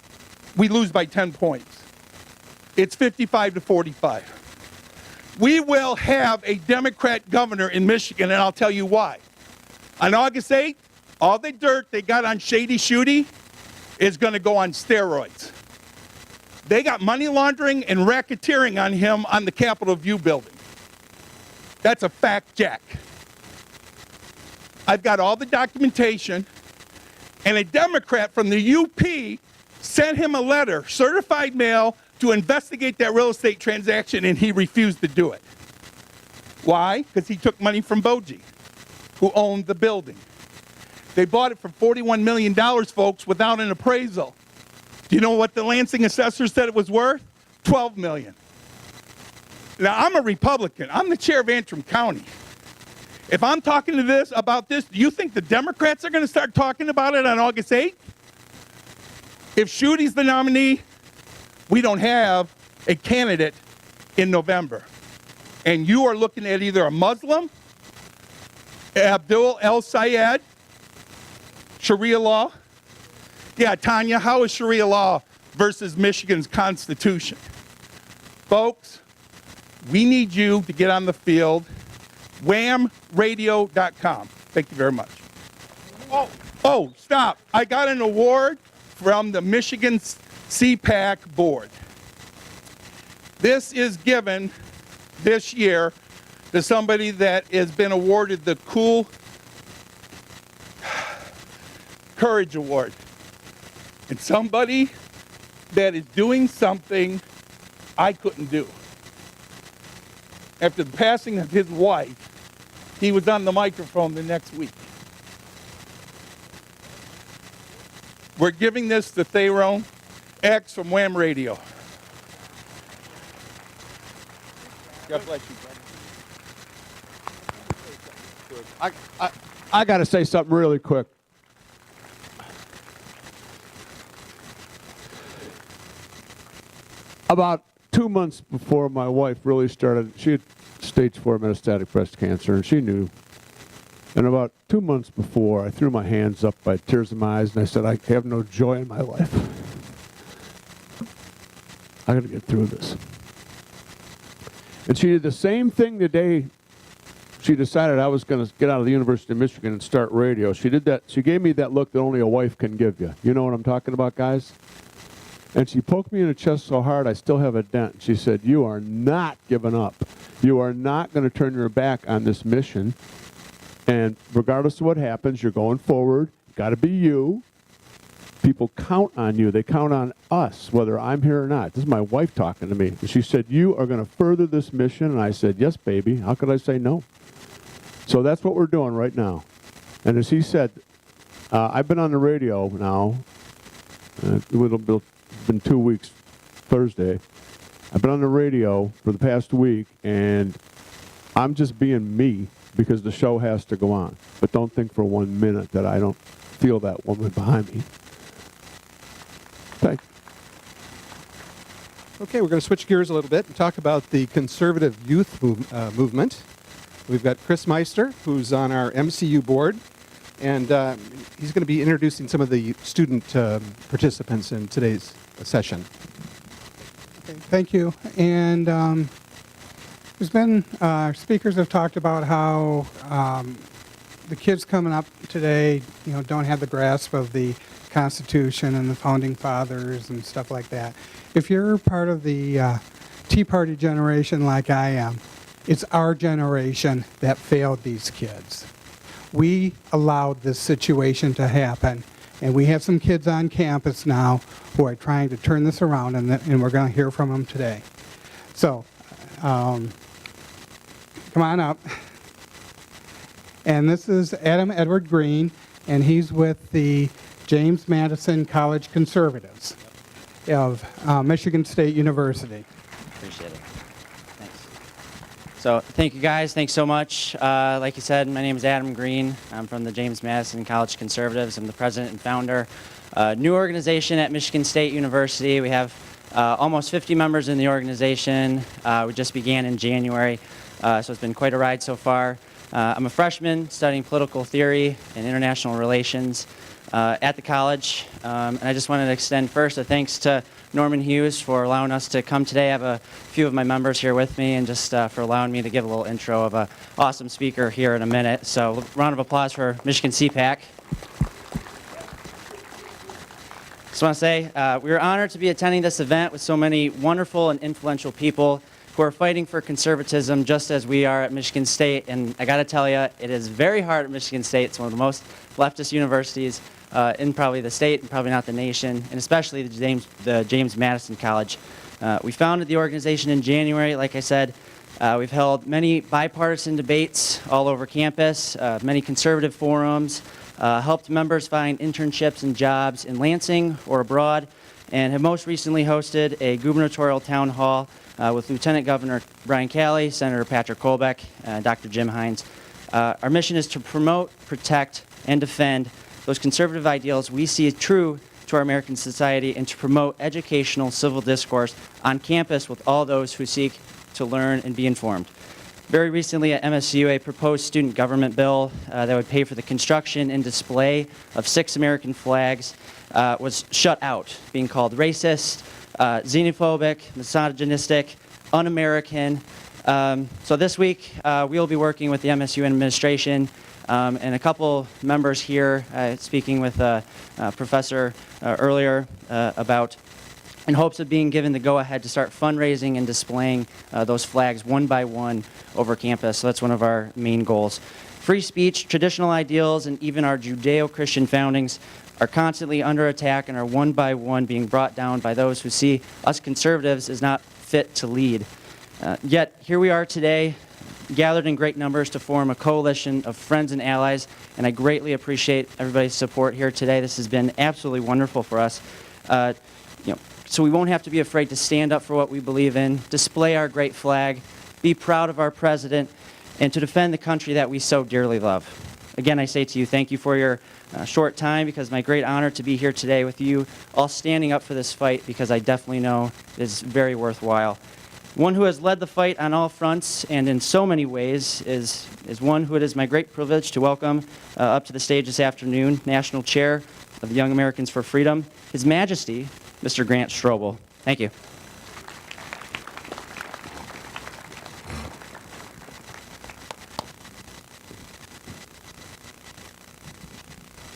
we lose by 10 points. It's 55 to 45. We will have a Democrat governor in Michigan, and I'll tell you why. On August 8th, all the dirt they got on Shady Schuette is going to go on steroids. They got money laundering and racketeering on him on the Capitol View building. That's a fact, Jack. I've got all the documentation, and a Democrat from the UP sent him a letter, certified mail, to investigate that real estate transaction, and he refused to do it. Why? Because he took money from Boji, who owned the building. They bought it for $41 million, folks, without an appraisal. Do you know what the Lansing assessor said it was worth? $12 million. Now, I'm a Republican. I'm the chair of Antrim County. If I'm talking to this about this, do you think the Democrats are going to start talking about it on August 8th? If Schuette's the nominee, we don't have a candidate in November. And you are looking at either a Muslim, Abdul El Sayed, Sharia law. Yeah, Tanya, how is Sharia law versus Michigan's Constitution? Folks, We need you to get on the field. whamradio.com. Thank you very much. Oh, stop. I got an award from the Michigan CPAC board. This is given this year to somebody that has been awarded the Cool Courage Award. And somebody that is doing something I couldn't do. After the passing of his wife, he was on the microphone the next week. We're giving this to Theron X from Wham Radio. God bless you, brother. I got to say something really quick. About 2 months before my wife really started, she had stage 4 metastatic breast cancer, and she knew. And about 2 months before, I threw my hands up by tears in my eyes, and I said, I have no joy in my life. I got to get through this. And she did the same thing the day she decided I was going to get out of the University of Michigan and start radio. She did that. She gave me that look that only a wife can give you. You know what I'm talking about, guys? And she poked me in the chest so hard I still have a dent. She said, you are not giving up. You are not going to turn your back on this mission. And regardless of what happens, you're going forward. Got to be you. People count on you. They count on us, whether I'm here or not. This is my wife talking to me. And she said, you are going to further this mission. And I said, yes, baby. How could I say no? So that's what we're doing right now. And as he said, I've been on the radio now. It's been 2 weeks, Thursday. I've been on the radio for the past week, and I'm just being me because the show has to go on. But don't think for 1 minute that I don't feel that woman behind me. Thank you. Okay, we're going to switch gears a little bit and talk about the conservative youth movement. We've got Chris Meister, who's on our MCU board, and he's going to be introducing some of the student participants in today's session. Okay, thank you. And there's been, speakers have talked about how the kids coming up today, don't have the grasp of the Constitution and the Founding Fathers and stuff like that. If you're part of the Tea Party generation like I am, it's our generation that failed these kids. We allowed this situation to happen, and we have some kids on campus now who are trying to turn this around, and we're going to hear from them today. So, come on up. And this is Adam Edward Green, and he's with the James Madison College Conservatives of Michigan State University. Appreciate it. Thanks. So thank you guys. Thanks so much. Like you said, my name is Adam Green. I'm from the James Madison College Conservatives. I'm the president and founder. New organization at Michigan State University. We have almost 50 members in the organization. We just began in January, so it's been quite a ride so far. I'm a freshman studying political theory and international relations at the college. And I just wanted to extend first a thanks to Norman Hughes for allowing us to come today. I have a few of my members here with me, and just for allowing me to give a little intro of an awesome speaker here in a minute. So round of applause for Michigan CPAC. Just want to say we are honored to be attending this event with so many wonderful and influential people who are fighting for conservatism just as we are at Michigan State. And I got to tell you, it is very hard at Michigan State. It's one of the most leftist universities in probably the state and probably not the nation, and especially the James Madison College. We founded the organization in January. Like I said, we've held many bipartisan debates all over campus, many conservative forums, helped members find internships and jobs in Lansing or abroad, and have most recently hosted a gubernatorial town hall with Lieutenant Governor Brian Calley, Senator Patrick Colbeck, and Dr. Jim Hines. Our mission is to promote, protect, and defend those conservative ideals we see true to our American society, and to promote educational civil discourse on campus with all those who seek to learn and be informed. Very recently at MSU, a proposed student government bill that would pay for the construction and display of 6 American flags was shut out, being called racist, xenophobic, misogynistic, un-American, So this week, we'll be working with the MSU administration and a couple members here, speaking with Professor earlier about in hopes of being given the go-ahead to start fundraising and displaying those flags one by one over campus. So that's one of our main goals. Free speech, traditional ideals, and even our Judeo-Christian foundings are constantly under attack and are one by one being brought down by those who see us conservatives as not fit to lead. Yet here we are today, gathered in great numbers to form a coalition of friends and allies, and I greatly appreciate everybody's support here today. This has been absolutely wonderful for us. So we won't have to be afraid to stand up for what we believe in, display our great flag, be proud of our president, and to defend the country that we so dearly love. Again, I say to you, thank you for your short time, because it's my great honor to be here today with you, all standing up for this fight, because I definitely know it is very worthwhile. One who has led the fight on all fronts and in so many ways is one who it is my great privilege to welcome up to the stage this afternoon, National Chair of the Young Americans for Freedom, His Majesty, Mr. Grant Strobel. Thank you.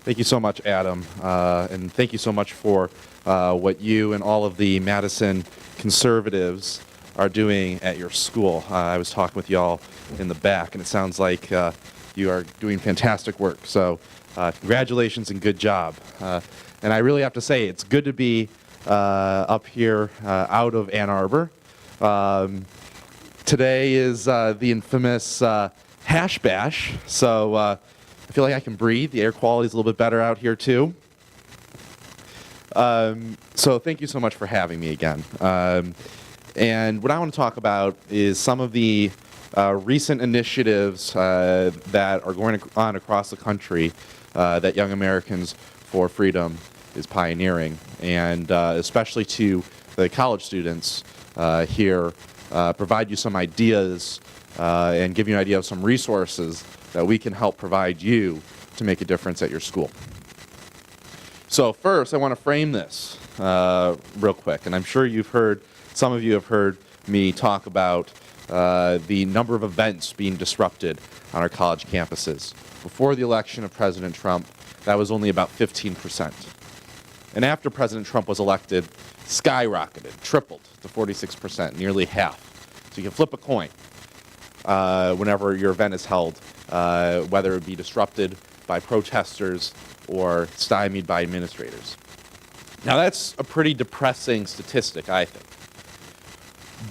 Thank you so much, Adam, and thank you so much for what you and all of the Madison conservatives are doing at your school. I was talking with y'all in the back, and it sounds like you are doing fantastic work. So congratulations and good job. And I really have to say, it's good to be up here out of Ann Arbor. Today is the infamous Hash Bash, so I feel like I can breathe. The air quality is a little bit better out here, too. So thank you so much for having me again. And what I want to talk about is some of the recent initiatives that are going on across the country that Young Americans for Freedom is pioneering, and especially to the college students here, provide you some ideas and give you an idea of some resources that we can help provide you to make a difference at your school. So first, I want to frame this real quick, and I'm sure some of you have heard me talk about the number of events being disrupted on our college campuses. Before the election of President Trump, that was only about 15%. And after President Trump was elected, skyrocketed, tripled to 46%, nearly half. So you can flip a coin whenever your event is held, whether it be disrupted by protesters or stymied by administrators. Now that's a pretty depressing statistic, I think.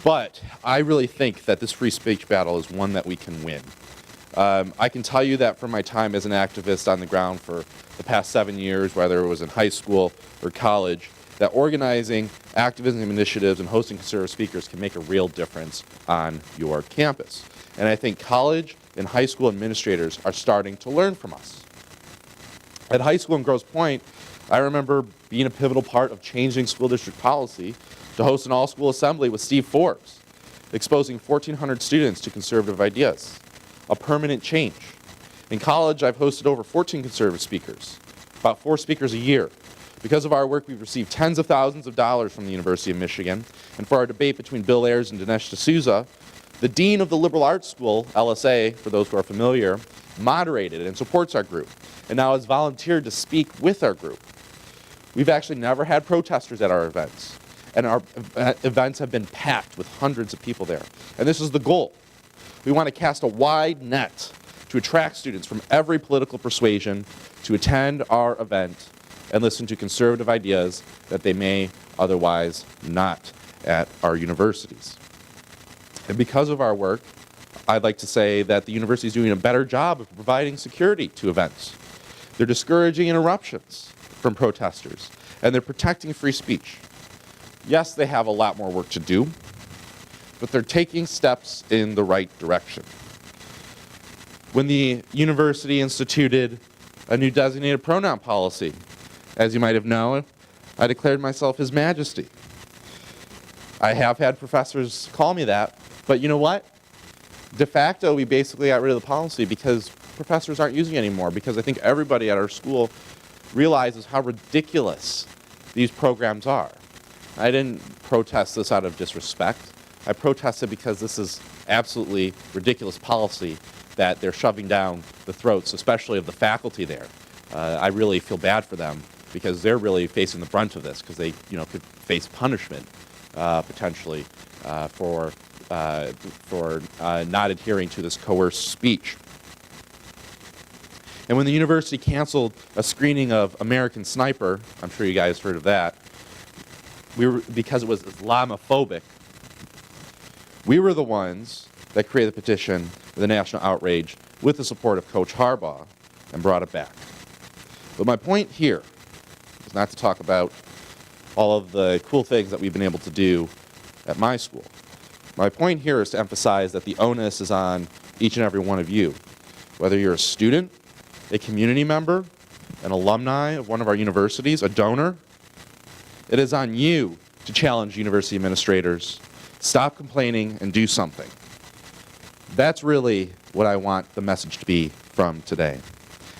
But I really think that this free speech battle is one that we can win. I can tell you that from my time as an activist on the ground for the past 7 years, whether it was in high school or college, that organizing activism initiatives and hosting conservative speakers can make a real difference on your campus. And I think college and high school administrators are starting to learn from us. At high school in Grosse Pointe, I remember being a pivotal part of changing school district policy to host an all-school assembly with Steve Forbes, exposing 1,400 students to conservative ideas, a permanent change. In college, I've hosted over 14 conservative speakers, about 4 speakers a year. Because of our work, we've received tens of thousands of dollars from the University of Michigan. And for our debate between Bill Ayers and Dinesh D'Souza, the dean of the Liberal Arts School, LSA, for those who are familiar, moderated and supports our group, and now has volunteered to speak with our group. We've actually never had protesters at our events, and our events have been packed with hundreds of people there. And this is the goal. We want to cast a wide net to attract students from every political persuasion to attend our event and listen to conservative ideas that they may otherwise not at our universities. And because of our work, I'd like to say that the university is doing a better job of providing security to events. They're discouraging interruptions from protesters, and they're protecting free speech. Yes, they have a lot more work to do, but they're taking steps in the right direction. When the university instituted a new designated pronoun policy, as you might have known, I declared myself His Majesty. I have had professors call me that, but you know what? De facto, we basically got rid of the policy because professors aren't using it anymore, because I think everybody at our school realizes how ridiculous these programs are. I didn't protest this out of disrespect. I protested because this is absolutely ridiculous policy that they're shoving down the throats, especially of the faculty there. I really feel bad for them because they're really facing the brunt of this because they, could face punishment potentially for not adhering to this coerced speech. And when the university canceled a screening of American Sniper, I'm sure you guys heard of that, because it was Islamophobic, we were the ones that created the petition for the national outrage with the support of Coach Harbaugh and brought it back. But my point here is not to talk about all of the cool things that we've been able to do at my school. My point here is to emphasize that the onus is on each and every one of you, whether you're a student, a community member, an alumni of one of our universities, a donor. It is on you to challenge university administrators, stop complaining, and do something. That's really what I want the message to be from today.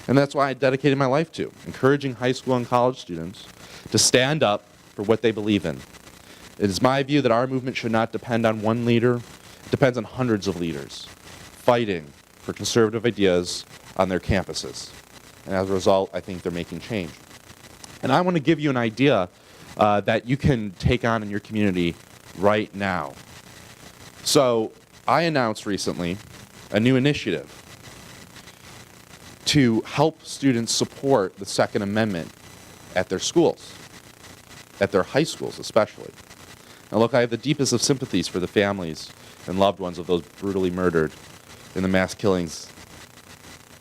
And that's why I dedicated my life to, encouraging high school and college students to stand up for what they believe in. It is my view that our movement should not depend on one leader. It depends on hundreds of leaders fighting for conservative ideas on their campuses. And as a result, I think they're making change. And I want to give you an idea that you can take on in your community right now. So I announced recently a new initiative to help students support the Second Amendment at their schools, at their high schools especially. Now look, I have the deepest of sympathies for the families and loved ones of those brutally murdered in the mass killings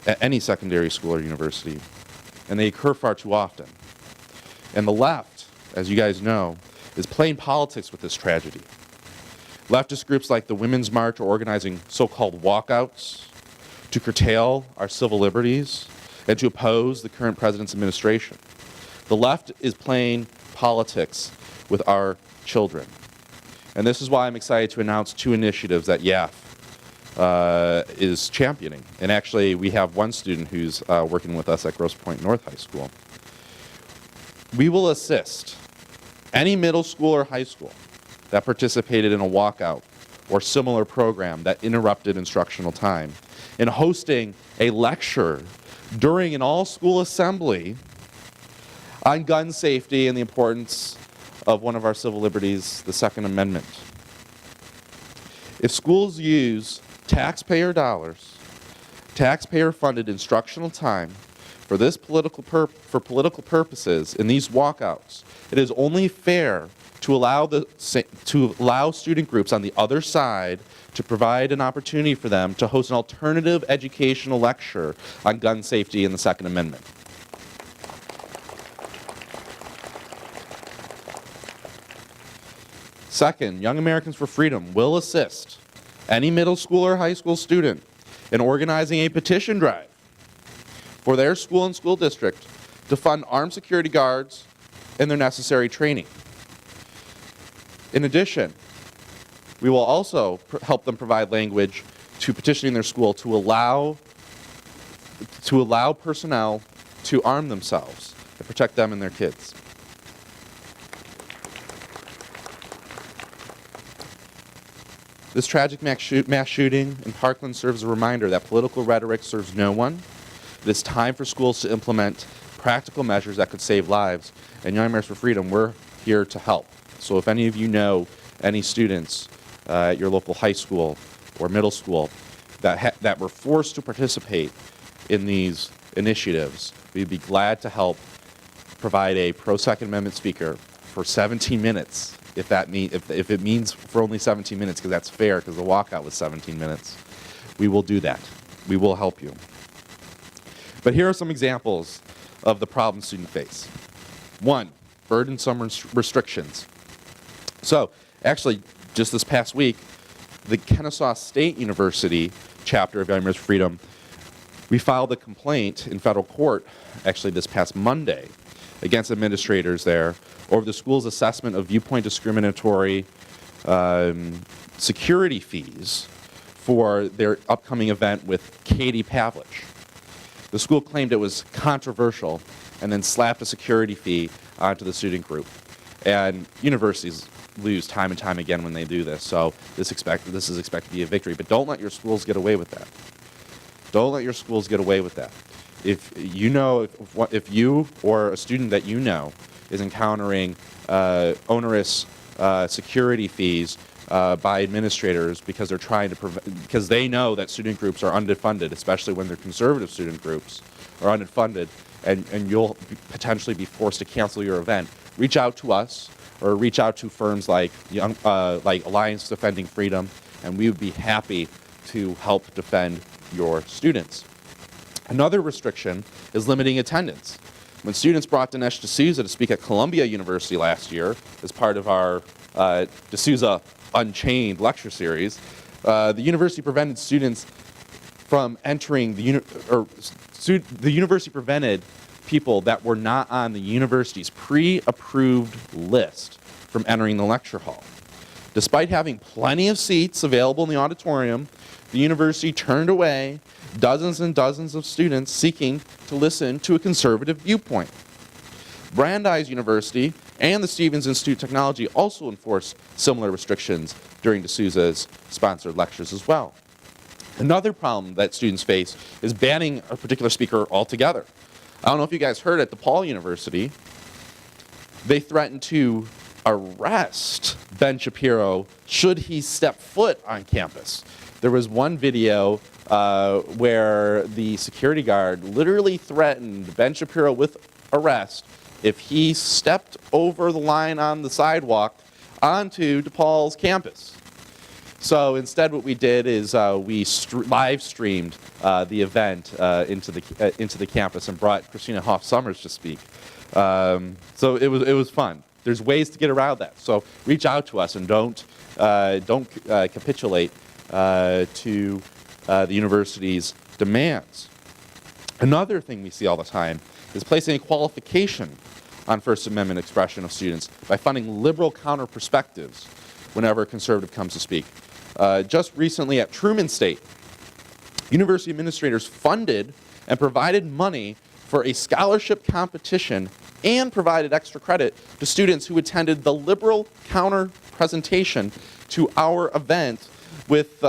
at any secondary school or university, and they occur far too often. And the left, as you guys know, is playing politics with this tragedy. Leftist groups like the Women's March are organizing so-called walkouts to curtail our civil liberties and to oppose the current president's administration. The left is playing politics with our children. And this is why I'm excited to announce two initiatives that YAF is championing. And actually, we have one student who's working with us at Grosse Pointe North High School. We will assist any middle school or high school that participated in a walkout or similar program that interrupted instructional time in hosting a lecture during an all-school assembly on gun safety and the importance of one of our civil liberties, the Second Amendment. If schools use taxpayer dollars, taxpayer-funded instructional time for this political purposes in these walkouts, it is only fair to allow student groups on the other side to provide an opportunity for them to host an alternative educational lecture on gun safety and the Second Amendment. Second, Young Americans for Freedom will assist any middle school or high school student in organizing a petition drive for their school and school district to fund armed security guards and their necessary training. In addition, we will also help them provide language to petitioning their school to allow personnel to arm themselves to protect them and their kids. This tragic mass shooting in Parkland serves as a reminder that political rhetoric serves no one. It is time for schools to implement practical measures that could save lives. And Young Americans for Freedom, we're here to help. So if any of you know any students at your local high school or middle school that were forced to participate in these initiatives, we'd be glad to help provide a pro-Second Amendment speaker for 17 minutes, if it means for only 17 minutes, because that's fair, because the walkout was 17 minutes. We will do that. We will help you. But here are some examples of the problems students face. One, burdensome restrictions. So, actually, just this past week, the Kennesaw State University chapter of Young Americans for Freedom, we filed a complaint in federal court, actually this past Monday, against administrators there over the school's assessment of viewpoint discriminatory security fees for their upcoming event with Katie Pavlich. The school claimed it was controversial and then slapped a security fee onto the student group. And universities lose time and time again when they do this. So this is expected to be a victory. But don't let your schools get away with that. Don't let your schools get away with that. If you or a student that you know is encountering onerous security fees by administrators because they're trying to because they know that student groups are underfunded, especially when they're conservative student groups are underfunded, and you'll potentially be forced to cancel your event, reach out to us or reach out to firms like Alliance Defending Freedom, and we would be happy to help defend your students. Another restriction is limiting attendance. When students brought Dinesh D'Souza to speak at Columbia University last year as part of our D'Souza Unchained lecture series, the university prevented students from entering the university prevented people that were not on the university's pre-approved list from entering the lecture hall. Despite having plenty of seats available in the auditorium, the university turned away dozens and dozens of students seeking to listen to a conservative viewpoint. Brandeis University and the Stevens Institute of Technology also enforced similar restrictions during D'Souza's sponsored lectures as well. Another problem that students face is banning a particular speaker altogether. I don't know if you guys heard at DePaul University, they threatened to arrest Ben Shapiro should he step foot on campus. There was one video where the security guard literally threatened Ben Shapiro with arrest if he stepped over the line on the sidewalk onto DePaul's campus. So instead what we did is we live streamed the event into the campus and brought Christina Hoff Summers to speak. So it was fun. There's ways to get around that. So reach out to us and don't capitulate to the university's demands. Another thing we see all the time is placing a qualification on First Amendment expression of students by funding liberal counter perspectives whenever a conservative comes to speak. Just recently at Truman State, university administrators funded and provided money for a scholarship competition and provided extra credit to students who attended the liberal counter presentation to our event with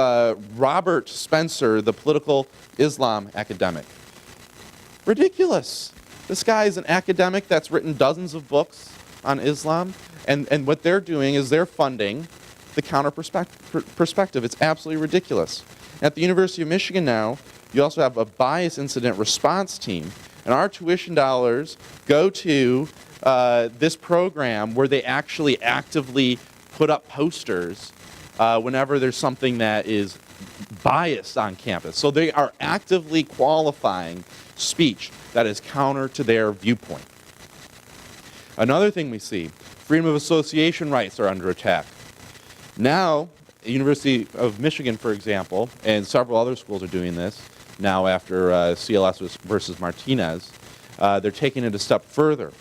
Robert Spencer, the political Islam academic. Ridiculous. This guy is an academic that's written dozens of books on Islam, and what they're doing is they're funding the counter perspective. It's absolutely ridiculous. At the University of Michigan now, you also have a bias incident response team, and our tuition dollars go to this program where they actually actively put up posters whenever there's something that is biased on campus. So they are actively qualifying speech that is counter to their viewpoint. Another thing we see, freedom of association rights are under attack. Now, the University of Michigan, for example, and several other schools are doing this now after CLS versus Martinez, they're taking it a step further.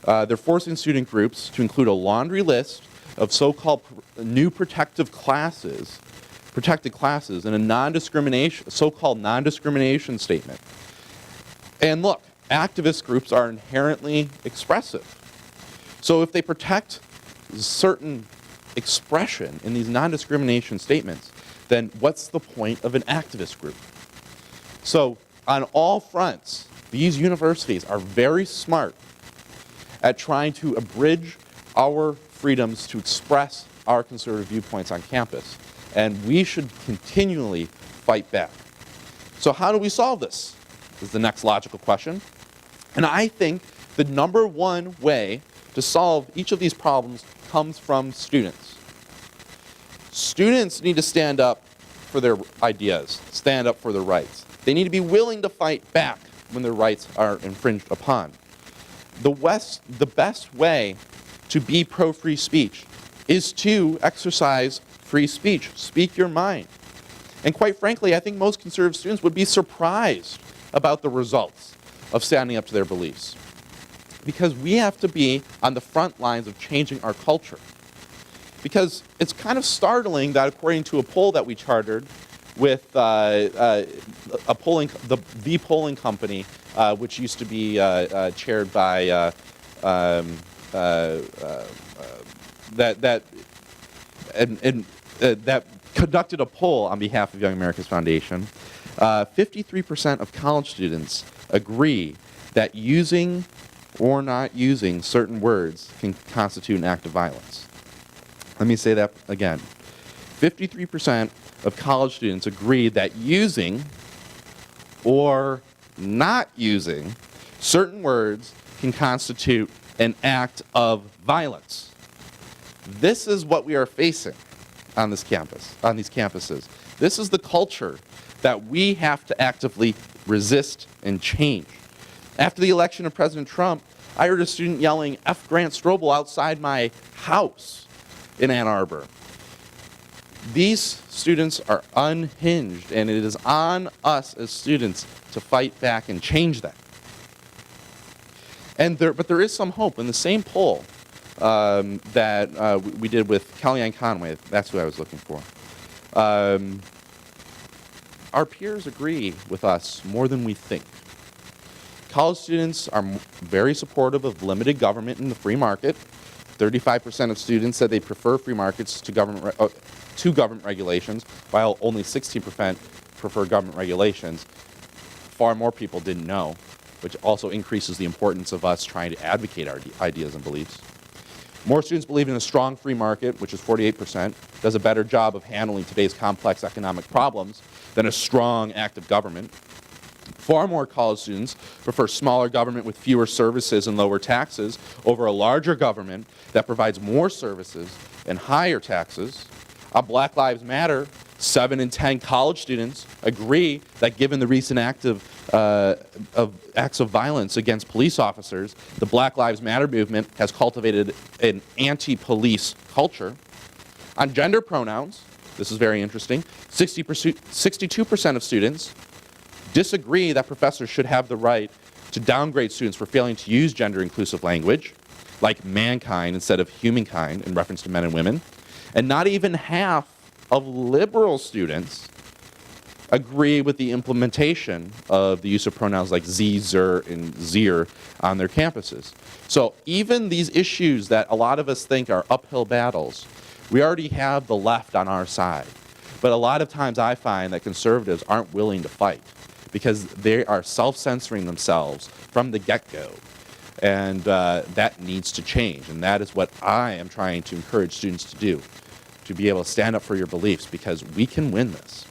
They're forcing student groups to include a laundry list of so-called new protected classes in a non-discrimination, so-called non-discrimination statement. And look, activist groups are inherently expressive. So if they protect certain expression in these non-discrimination statements, then what's the point of an activist group? So on all fronts, these universities are very smart at trying to abridge our freedoms to express our conservative viewpoints on campus. And we should continually fight back. So how do we solve this? Is the next logical question. And I think the number one way to solve each of these problems comes from students. Students need to stand up for their ideas, stand up for their rights. They need to be willing to fight back when their rights are infringed upon. The best way to be pro-free speech is to exercise free speech. Speak your mind. And quite frankly, I think most conservative students would be surprised about the results of standing up to their beliefs. Because we have to be on the front lines of changing our culture. Because it's kind of startling that according to a poll that we chartered with the polling company, which used to be chaired by that conducted a poll on behalf of Young America's Foundation. 53% of college students agree that using or not using certain words can constitute an act of violence. Let me say that again. 53% of college students agree that using or not using certain words can constitute an act of violence. This is what we are facing on this campus, on these campuses. This is the culture that we have to actively resist and change. After the election of President Trump, I heard a student yelling, "F Grant Strobel," outside my house in Ann Arbor. These students are unhinged, and it is on us as students to fight back and change that. But there is some hope. In the same poll that we did with Kellyanne Conway, that's who I was looking for, our peers agree with us more than we think. College students are very supportive of limited government in the free market. 35% of students said they prefer free markets to government regulations, while only 16% prefer government regulations. Far more people didn't know, which also increases the importance of us trying to advocate our ideas and beliefs. More students believe in a strong free market, which is 48%, does a better job of handling today's complex economic problems than a strong, active government. Far more college students prefer smaller government with fewer services and lower taxes over a larger government that provides more services and higher taxes. On Black Lives Matter, 7 in 10 college students agree that given the recent acts of violence against police officers, the Black Lives Matter movement has cultivated an anti-police culture. On gender pronouns, this is very interesting, 62% of students disagree that professors should have the right to downgrade students for failing to use gender-inclusive language, like mankind instead of humankind in reference to men and women. And not even half of liberal students agree with the implementation of the use of pronouns like ze, zer, and zir on their campuses. So even these issues that a lot of us think are uphill battles, we already have the left on our side. But a lot of times I find that conservatives aren't willing to fight because they are self-censoring themselves from the get-go. And that needs to change. And that is what I am trying to encourage students to do, to be able to stand up for your beliefs, because we can win this.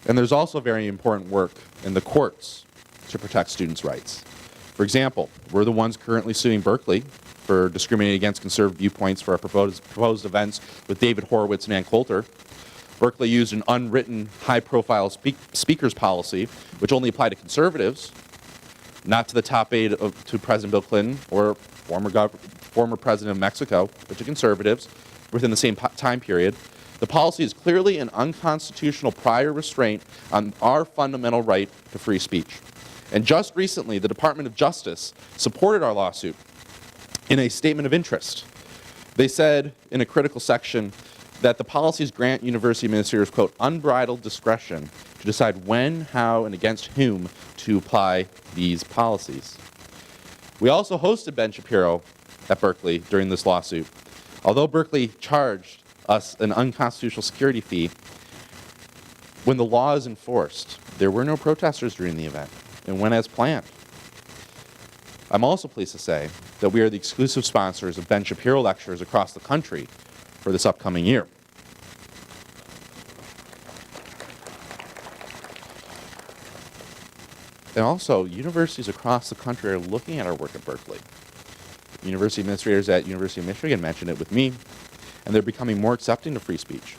And there's also very important work in the courts to protect students' rights. For example, we're the ones currently suing Berkeley for discriminating against conservative viewpoints for our proposed events with David Horowitz and Ann Coulter. Berkeley used an unwritten high-profile speakers policy, which only applied to conservatives, not to the top aide to President Bill Clinton or former president of Mexico, but to conservatives within the same time period. The policy is clearly an unconstitutional prior restraint on our fundamental right to free speech. And just recently, the Department of Justice supported our lawsuit in a statement of interest. They said in a critical section that the policies grant university administrators, quote, unbridled discretion to decide when, how, and against whom to apply these policies. We also hosted Ben Shapiro at Berkeley during this lawsuit. Although Berkeley charged us an unconstitutional security fee, when the law is enforced, there were no protesters during the event and went as planned. I'm also pleased to say that we are the exclusive sponsors of Ben Shapiro lectures across the country for this upcoming year. And also, universities across the country are looking at our work at Berkeley. University administrators at University of Michigan mentioned it with me, and they're becoming more accepting of free speech.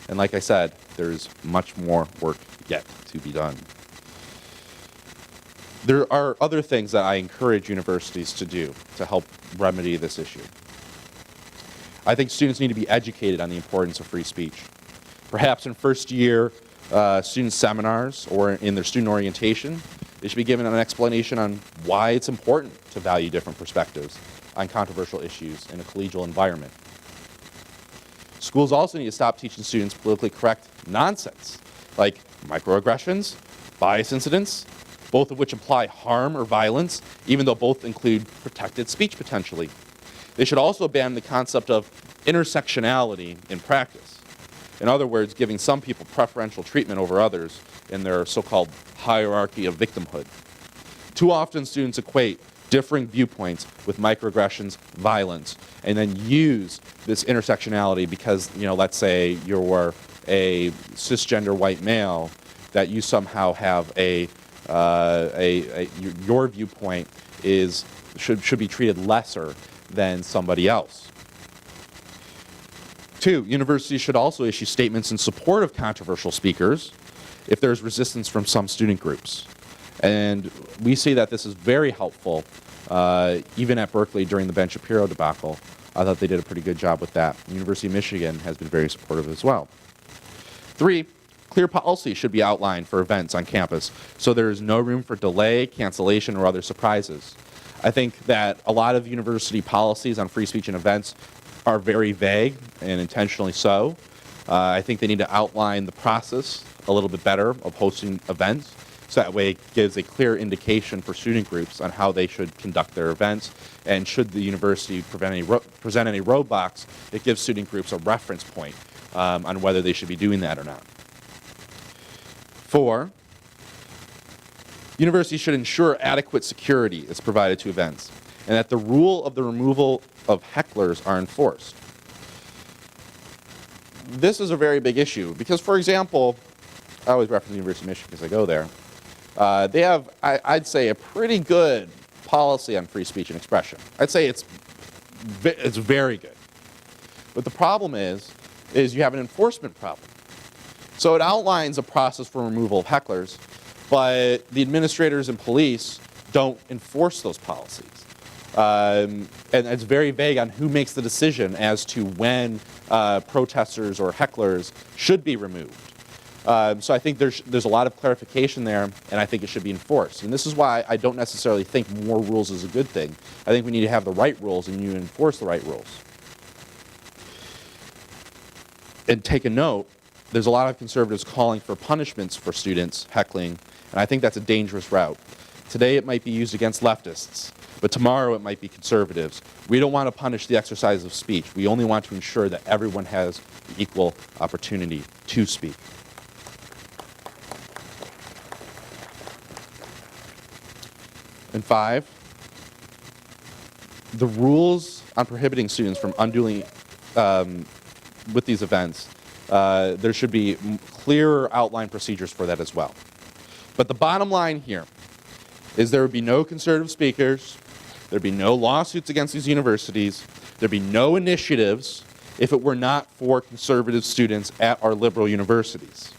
And like I said, there's much more work yet to be done. There are other things that I encourage universities to do to help remedy this issue. I think students need to be educated on the importance of free speech. Perhaps in first year student seminars or in their student orientation, they should be given an explanation on why it's important to value different perspectives on controversial issues in a collegial environment. Schools also need to stop teaching students politically correct nonsense, like microaggressions, bias incidents, both of which imply harm or violence, even though both include protected speech potentially. They should also abandon the concept of intersectionality in practice. In other words, giving some people preferential treatment over others in their so-called hierarchy of victimhood. Too often students equate differing viewpoints with microaggressions, violence, and then use this intersectionality because, let's say you're a cisgender white male, that you somehow have your viewpoint should be treated lesser than somebody else. 2, universities should also issue statements in support of controversial speakers if there's resistance from some student groups. And we see that this is very helpful, even at Berkeley during the Ben Shapiro debacle. I thought they did a pretty good job with that. The University of Michigan has been very supportive as well. 3, clear policy should be outlined for events on campus so there is no room for delay, cancellation, or other surprises. I think that a lot of university policies on free speech and events are very vague, and intentionally so. I think they need to outline the process a little bit better of hosting events, so that way it gives a clear indication for student groups on how they should conduct their events, and should the university present any roadblocks, it gives student groups a reference point on whether they should be doing that or not. 4, universities should ensure adequate security is provided to events, and that the rule of the removal of hecklers are enforced. This is a very big issue because, for example, I always reference the University of Michigan because I go there. They have, I'd say, a pretty good policy on free speech and expression. I'd say it's very good. But the problem is you have an enforcement problem. So it outlines a process for removal of hecklers, but the administrators and police don't enforce those policies. And it's very vague on who makes the decision as to when protesters or hecklers should be removed. So I think there's a lot of clarification there, and I think it should be enforced. And this is why I don't necessarily think more rules is a good thing. I think we need to have the right rules, and you enforce the right rules. And take a note, there's a lot of conservatives calling for punishments for students heckling, and I think that's a dangerous route. Today it might be used against leftists, but tomorrow it might be conservatives. We don't want to punish the exercise of speech. We only want to ensure that everyone has the equal opportunity to speak. And 5, the rules on prohibiting students from unduly, with these events, there should be clearer outline procedures for that as well. But the bottom line here is there would be no conservative speakers, there'd be no lawsuits against these universities, there'd be no initiatives if it were not for conservative students at our liberal universities.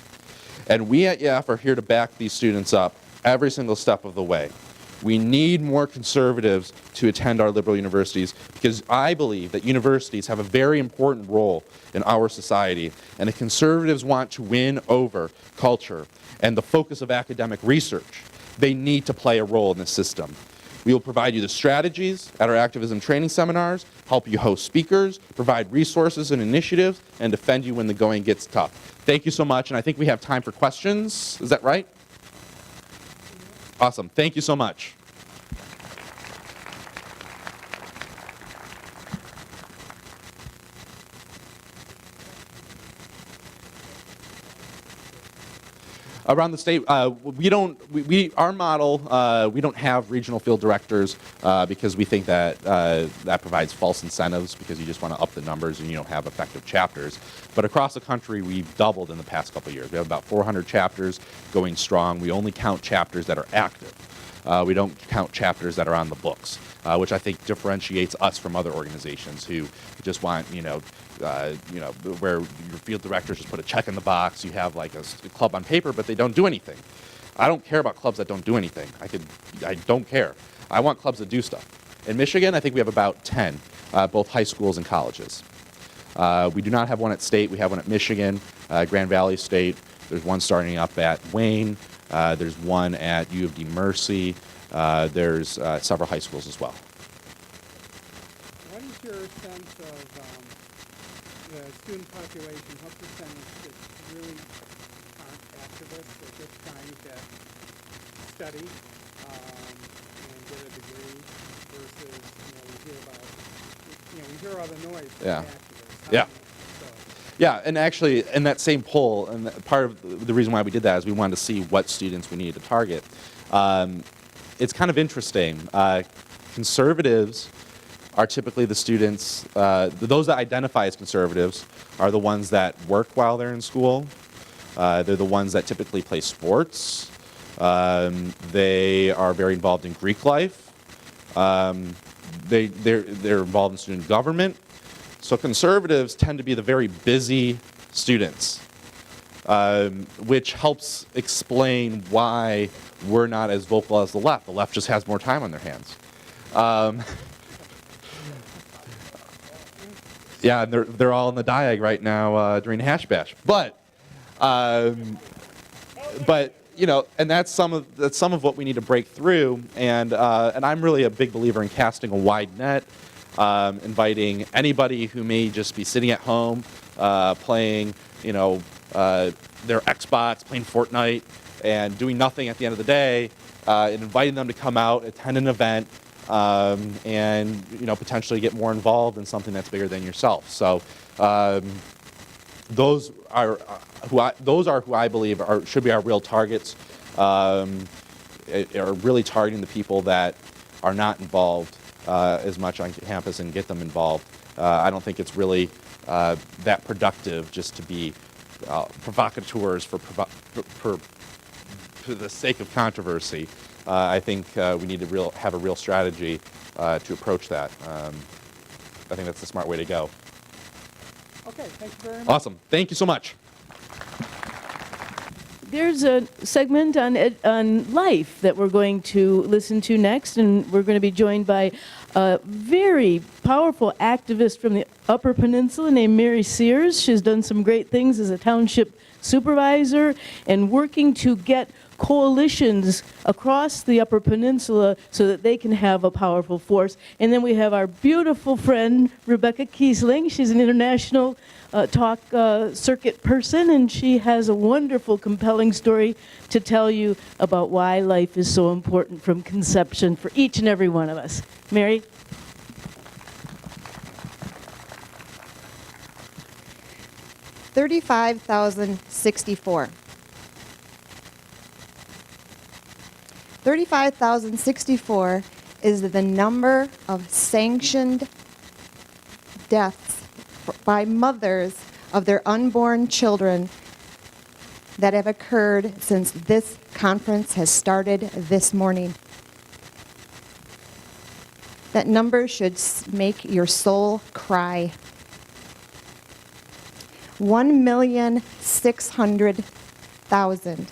And we at YAF are here to back these students up every single step of the way. We need more conservatives to attend our liberal universities because I believe that universities have a very important role in our society, and if conservatives want to win over culture and the focus of academic research, they need to play a role in this system. We will provide you the strategies at our activism training seminars, help you host speakers, provide resources and initiatives, and defend you when the going gets tough. Thank you so much, and I think we have time for questions. Is that right? Awesome. Thank you so much. Around the state, our model, we don't have regional field directors because we think that that provides false incentives because you just want to up the numbers and you don't have effective chapters. But across the country, we've doubled in the past couple of years. We have about 400 chapters going strong. We only count chapters that are active. We don't count chapters that are on the books, which I think differentiates us from other organizations who just want, where your field directors just put a check in the box. You have like a club on paper, but they don't do anything. I don't care about clubs that don't do anything. I don't care. I want clubs that do stuff. In Michigan, I think we have about 10, both high schools and colleges. We do not have one at State. We have one at Michigan, Grand Valley State. There's one starting up at Wayne. There's one at U of D Mercy. There's several high schools as well. What is your sense of the student population? What percentage that really aren't activists or just trying to study and get a degree versus, we hear all the noise. Yeah. Yeah. Yeah, and actually, in that same poll, and part of the reason why we did that is we wanted to see what students we needed to target. It's kind of interesting. Conservatives are typically the students, those that identify as conservatives are the ones that work while they're in school. They're the ones that typically play sports. They are very involved in Greek life. They're involved in student government. So conservatives tend to be the very busy students, which helps explain why we're not as vocal as the left. The left just has more time on their hands. Yeah, they're all in the diag right now during Hash Bash. But and that's some of what we need to break through. And I'm really a big believer in casting a wide net. Inviting anybody who may just be sitting at home playing, their Xbox, playing Fortnite, and doing nothing at the end of the day, and inviting them to come out, attend an event, and potentially get more involved in something that's bigger than yourself. So those are who I believe should be our real targets. Are really targeting the people that are not involved as much on campus and get them involved. I don't think it's really that productive just to be provocateurs for the sake of controversy. I think we need to have a real strategy to approach that. I think that's the smart way to go. Okay, thank you very much. Awesome. Thank you so much. There's a segment on life that we're going to listen to next, and we're going to be joined by a very powerful activist from the Upper Peninsula named Mary Sears. She's done some great things as a township supervisor and working to get coalitions across the Upper Peninsula so that they can have a powerful force. And then we have our beautiful friend, Rebecca Kiesling. She's an international talk circuit person, and she has a wonderful, compelling story to tell you about why life is so important from conception for each and every one of us. Mary? $35,064. 35,064 is the number of sanctioned deaths by mothers of their unborn children that have occurred since this conference has started this morning. That number should make your soul cry. 1,600,000.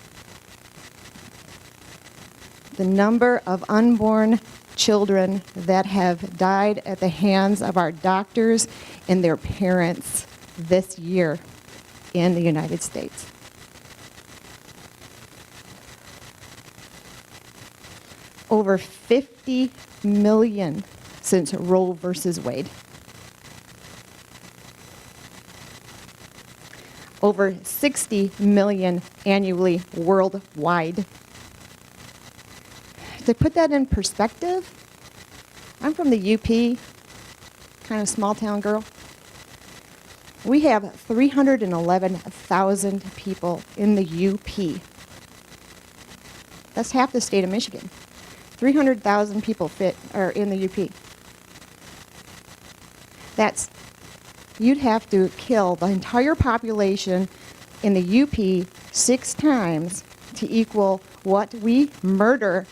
The number of unborn children that have died at the hands of our doctors and their parents this year in the United States. Over 50 million since Roe versus Wade. Over 60 million annually worldwide. To put that in perspective, I'm from the UP, kind of small town girl. We have 311,000 people in the UP. That's half the state of Michigan. 300,000 people are in the UP. You'd have to kill the entire population in the UP 6 times to equal what we murder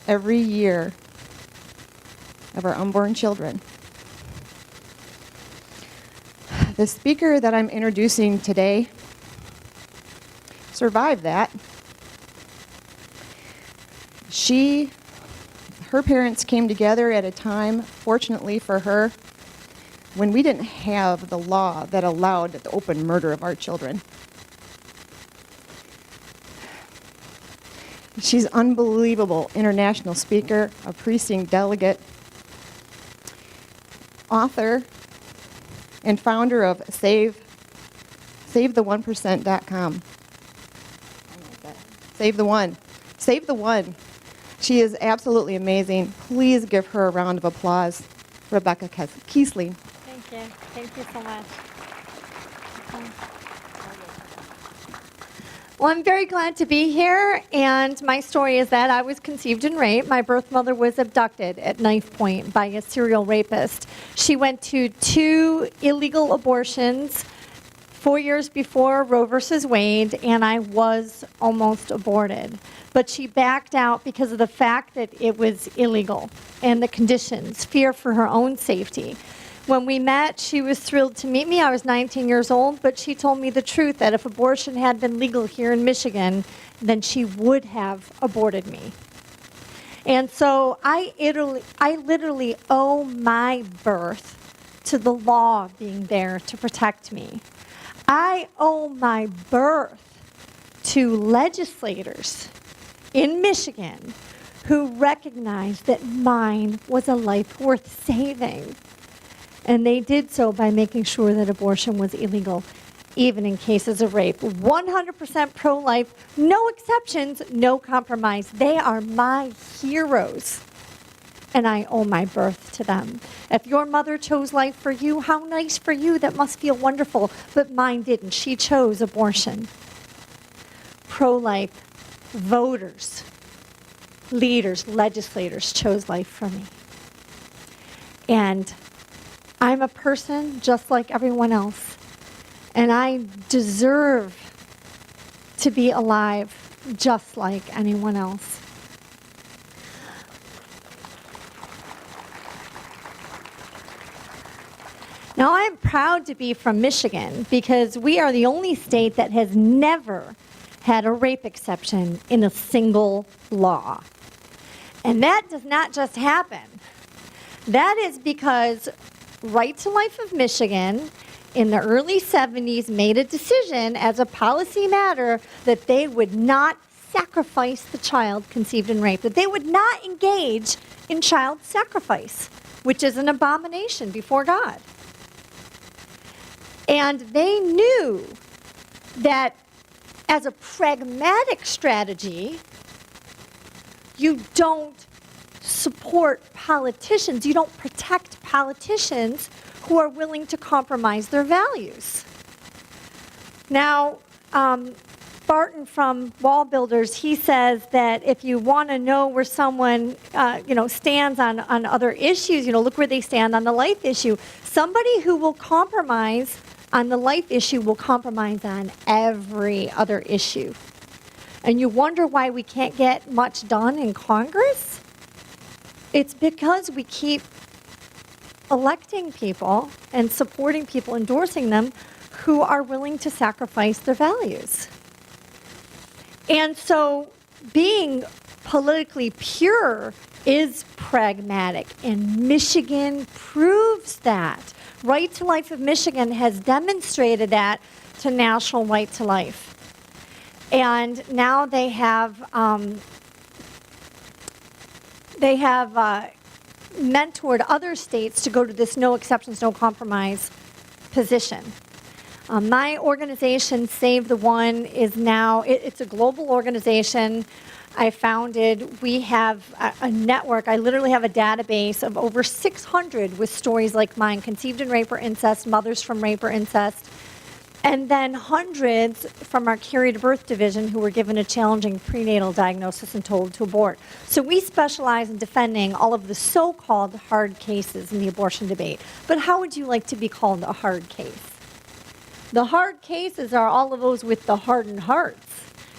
every year of our unborn children. The speaker that I'm introducing today survived that. Her parents came together at a time, fortunately for her, when we didn't have the law that allowed the open murder of our children. She's an unbelievable international speaker, a precinct delegate, author, and founder of SaveThe1%.com. Save the One. Save the One. She is absolutely amazing. Please give her a round of applause. Rebecca Keesley. Thank you. Thank you so much. Well, I'm very glad to be here, and my story is that I was conceived and raped. My birth mother was abducted at knife point by a serial rapist. She went to 2 illegal abortions 4 years before Roe versus Wade, and I was almost aborted. But she backed out because of the fact that it was illegal and the conditions, fear for her own safety. When we met, she was thrilled to meet me. I was 19 years old, but she told me the truth that if abortion had been legal here in Michigan, then she would have aborted me. And so I literally owe my birth to the law being there to protect me. I owe my birth to legislators in Michigan who recognized that mine was a life worth saving. And they did so by making sure that abortion was illegal, even in cases of rape. 100% pro-life, no exceptions, no compromise. They are my heroes, and I owe my birth to them. If your mother chose life for you, how nice for you. That must feel wonderful, but mine didn't. She chose abortion. Pro-life voters, leaders, legislators chose life for me. And I'm a person just like everyone else, and I deserve to be alive just like anyone else. Now, I'm proud to be from Michigan because we are the only state that has never had a rape exception in a single law. And that does not just happen. That is because Right to Life of Michigan in the early 70s made a decision as a policy matter that they would not sacrifice the child conceived in rape, that they would not engage in child sacrifice, which is an abomination before God. And they knew that as a pragmatic strategy, you don't support politicians, you don't protect politicians who are willing to compromise their values. Now, Barton from Wall Builders, he says that if you want to know where someone stands on other issues, look where they stand on the life issue. Somebody who will compromise on the life issue will compromise on every other issue. And you wonder why we can't get much done in Congress? It's because we keep electing people and supporting people, endorsing them, who are willing to sacrifice their values. And so being politically pure is pragmatic, and Michigan proves that. Right to Life of Michigan has demonstrated that to National Right to Life. And now they have mentored other states to go to this no exceptions, no compromise position. My organization, Save the One, is now, it's a global organization I founded. We have a network. I literally have a database of over 600 with stories like mine, conceived in rape or incest, mothers from rape or incest, and then hundreds from our carrier to birth division who were given a challenging prenatal diagnosis and told to abort. So we specialize in defending all of the so-called hard cases in the abortion debate. But how would you like to be called a hard case? The hard cases are all of those with the hardened hearts.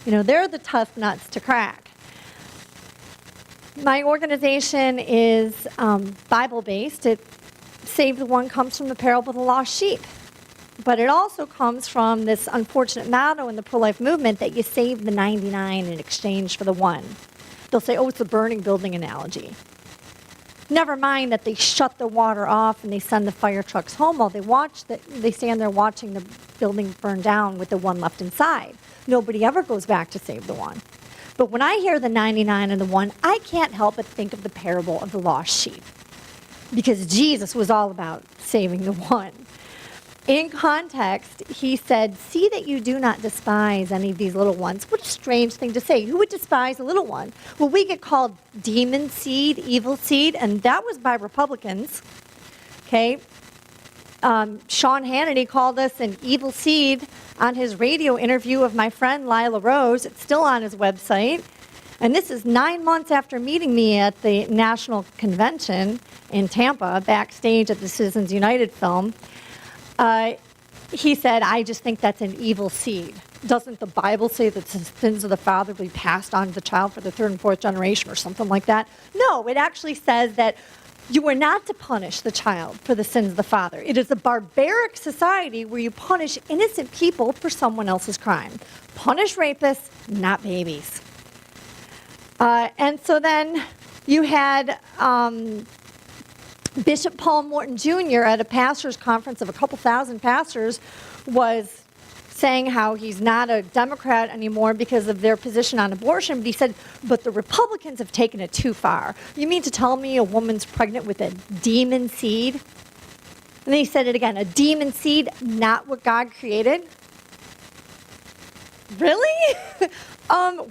They're the tough nuts to crack. My organization is Bible-based. Save the One comes from the parable of the lost sheep. But it also comes from this unfortunate motto in the pro-life movement that you save the 99 in exchange for the one. They'll say, oh, it's a burning building analogy. Never mind that they shut the water off and they send the fire trucks home while they stand there watching the building burn down with the one left inside. Nobody ever goes back to save the one. But when I hear the 99 and the one, I can't help but think of the parable of the lost sheep, because Jesus was all about saving the one. in context, he said, see that you do not despise any of these little ones. What a strange thing to say. Who would despise a little one? Well, we get called demon seed, evil seed, and that was by Republicans. Okay? Sean Hannity called us an evil seed on his radio interview of my friend Lila Rose. It's still on his website. And this is 9 months after meeting me at the National Convention in Tampa, backstage at the Citizens United film. He said, I just think that's an evil seed. Doesn't the Bible say that the sins of the father will be passed on to the child for the third and fourth generation or something like that? No, it actually says that you are not to punish the child for the sins of the father. It is a barbaric society where you punish innocent people for someone else's crime. Punish rapists, not babies. And so then you had Bishop Paul Morton Jr. at a pastors' conference of a couple thousand pastors was saying how he's not a Democrat anymore because of their position on abortion. But he said, but the Republicans have taken it too far. You mean to tell me a woman's pregnant with a demon seed? And then he said it again, a demon seed, not what God created? Really?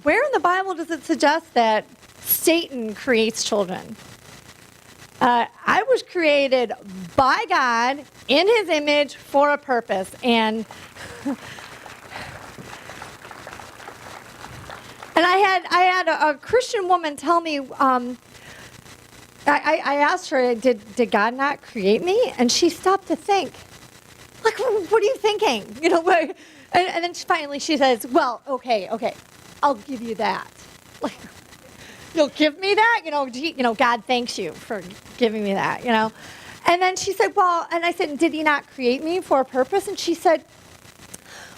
Where in the Bible does it suggest that Satan creates children? I was created by God in his image for a purpose. And I had a Christian woman tell me, I asked her, did God not create me? And she stopped to think, like, what are you thinking? You know, and then finally she says, well, okay, I'll give you that. Like, you'll give me that? God thanks you for giving me that, And then she said, well, and I said, did he not create me for a purpose? And she said,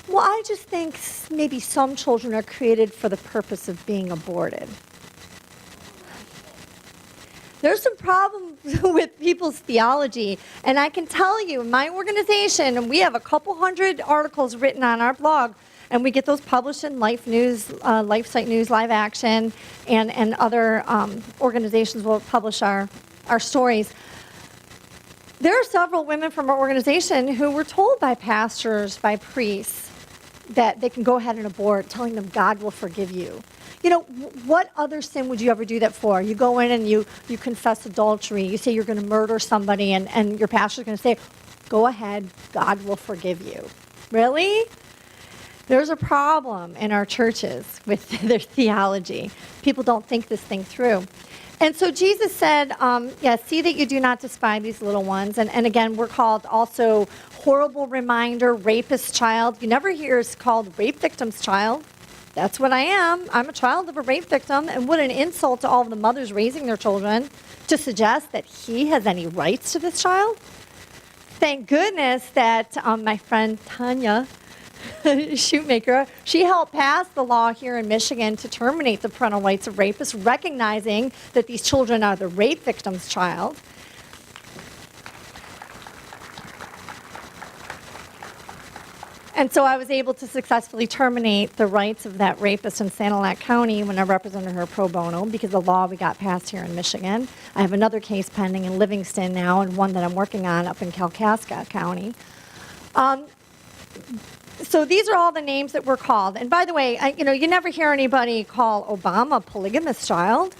well, I just think maybe some children are created for the purpose of being aborted. There's some problems with people's theology, and I can tell you, in my organization, and we have a couple hundred articles written on our blog, and we get those published in Life News, LifeSite News, Live Action, and other organizations will publish our stories. There are several women from our organization who were told by pastors, by priests, that they can go ahead and abort, telling them God will forgive you. What other sin would you ever do that for? You go in and you confess adultery. You say you're going to murder somebody, and your pastor's going to say, go ahead, God will forgive you. Really? There's a problem in our churches with their theology. People don't think this thing through. And so Jesus said, see that you do not despise these little ones. And again, we're called also horrible reminder, rapist child. You never hear us called rape victim's child. That's what I am. I'm a child of a rape victim. And what an insult to all of the mothers raising their children to suggest that he has any rights to this child. Thank goodness that my friend Tanya Shoemaker, she helped pass the law here in Michigan to terminate the parental rights of rapists, recognizing that these children are the rape victim's child. And so I was able to successfully terminate the rights of that rapist in Sanilac County when I represented her pro bono because the law we got passed here in Michigan. I have another case pending in Livingston now and one that I'm working on up in Kalkaska County. So these are all the names that we're called. And by the way, you never hear anybody call Obama a polygamous child.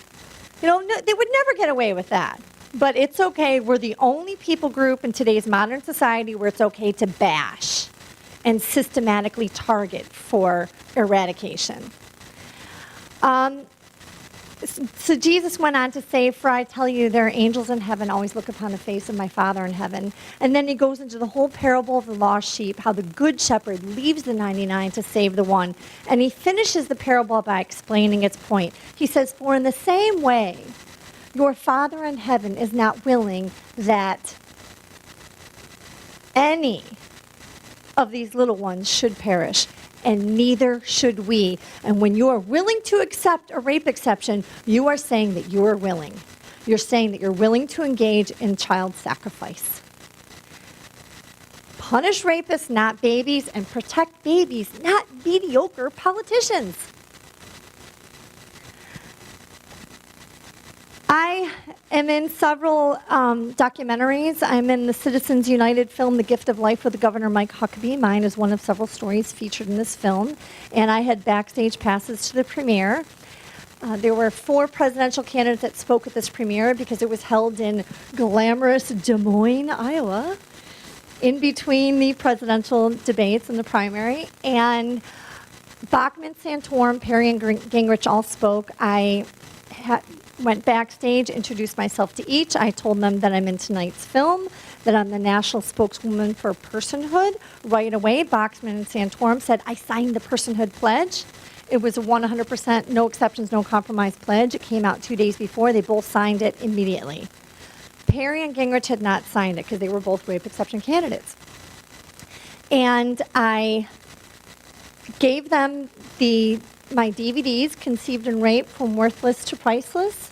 They would never get away with that. But it's okay. We're the only people group in today's modern society where it's okay to bash and systematically target for eradication. So Jesus went on to say, for I tell you, there are angels in heaven always look upon the face of my Father in heaven. And then he goes into the whole parable of the lost sheep, how the good shepherd leaves the 99 to save the one. And he finishes the parable by explaining its point. He says, for in the same way, your Father in heaven is not willing that any of these little ones should perish, and neither should we. And when you are willing to accept a rape exception, you are saying that you are willing. You're saying that you're willing to engage in child sacrifice. Punish rapists, not babies, and protect babies, not mediocre politicians. I am in several documentaries. I'm in the Citizens United film, The Gift of Life with Governor Mike Huckabee. Mine is one of several stories featured in this film. And I had backstage passes to the premiere. There were 4 presidential candidates that spoke at this premiere because it was held in glamorous Des Moines, Iowa, in between the presidential debates and the primary. And Bachman, Santorum, Perry, and Gingrich all spoke. I went backstage, introduced myself to each. I told them that I'm in tonight's film, that I'm the national spokeswoman for personhood. Right away, Bachman and Santorum said, I signed the personhood pledge. It was a 100% no exceptions, no compromise pledge. It came out 2 days before. They both signed it immediately. Perry and Gingrich had not signed it because they were both rape exception candidates. And I gave them my DVDs, Conceived in Rape, From Worthless to Priceless,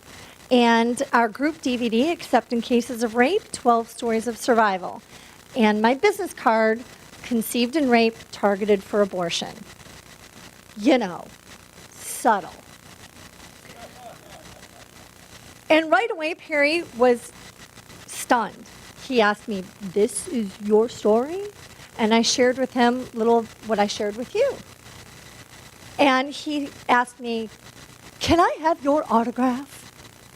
and our group DVD, Accepting Cases of Rape, 12 Stories of Survival, and my business card, Conceived in Rape, Targeted for Abortion. You know, subtle. And right away, Perry was stunned. He asked me, this is your story? And I shared with him little of what I shared with you. And he asked me, can I have your autograph?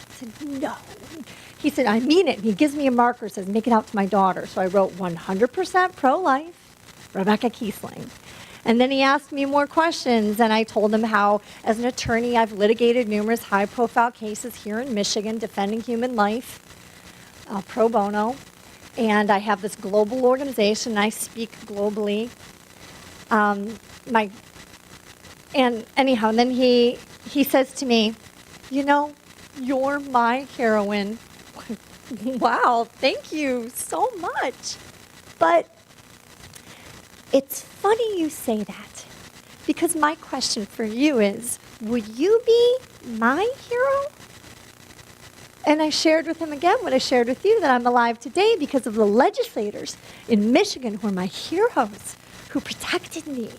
I said, no. He said, I mean it. And he gives me a marker, says, make it out to my daughter. So I wrote 100% pro-life, Rebecca Kiesling. And then he asked me more questions, and I told him how, as an attorney, I've litigated numerous high-profile cases here in Michigan defending human life, pro bono, and I have this global organization. I speak globally. And anyhow, and then he says to me, you know, you're my heroine. Wow, thank you so much. But it's funny you say that, because my question for you is, would you be my hero? And I shared with him again what I shared with you, that I'm alive today because of the legislators in Michigan who are my heroes, who protected me.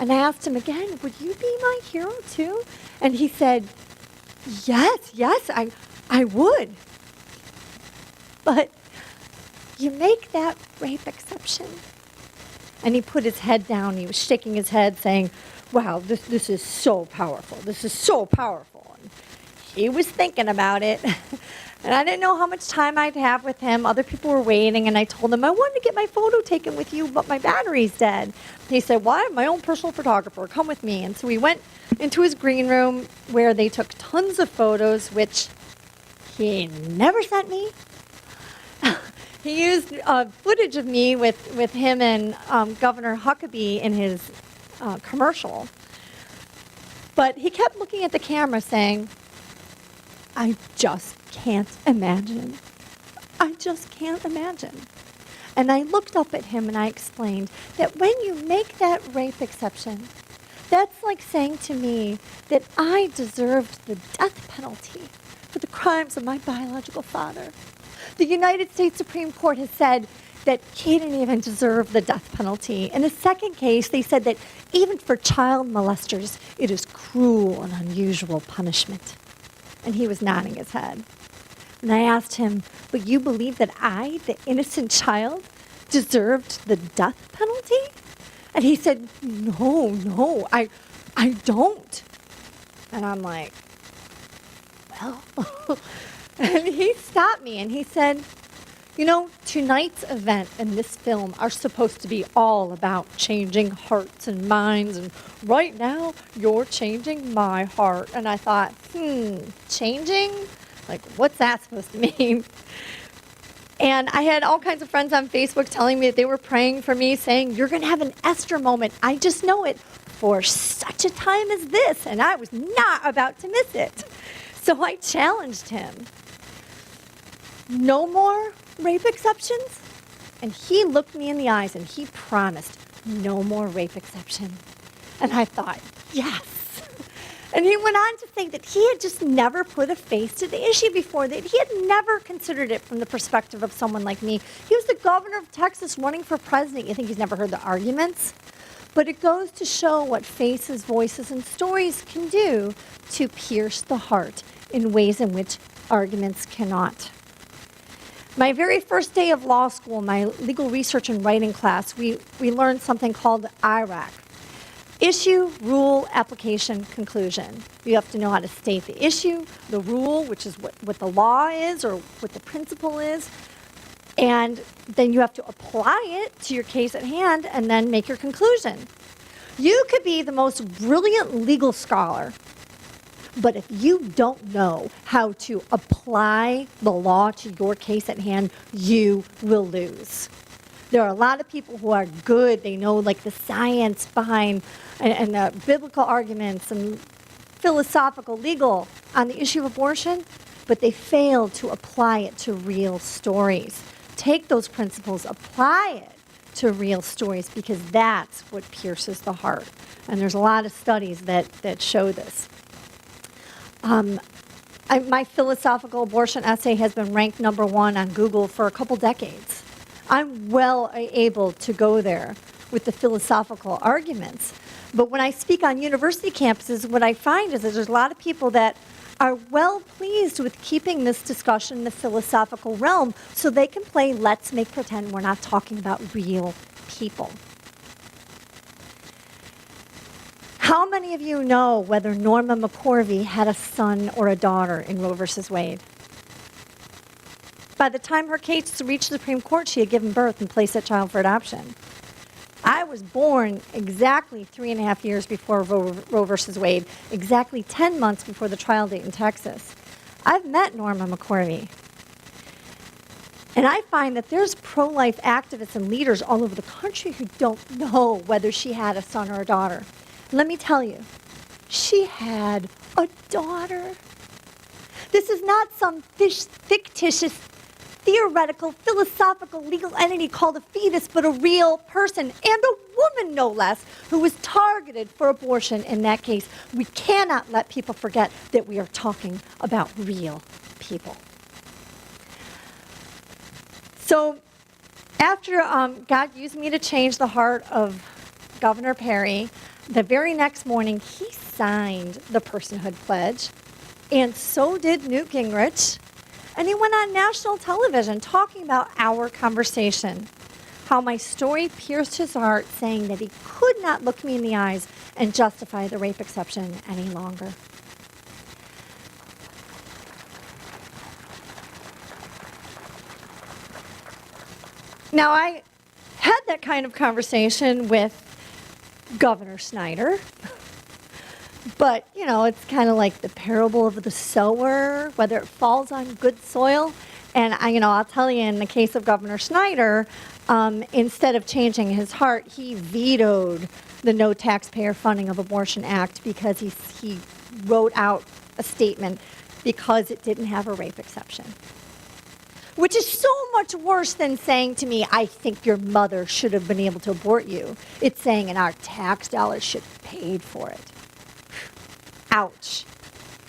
And I asked him again, would you be my hero too? And he said, yes, I would. But you make that rape exception. And he put his head down. He was shaking his head saying, wow, this is so powerful. This is so powerful. And he was thinking about it. And I didn't know how much time I'd have with him. Other people were waiting, and I told him, I wanted to get my photo taken with you, but my battery's dead. He said, well, I'm my own personal photographer. Come with me. And so we went into his green room where they took tons of photos, which he never sent me. He used footage of me with him and Governor Huckabee in his commercial. But he kept looking at the camera saying, I just can't imagine. I just can't imagine. And I looked up at him and I explained that when you make that rape exception, that's like saying to me that I deserved the death penalty for the crimes of my biological father. The United States Supreme Court has said that he didn't even deserve the death penalty. In the second case, they said that even for child molesters, it is cruel and unusual punishment. And he was nodding his head. And I asked him, but you believe that I, the innocent child, deserved the death penalty? And he said, no, I don't. And I'm like, well. And he stopped me and he said, you know, tonight's event and this film are supposed to be all about changing hearts and minds. And right now, you're changing my heart. And I thought, changing? Like, what's that supposed to mean? And I had all kinds of friends on Facebook telling me that they were praying for me, saying, you're going to have an Esther moment. I just know it for such a time as this. And I was not about to miss it. So I challenged him. No more rape exceptions? And he looked me in the eyes and he promised no more rape exception. And I thought, yes. And he went on to say that he had just never put a face to the issue before, that he had never considered it from the perspective of someone like me. He was the governor of Texas running for president. You think he's never heard the arguments? But it goes to show what faces, voices, and stories can do to pierce the heart in ways in which arguments cannot. My very first day of law school, my legal research and writing class, we learned something called IRAC. Issue, rule, application, conclusion. You have to know how to state the issue, the rule, which is what the law is or what the principle is, and then you have to apply it to your case at hand and then make your conclusion. You could be the most brilliant legal scholar, but if you don't know how to apply the law to your case at hand, you will lose. There are a lot of people who are good. They know like the science behind and the biblical arguments and philosophical, legal on the issue of abortion, but they fail to apply it to real stories. Take those principles, apply it to real stories, because that's what pierces the heart. And there's a lot of studies that show this. My philosophical abortion essay has been ranked #1 on Google for a couple decades. I'm well able to go there with the philosophical arguments. But when I speak on university campuses, what I find is that there's a lot of people that are well pleased with keeping this discussion in the philosophical realm so they can play let's make pretend we're not talking about real people. How many of you know whether Norma McCorvey had a son or a daughter in Roe versus Wade? By the time her case reached the Supreme Court, she had given birth and placed that child for adoption. I was born exactly 3.5 years before Roe versus Wade, exactly 10 months before the trial date in Texas. I've met Norma McCorvey. And I find that there's pro-life activists and leaders all over the country who don't know whether she had a son or a daughter. Let me tell you, she had a daughter. This is not some fictitious, theoretical, philosophical, legal entity called a fetus, but a real person, and a woman, no less, who was targeted for abortion in that case. We cannot let people forget that we are talking about real people. So after God used me to change the heart of Governor Perry, the very next morning he signed the Personhood Pledge, and so did Newt Gingrich. And he went on national television talking about our conversation, how my story pierced his heart, saying that he could not look me in the eyes and justify the rape exception any longer. Now, I had that kind of conversation with Governor Snyder. But, you know, it's kind of like the parable of the sower, whether it falls on good soil. And, I'll tell you, in the case of Governor Snyder, instead of changing his heart, he vetoed the No Taxpayer Funding of Abortion Act because he wrote out a statement because it didn't have a rape exception. Which is so much worse than saying to me, I think your mother should have been able to abort you. It's saying, and our tax dollars should have paid for it. Ouch.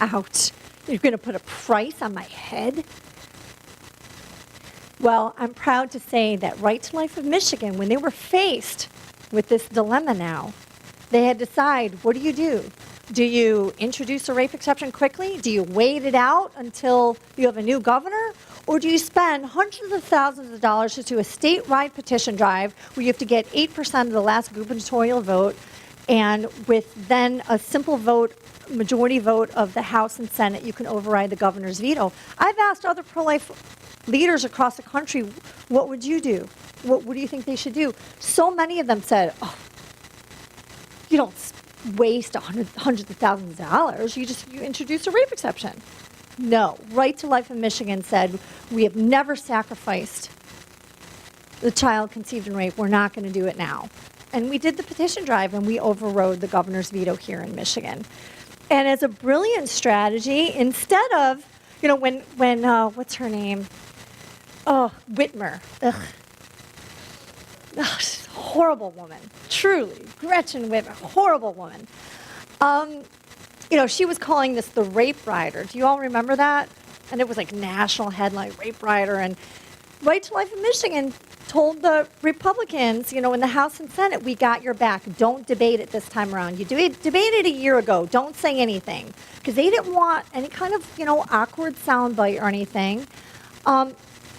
Ouch. You're going to put a price on my head? Well, I'm proud to say that Right to Life of Michigan, when they were faced with this dilemma now, they had to decide, what do? Do you introduce a rape exception quickly? Do you wait it out until you have a new governor? Or do you spend hundreds of thousands of dollars to do a statewide petition drive where you have to get 8% of the last gubernatorial vote, and with then a simple vote, majority vote of the House and Senate, you can override the governor's veto? I've asked other pro-life leaders across the country, what would you do? What do you think they should do? So many of them said, oh, you don't waste hundreds of thousands of dollars. You introduce a rape exception. No. Right to Life in Michigan said, we have never sacrificed the child conceived in rape. We're not going to do it now. And we did the petition drive, and we overrode the governor's veto here in Michigan. And as a brilliant strategy, instead of, when what's her name? Oh, Whitmer. Ugh. Oh, she's a horrible woman. Truly. Gretchen Whitmer, horrible woman. She was calling this the rape rider. Do you all remember that? And it was like national headline, rape rider. And Right to Life in Michigan told the Republicans, in the House and Senate, we got your back. Don't debate it this time around. You debated a year ago. Don't say anything. Because they didn't want any kind of, awkward soundbite or anything.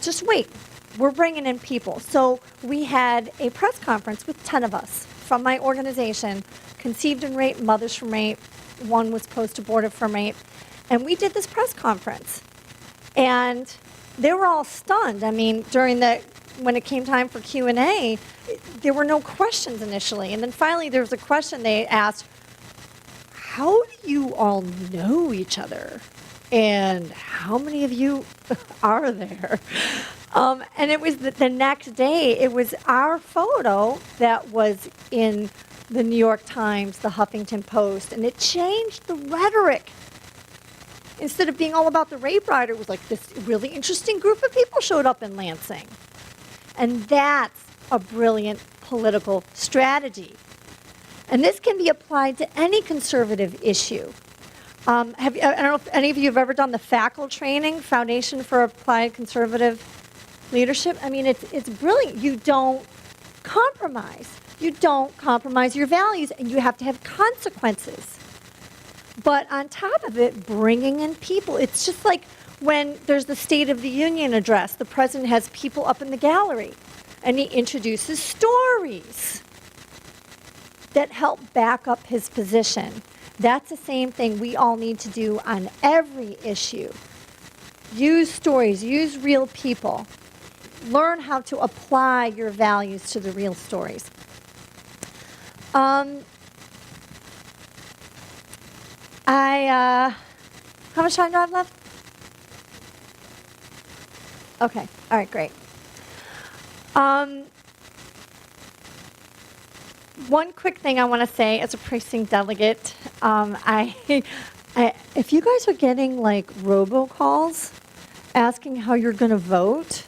Just wait. We're bringing in people. So we had a press conference with 10 of us from my organization, Conceived in Rape, Mothers from Rape. One was post-abortive from rape. And we did this press conference. And they were all stunned. I mean, when it came time for Q&A, there were no questions initially. And then finally there was a question they asked, how do you all know each other? And how many of you are there? And it was the next day, it was our photo that was in the New York Times, the Huffington Post, and it changed the rhetoric. Instead of being all about the rape rider, it was like this really interesting group of people showed up in Lansing. And that's a brilliant political strategy. And this can be applied to any conservative issue. I don't know if any of you have ever done the FACL training, Foundation for Applied Conservative Leadership. I mean, it's brilliant. You don't compromise. You don't compromise your values, and you have to have consequences. But on top of it, bringing in people. It's just like when there's the State of the Union address, the president has people up in the gallery, and he introduces stories that help back up his position. That's the same thing we all need to do on every issue. Use stories, use real people. Learn how to apply your values to the real stories. How much time do I have left? Okay, all right, great. One quick thing I want to say as a precinct delegate, if you guys are getting like robocalls asking how you're going to vote,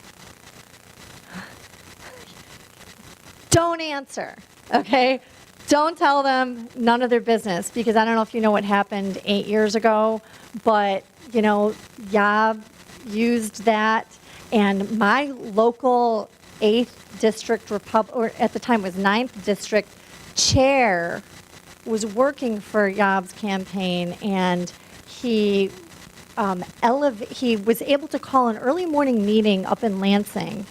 don't answer, okay? Don't tell them, none of their business, because I don't know if you know what happened 8 years ago, but, Yob used that, and my local 8th district, or at the time was 9th district, chair was working for Yob's campaign, and he was able to call an early morning meeting up in Lansing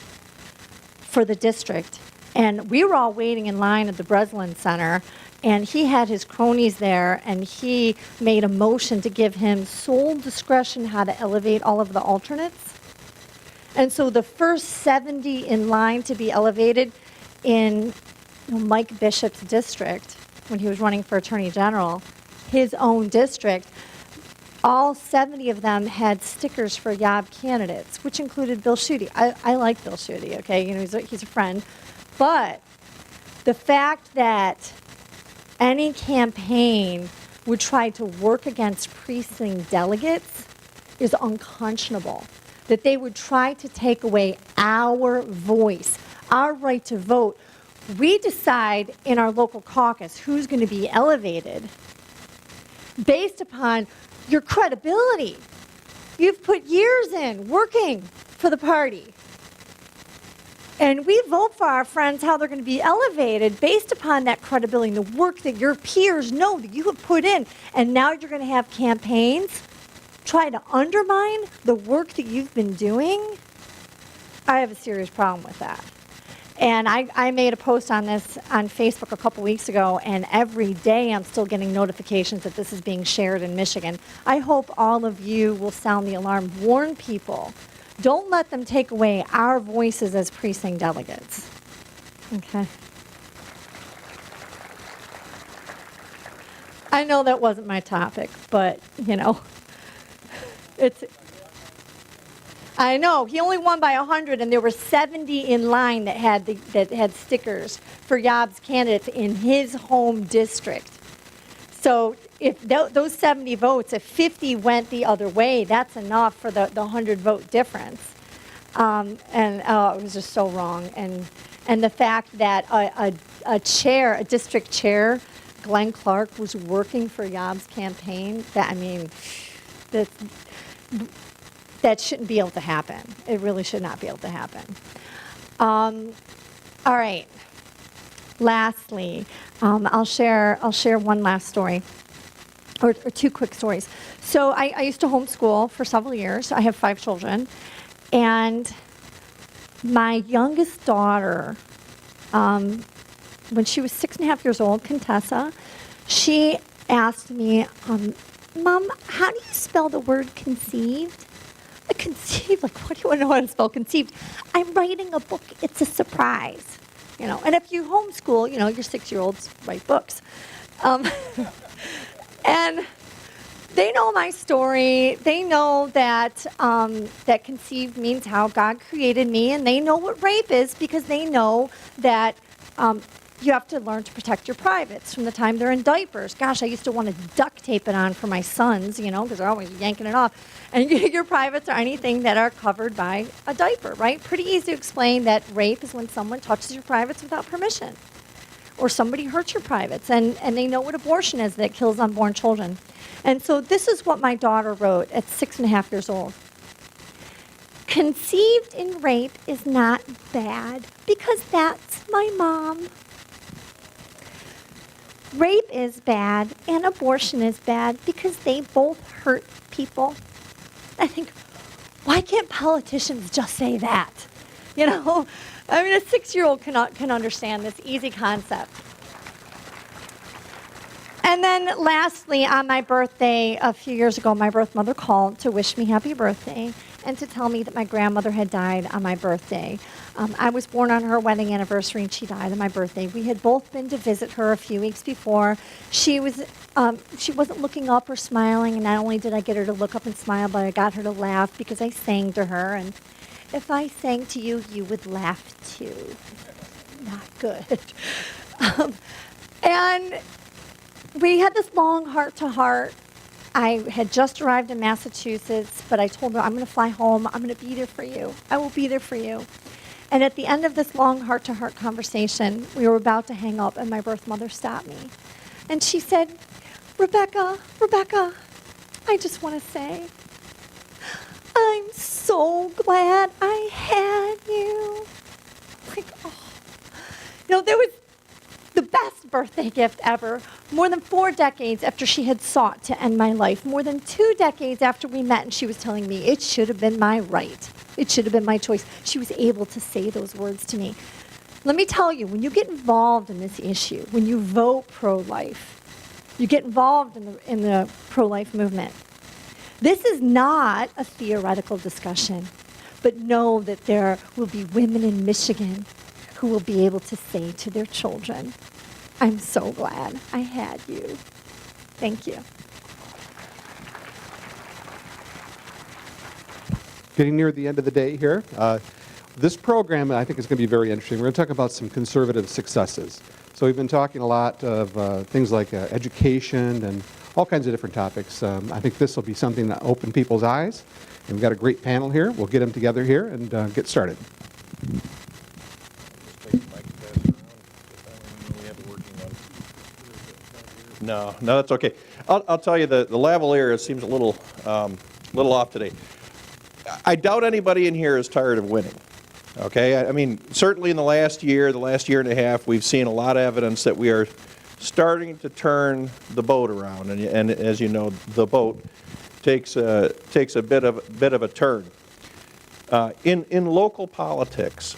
for the district. And we were all waiting in line at the Breslin Center, and he had his cronies there, and he made a motion to give him sole discretion how to elevate all of the alternates. And so the first 70 in line to be elevated in Mike Bishop's district, when he was running for Attorney General, his own district, all 70 of them had stickers for Yob candidates, which included Bill Schuette. I like Bill Schuette, okay? He's a friend. But the fact that any campaign would try to work against precinct delegates is unconscionable. That they would try to take away our voice, our right to vote. We decide in our local caucus who's going to be elevated based upon your credibility. You've put years in working for the party. And we vote for our friends how they're going to be elevated based upon that credibility and the work that your peers know that you have put in. And now you're going to have campaigns try to undermine the work that you've been doing. I have a serious problem with that. And I made a post on this on Facebook a couple weeks ago, and every day I'm still getting notifications that this is being shared in Michigan. I hope all of you will sound the alarm, warn people. Don't let them take away our voices as precinct delegates. Okay. I know that wasn't my topic, but, I know, he only won by 100, and there were 70 in line that had stickers for Yob's candidates in his home district. So if those 70 votes, if 50 went the other way, that's enough for the 100-vote difference. It was just so wrong. And the fact that a district chair, Glenn Clark, was working for Yob's campaign, that shouldn't be able to happen. It really should not be able to happen. All right. Lastly, I'll share one last story, or two quick stories. So I used to homeschool for several years. I have 5 children, and my youngest daughter, when she was 6.5 years old, Contessa, she asked me, Mom, how do you spell the word conceived? Conceived, like, what do you want to know how to spell conceived? I'm writing a book, it's a surprise. You know, and if you homeschool, you know, your 6-year-olds write books. And they know my story. They know that that conceived means how God created me, and they know what rape is because they know that you have to learn to protect your privates from the time they're in diapers. Gosh, I used to want to duct tape it on for my sons, you know, because they're always yanking it off. And your privates are anything that are covered by a diaper, right? Pretty easy to explain that rape is when someone touches your privates without permission, or somebody hurts your privates, and they know what abortion is, that kills unborn children. And so this is what my daughter wrote at 6.5 years old. Conceived in rape is not bad because that's my mom. Rape is bad and abortion is bad because they both hurt people. I think, why can't politicians just say that? You know, I mean, a 6-year-old can understand this easy concept. And then lastly, on my birthday a few years ago, my birth mother called to wish me happy birthday and to tell me that my grandmother had died on my birthday. I was born on her wedding anniversary, and she died on my birthday. We had both been to visit her a few weeks before. She wasn't looking up or smiling, and not only did I get her to look up and smile, but I got her to laugh because I sang to her. And if I sang to you, you would laugh too. Not good. And we had this long heart-to-heart. I had just arrived in Massachusetts, but I told her, I'm going to fly home. I'm going to be there for you. I will be there for you. And at the end of this long heart-to-heart conversation, we were about to hang up, and my birth mother stopped me. And she said, Rebecca, I just want to say, I'm so glad I had you. Like, oh. You know, there was the best birthday gift ever. More than 4 decades after she had sought to end my life. More than 2 decades after we met, and she was telling me it should have been my right. It should have been my choice. She was able to say those words to me. Let me tell you, when you get involved in this issue, when you vote pro-life, you get involved in the pro-life movement. This is not a theoretical discussion, but know that there will be women in Michigan who will be able to say to their children, I'm so glad I had you. Thank you. Getting near the end of the day here. This program, I think, is going to be very interesting. We're going to talk about some conservative successes. So we've been talking a lot of things like education and all kinds of different topics. I think this will be something that open people's eyes. And we've got a great panel here. We'll get them together here and get started. No, that's okay. I'll tell you, the lavalier seems a little off today. I doubt anybody in here is tired of winning. Okay, I mean, certainly in the last year and a half, we've seen a lot of evidence that we are starting to turn the boat around, and as you know, the boat takes a bit of a turn. In local politics,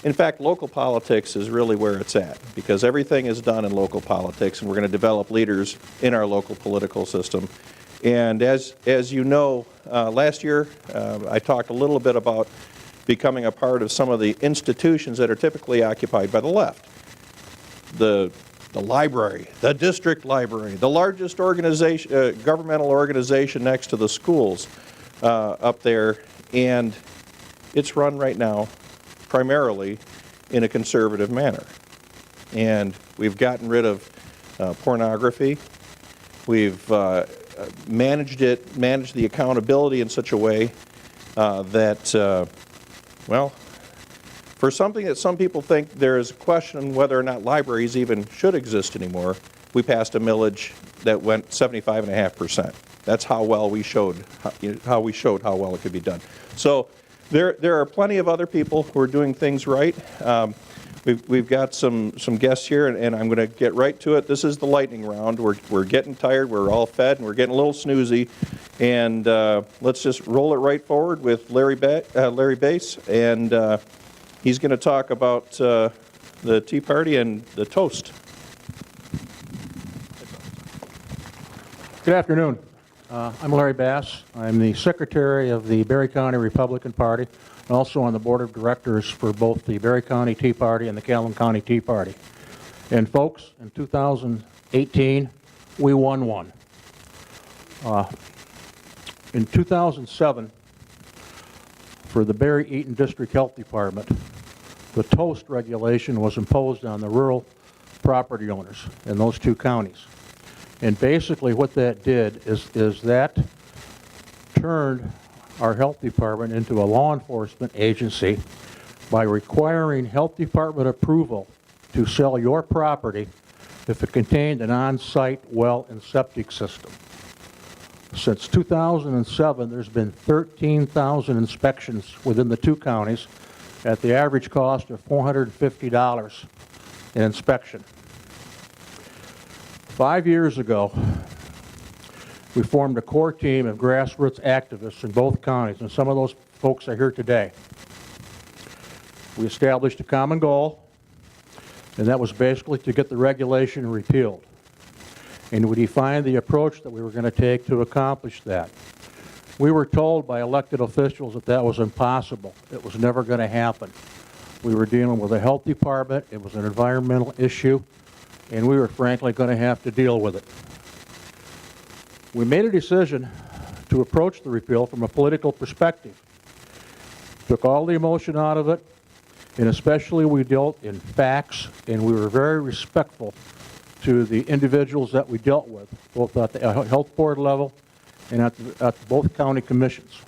in fact, local politics is really where it's at, because everything is done in local politics, and we're going to develop leaders in our local political system. And as you know, last year I talked a little bit about becoming a part of some of the institutions that are typically occupied by the left. The library, the district library, the largest organization, governmental organization next to the schools up there, and it's run right now primarily in a conservative manner. And we've gotten rid of pornography. We've managed the accountability in such a way that, well, for something that some people think there is a question whether or not libraries even should exist anymore, we passed a millage that went 75.5%. That's how well we showed how well it could be done. So there are plenty of other people who are doing things right. We've got some guests here, and I'm going to get right to it. This is the lightning round. We're getting tired. We're all fed, and we're getting a little snoozy. And let's just roll it right forward with Larry Bass, and he's going to talk about the Tea Party and the toast. Good afternoon. I'm Larry Bass. I'm the Secretary of the Berry County Republican Party, and also on the Board of Directors for both the Berry County Tea Party and the Calhoun County Tea Party. And folks, in 2018, we won one. In 2007, for the Berry Eaton District Health Department, the toast regulation was imposed on the rural property owners in those two counties. And basically what that did is that turned our health department into a law enforcement agency by requiring health department approval to sell your property if it contained an on-site well and septic system. Since 2007, there's been 13,000 inspections within the two counties at the average cost of $450 an inspection. 5 years ago, we formed a core team of grassroots activists in both counties, and some of those folks are here today. We established a common goal, and that was basically to get the regulation repealed. And we defined the approach that we were going to take to accomplish that. We were told by elected officials that that was impossible. It was never going to happen. We were dealing with a health department. It was an environmental issue, and we were frankly going to have to deal with it. We made a decision to approach the repeal from a political perspective. Took all the emotion out of it, and especially we dealt in facts, and we were very respectful to the individuals that we dealt with, both at the health board level and at both county commissions.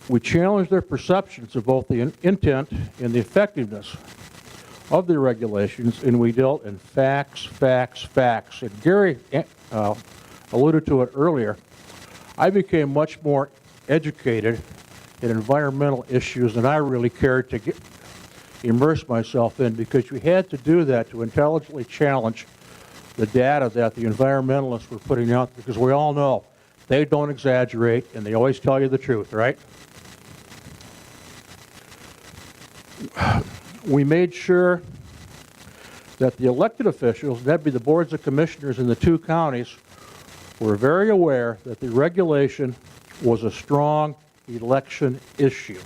We challenged their perceptions of both the intent and the effectiveness of the regulations, and we dealt in facts, facts, facts. And Gary alluded to it earlier. I became much more educated in environmental issues than I really cared to immerse myself in, because you had to do that to intelligently challenge the data that the environmentalists were putting out, because we all know they don't exaggerate and they always tell you the truth, right? We made sure that the elected officials, that'd be the boards of commissioners in the two counties, were very aware that the regulation was a strong election issue.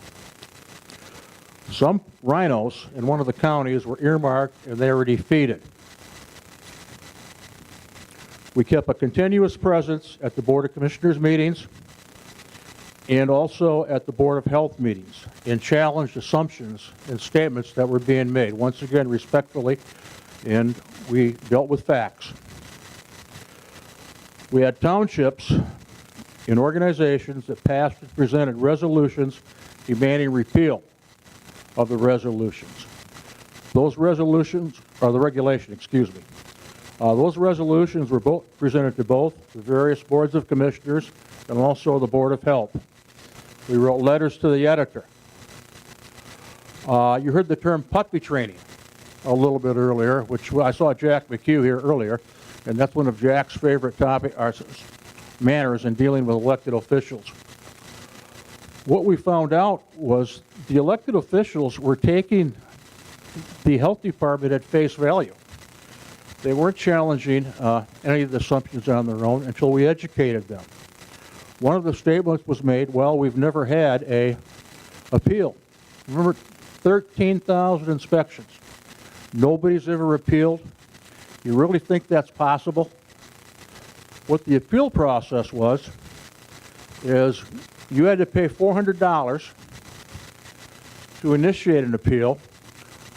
Some rhinos in one of the counties were earmarked and they were defeated. We kept a continuous presence at the Board of Commissioners meetings and also at the Board of Health meetings, and challenged assumptions and statements that were being made, once again respectfully, and we dealt with facts. We had townships and organizations that passed and presented resolutions demanding repeal of the resolutions. Those resolutions, or the regulation, excuse me. Those resolutions were both presented to both the various boards of commissioners and also the Board of Health. We wrote letters to the editor. You heard the term puppy training a little bit earlier, which I saw Jack McHugh here earlier, and that's one of Jack's favorite manners in dealing with elected officials. What we found out was the elected officials were taking the health department at face value. They weren't challenging any of the assumptions on their own until we educated them. One of the statements was made, well, we've never had a appeal. Remember, 13,000 inspections. Nobody's ever appealed. You really think that's possible? What the appeal process was is you had to pay $400 to initiate an appeal,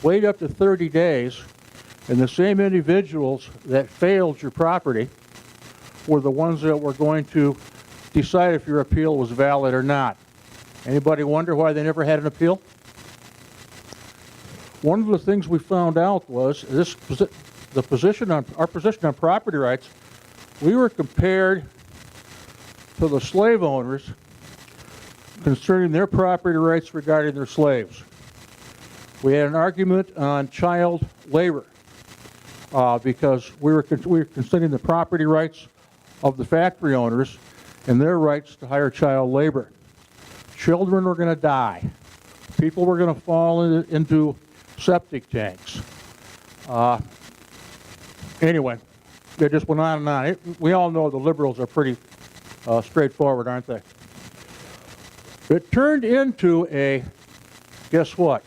wait up to 30 days, and the same individuals that failed your property were the ones that were going to decide if your appeal was valid or not. Anybody wonder why they never had an appeal? One of the things we found out was this our position on property rights, we were compared to the slave owners concerning their property rights regarding their slaves. We had an argument on child labor because we were considering the property rights of the factory owners and their rights to hire child labor. Children were going to die. People were going to fall into septic tanks. Anyway, they just went on and on. We all know the liberals are pretty straightforward, aren't they? It turned into a, guess what?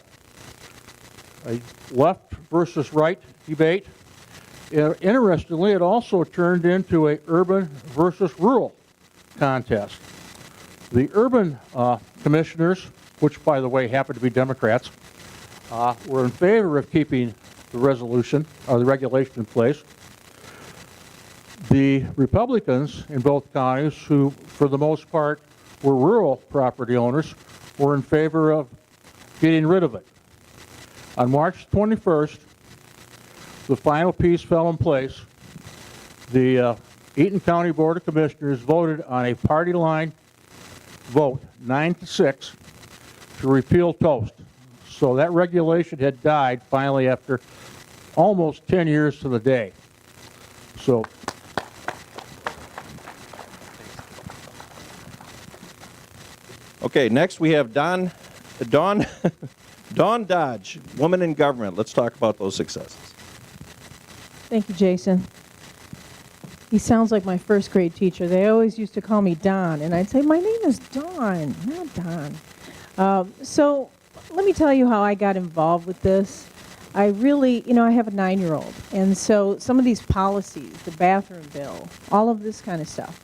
A left versus right debate. Interestingly, it also turned into a urban versus rural contest. The urban commissioners, which by the way happen to be Democrats, were in favor of keeping the resolution or the regulation in place. The Republicans in both counties, who for the most part were rural property owners, were in favor of getting rid of it. On March 21st, the final piece fell in place. The Eaton County Board of Commissioners voted on a party line vote, 9-6, to repeal toast. So that regulation had died finally after almost 10 years to the day. So Okay, next we have Dawn Dodge, Woman in Government. Let's talk about those successes. Thank you, Jason. He sounds like my first grade teacher. They always used to call me Don, and I'd say, my name is Dawn, not Don. So let me tell you how I got involved with this. I really, I have a 9-year-old, and so some of these policies, the bathroom bill, all of this kind of stuff,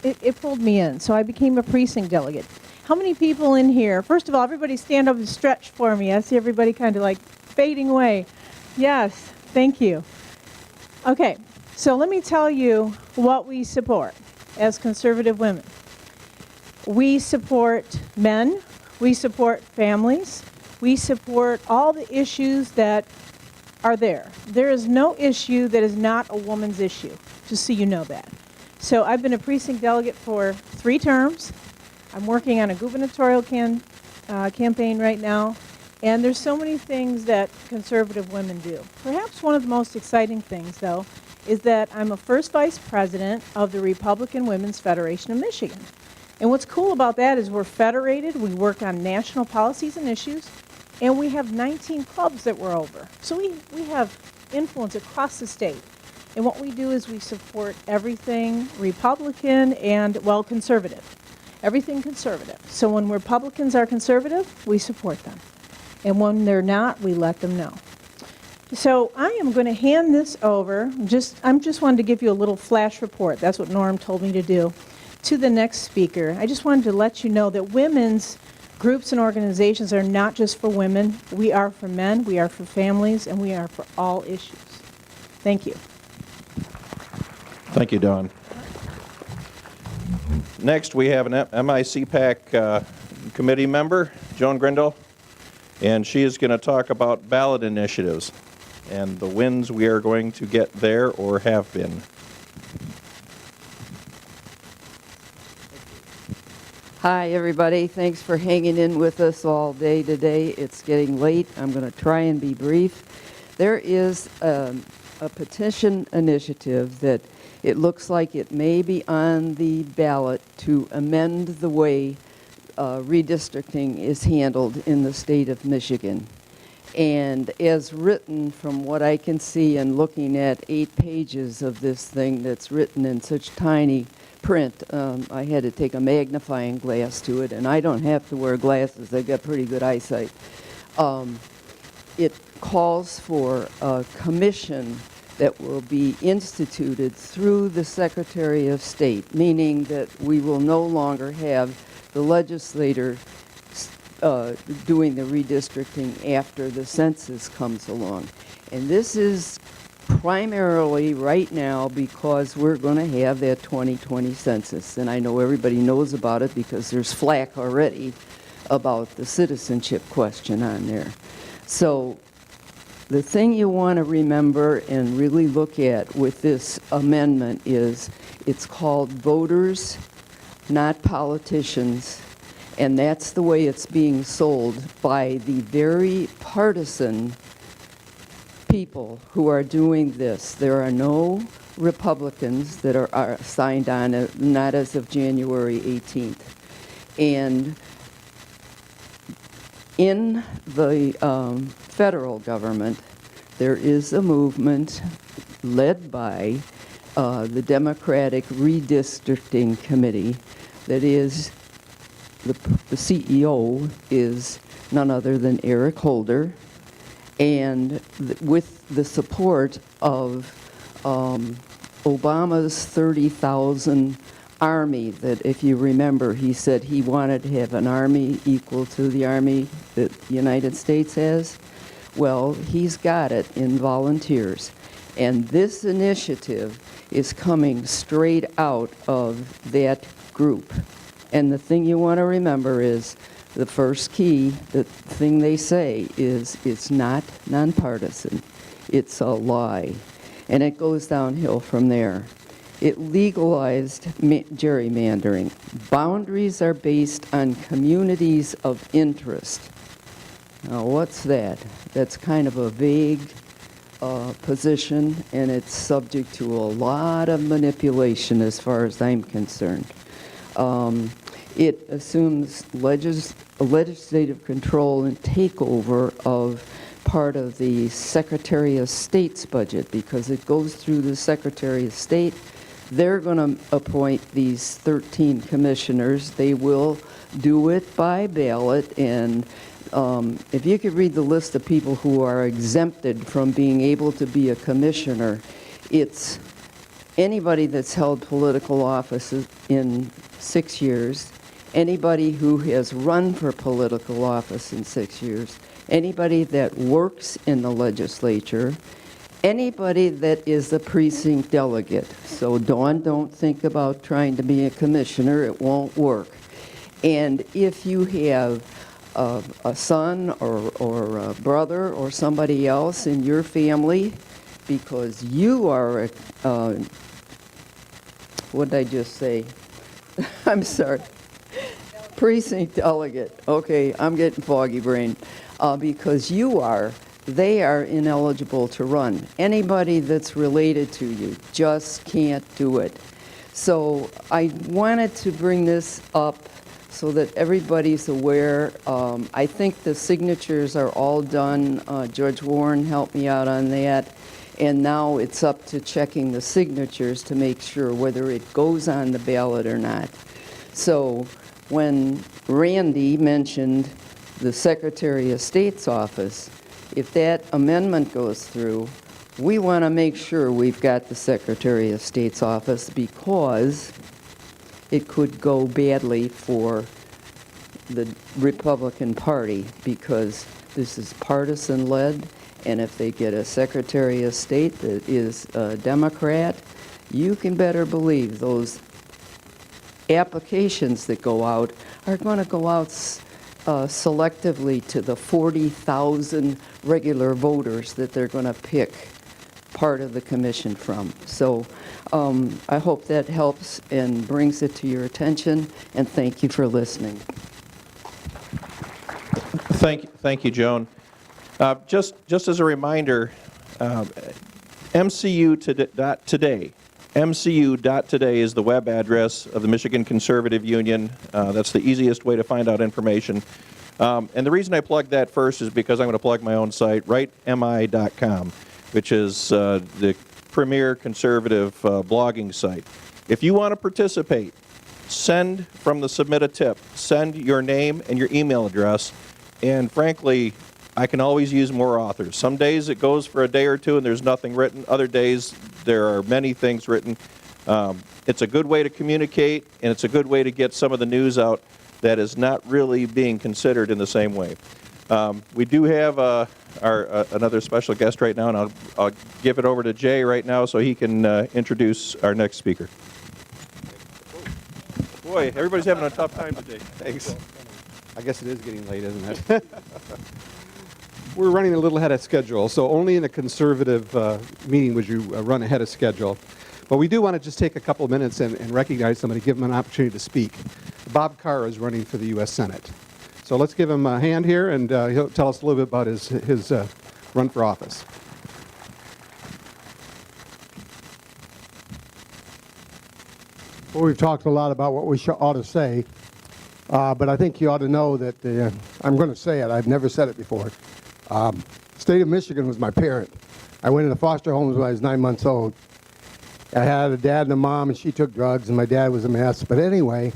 it pulled me in. So I became a precinct delegate. How many people in here, first of all, everybody stand up and stretch for me. I see everybody kind of like fading away. Yes, thank you. Okay, so let me tell you what we support as conservative women. We support men, we support families, we support all the issues that are there. There is no issue that is not a woman's issue, just so you know that. So I've been a precinct delegate for 3 terms. I'm working on a gubernatorial campaign right now, and there's so many things that conservative women do. Perhaps one of the most exciting things, though, is that I'm a first vice president of the Republican Women's Federation of Michigan. And what's cool about that is we're federated, we work on national policies and issues, and we have 19 clubs that we're over. So we have influence across the state. And what we do is we support everything Republican and, well, conservative. Everything conservative. So when Republicans are conservative, we support them. And when they're not, we let them know. So I am going to hand this over. I'm just wanted to give you a little flash report. That's what Norm told me to do. To the next speaker. I just wanted to let you know that women's groups and organizations are not just for women. We are for men, we are for families, and we are for all issues. Thank you. Thank you, Dawn. Next, we have an MiCPAC committee member, Joan Grindle, and she is going to talk about ballot initiatives and the wins we are going to get there or have been. Hi, everybody. Thanks for hanging in with us all day today. It's getting late. I'm going to try and be brief. There is a petition initiative that it looks like it may be on the ballot to amend the way redistricting is handled in the state of Michigan. And as written, from what I can see and looking at 8 pages of this thing that's written in such tiny print, I had to take a magnifying glass to it, and I don't have to wear glasses. I've got pretty good eyesight. It calls for a commission that will be instituted through the Secretary of State, meaning that we will no longer have the legislator doing the redistricting after the census comes along. And this is primarily right now because we're going to have that 2020 census. And I know everybody knows about it because there's flack already about the citizenship question on there. So the thing you want to remember and really look at with this amendment is it's called voters, not politicians, and that's the way it's being sold by the very partisan people who are doing this. There are no Republicans that are signed on, not as of January 18th. And in the federal government, there is a movement led by the Democratic Redistricting Committee that is, the CEO is none other than Eric Holder, and with the support of Obama's 30,000 army, that if you remember, he said he wanted to have an army equal to the army that the United States has. Well, he's got it in volunteers. And this initiative is coming straight out of that group. And the thing you want to remember is the first key, the thing they say is it's not nonpartisan. It's a lie. And it goes downhill from there. It legalized gerrymandering. Boundaries are based on communities of interest. Now, what's that? That's kind of a vague position, and it's subject to a lot of manipulation as far as I'm concerned. It assumes legislative control and takeover of part of the Secretary of State's budget, because it goes through the Secretary of State. They're going to appoint these 13 commissioners. They will do it by ballot, and if you could read the list of people who are exempted from being able to be a commissioner, it's anybody that's held political office in 6 years, anybody who has run for political office in 6 years, anybody that works in the legislature, anybody that is a precinct delegate. So Dawn, don't think about trying to be a commissioner. It won't work. And if you have a son or a brother or somebody else in your family, because you are a, what did I just say? I'm sorry. Precinct delegate. Okay, I'm getting foggy brain. Because they are ineligible to run. Anybody that's related to you just can't do it. So I wanted to bring this up so that everybody's aware. I think the signatures are all done. Judge Warren helped me out on that. And now it's up to checking the signatures to make sure whether it goes on the ballot or not. So when Randy mentioned the Secretary of State's office, if that amendment goes through, we want to make sure we've got the Secretary of State's office, because it could go badly for the Republican Party, because this is partisan-led, and if they get a Secretary of State that is a Democrat, you can better believe those applications that go out are going to go out selectively to the 40,000 regular voters that they're going to pick part of the commission from. So I hope that helps and brings it to your attention, and thank you for listening. Thank you, Joan. Just as a reminder, MCU.today. MCU.today is the web address of the Michigan Conservative Union. That's the easiest way to find out information. And the reason I plug that first is because I'm going to plug my own site, writemi.com, which is the premier conservative blogging site. If you want to participate, send from the Submit a Tip. Send your name and your email address. And frankly, I can always use more authors. Some days it goes for a day or two and there's nothing written. Other days there are many things written. It's a good way to communicate, and it's a good way to get some of the news out that is not really being considered in the same way. We do have another special guest right now, and I'll give it over to Jay right now so he can introduce our next speaker. Boy, everybody's having a tough time today. Thanks. I guess it is getting late, isn't it? we're running a little ahead of schedule, so only in a conservative meeting would you run ahead of schedule. But we do want to just take a couple of minutes and recognize somebody, give them an opportunity to speak. Bob Carr is running for the U.S. Senate. So let's give him a hand here, and he'll tell us a little bit about his run for office. Well, we've talked a lot about what we ought to say, but I think you ought to know that I'm going to say it. I've never said it before. State of Michigan was my parent. I went into foster homes when I was 9 months old. I had a dad and a mom, and she took drugs, and my dad was a mess. But anyway,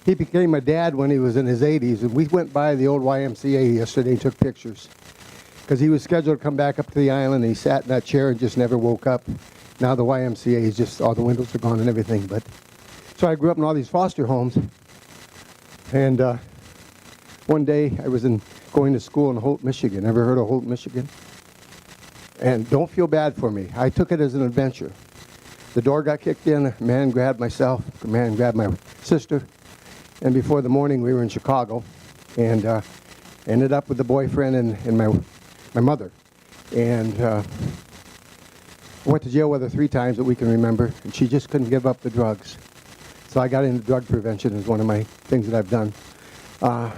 he became my dad when he was in his 80s, and we went by the old YMCA yesterday and took pictures because he was scheduled to come back up to the island, and he sat in that chair and just never woke up. Now the YMCA is just, all the windows are gone and everything. But so I grew up in all these foster homes, and one day I was going to school in Holt, Michigan. Ever heard of Holt, Michigan? And don't feel bad for me. I took it as an adventure. The door got kicked in, a man grabbed myself, a man grabbed my sister, and before the morning we were in Chicago, and ended up with the boyfriend and my mother. And I went to jail with her 3 times that we can remember, and she just couldn't give up the drugs. So I got into drug prevention as one of my things that I've done. I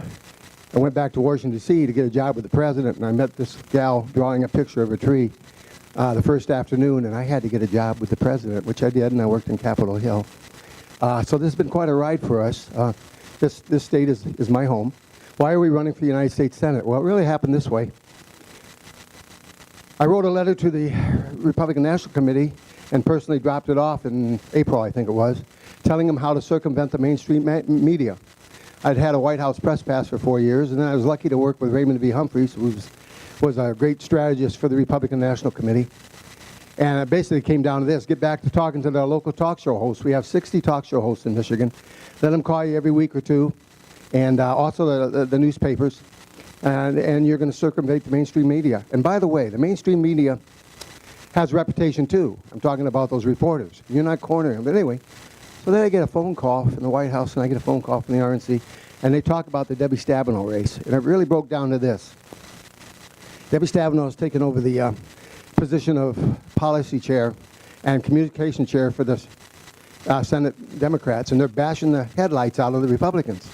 went back to Washington, D.C. to get a job with the president, and I met this gal drawing a picture of a tree the first afternoon, and I had to get a job with the president, which I did, and I worked in Capitol Hill. So this has been quite a ride for us. This state is my home. Why are we running for the United States Senate? Well, it really happened this way. I wrote a letter to the Republican National Committee and personally dropped it off in April, I think it was, telling them how to circumvent the mainstream media. I'd had a White House press pass for 4 years, and then I was lucky to work with Raymond V. Humphreys, who was a great strategist for the Republican National Committee. And it basically came down to this: get back to talking to the local talk show hosts. We have 60 talk show hosts in Michigan. Let them call you every week or two, and also the newspapers. And you're going to circumvent the mainstream media. And by the way, the mainstream media has a reputation too. I'm talking about those reporters. You're not cornering them. But anyway, so then I get a phone call from the White House, and I get a phone call from the RNC, and they talk about the Debbie Stabenow race. And it really broke down to this. Debbie Stabenow has taken over the position of policy chair and communication chair for the Senate Democrats, and they're bashing the headlights out of the Republicans.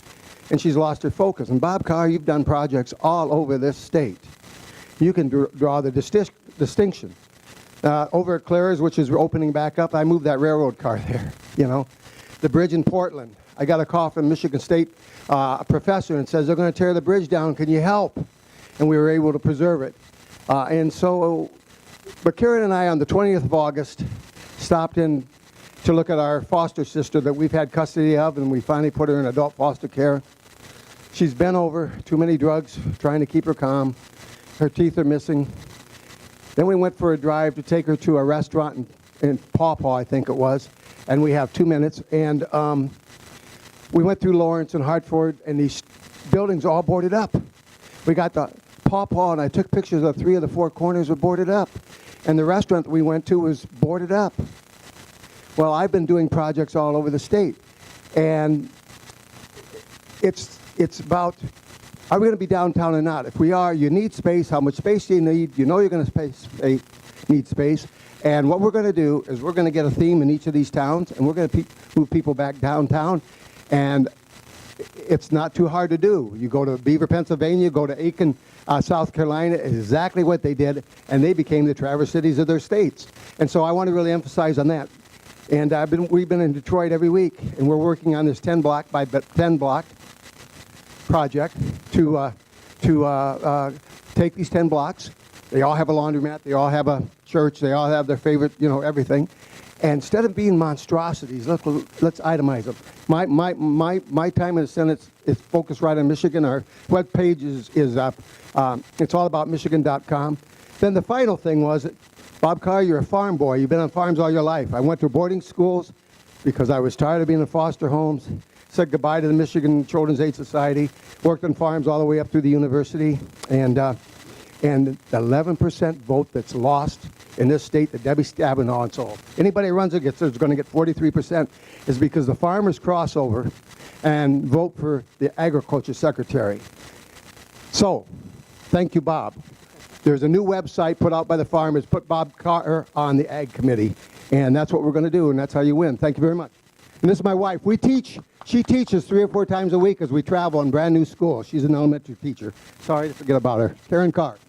And she's lost her focus. And Bob Carr, you've done projects all over this state. You can draw the distinction. Over at Claire's, which is opening back up, I moved that railroad car there, you know. The bridge in Portland. I got a call from Michigan State professor and says, they're going to tear the bridge down. Can you help? And we were able to preserve it. But Karen and I, on the 20th of August, stopped in to look at our foster sister that we've had custody of, and we finally put her in adult foster care. She's bent over, too many drugs, trying to keep her calm. Her teeth are missing. Then we went for a drive to take her to a restaurant in Paw Paw, I think it was, and we have 2 minutes. And we went through Lawrence and Hartford, and these buildings all boarded up. We got the Paw Paw, and I took pictures of 3 of the 4 corners were boarded up. And the restaurant that we went to was boarded up. Well, I've been doing projects all over the state, and it's about, are we going to be downtown or not? If we are, you need space. How much space do you need? You know you're going to need space. And what we're going to do is we're going to get a theme in each of these towns, and we're going to move people back downtown. And it's not too hard to do. You go to Beaver, Pennsylvania, go to Aiken, South Carolina, exactly what they did, and they became the Traverse cities of their states. And so I want to really emphasize on that. And we've been in Detroit every week, and we're working on this 10 block by 10 block project to take these 10 blocks. They all have a laundromat, they all have a church, they all have their favorite, everything. And instead of being monstrosities, let's itemize them. My time in the Senate is focused right on Michigan. Our webpage is it's all about Michigan.com. Then the final thing was, Bob Carr, you're a farm boy. You've been on farms all your life. I went to boarding schools because I was tired of being in foster homes. Said goodbye to the Michigan Children's Aid Society. Worked on farms all the way up through the university. And the 11% vote that's lost in this state that Debbie Stabenow, and so anybody who runs against is going to get 43%, is because the farmers cross over and vote for the agriculture secretary. So, thank you, Bob. There's a new website put out by the farmers. Put Bob Carter on the Ag Committee. And that's what we're going to do, and that's how you win. Thank you very much. And this is my wife. We teach. She teaches 3 or 4 times a week as we travel in brand new school. She's an elementary teacher. Sorry to forget about her. Karen Carr.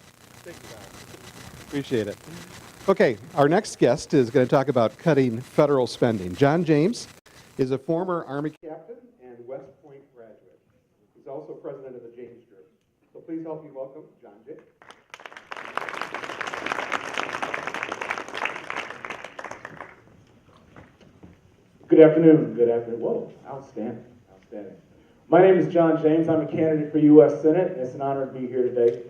Appreciate it. Okay, our next guest is going to talk about cutting federal spending. John James is a former Army captain and West Point graduate. He's also president of the James Group. So please help me welcome John James. Good afternoon. Good afternoon. Whoa, outstanding. Outstanding. My name is John James. I'm a candidate for U.S. Senate. It's an honor to be here today.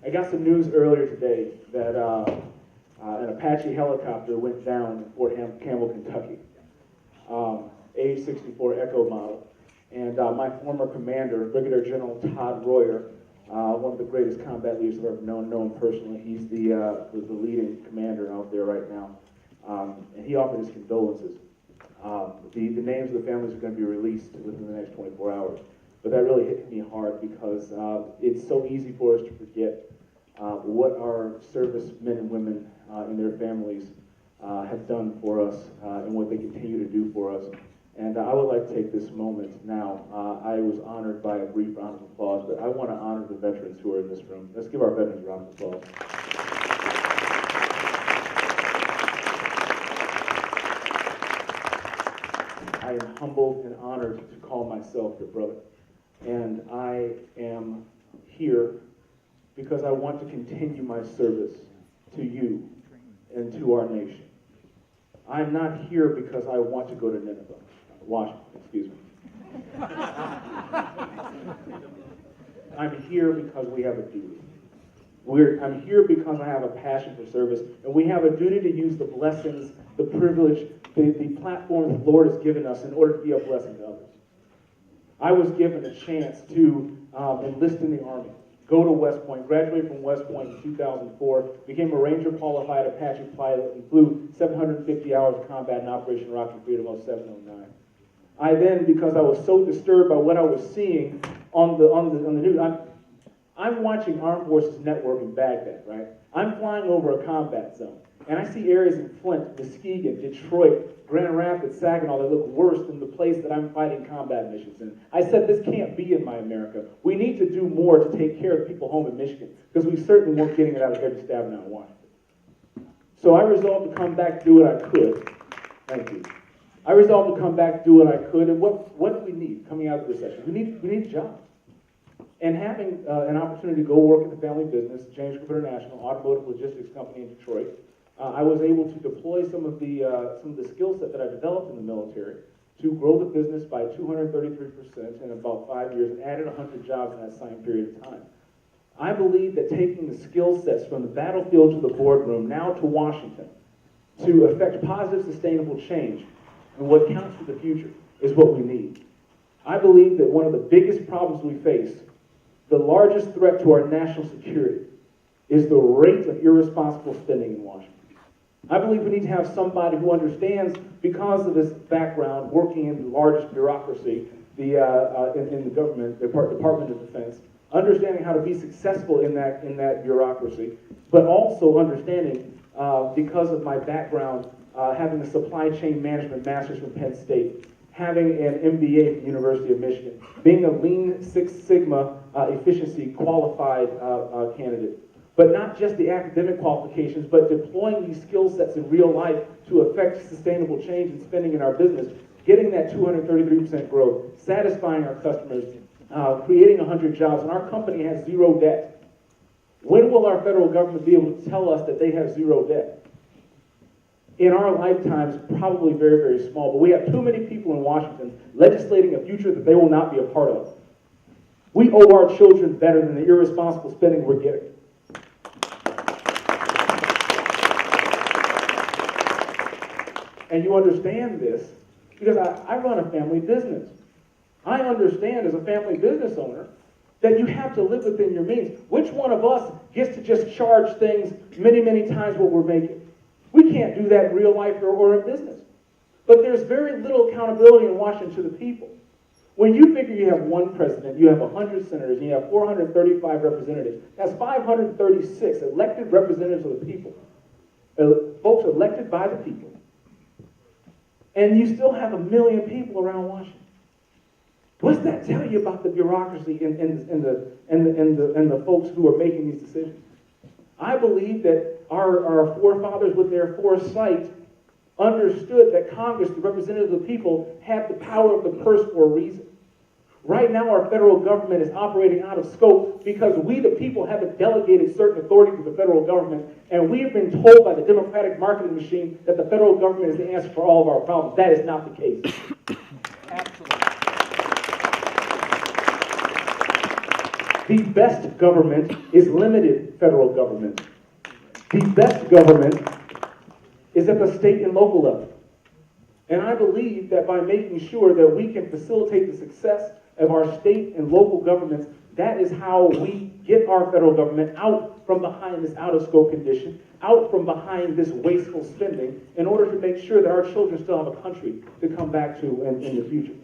I got some news earlier today that an Apache helicopter went down in Fort Campbell, Kentucky, age 64 Echo model. And my former commander, Brigadier General Todd Royer, one of the greatest combat leaders I've ever known personally. He's the leading commander out there right now. And he offered his condolences. The names of the families are going to be released within the next 24 hours. But that really hit me hard because it's so easy for us to forget what our servicemen and women and their families have done for us and what they continue to do for us. And I would like to take this moment now. I was honored by a brief round of applause, but I want to honor the veterans who are in this room. Let's give our veterans a round of applause. I am humbled and honored to call myself your brother. And I am here because I want to continue my service to you and to our nation. I'm not here because I want to go to Nineveh, Washington, excuse me. I'm here because we have a duty. I'm here because I have a passion for service, and we have a duty to use the blessings, the privilege, the platform the Lord has given us in order to be a blessing to others. I was given a chance to enlist in the Army, go to West Point, graduate from West Point in 2004, became a Ranger qualified Apache pilot, and flew 750 hours of combat in Operation Rocky Freedom 0709. I then, because I was so disturbed by what I was seeing on the news, I'm watching Armed Forces Network in Baghdad, right? I'm flying over a combat zone, and I see areas in Flint, Muskegon, Detroit, Grand Rapids, Saginaw that look worse than the place that I'm fighting combat missions in. I said, this can't be in my America. We need to do more to take care of people home in Michigan, because we certainly weren't getting it out of every stab now in Washington. So I resolved to come back, do what I could. Thank you. I resolved to come back, do what I could, and what do we need coming out of the recession? We need jobs. And having an opportunity to go work at the family business, James Group International, automotive logistics company in Detroit, I was able to deploy some of the skill set that I developed in the military to grow the business by 233% in about 5 years and added 100 jobs in that same period of time. I believe that taking the skill sets from the battlefield to the boardroom, now to Washington, to effect positive, sustainable change, and what counts for the future is what we need. I believe that one of the biggest problems we face, the largest threat to our national security, is the rate of irresponsible spending in Washington. I believe we need to have somebody who understands, because of his background working in the largest bureaucracy in the government, the Department of Defense, understanding how to be successful in that bureaucracy, but also understanding, because of my background, having a supply chain management master's from Penn State, having an MBA from the University of Michigan, being a Lean Six Sigma efficiency qualified candidate. But not just the academic qualifications, but deploying these skill sets in real life to affect sustainable change in spending in our business, getting that 233% growth, satisfying our customers, creating 100 jobs, and our company has zero debt. When will our federal government be able to tell us that they have zero debt? In our lifetimes, probably very, very small, but we have too many people in Washington legislating a future that they will not be a part of. We owe our children better than the irresponsible spending we're getting. And you understand this because I run a family business. I understand as a family business owner that you have to live within your means. Which one of us gets to just charge things many, many times what we're making? We can't do that in real life or in business. But there's very little accountability in Washington to the people. When you figure you have one president, you have 100 senators, and you have 435 representatives, that's 536 elected representatives of the people, folks elected by the people, and you still have 1 million people around Washington. What's that tell you about the bureaucracy and the folks who are making these decisions? I believe that our forefathers, with their foresight, understood that Congress, the representative of the people, had the power of the purse for a reason. Right now, our federal government is operating out of scope because we, the people, haven't delegated certain authority to the federal government, and we have been told by the Democratic marketing machine that the federal government is the answer for all of our problems. That is not the case. Absolutely. The best government is limited federal government. The best government is at the state and local level. And I believe that by making sure that we can facilitate the success of our state and local governments, that is how we get our federal government out from behind this out-of-scope condition, out from behind this wasteful spending, in order to make sure that our children still have a country to come back to in the future.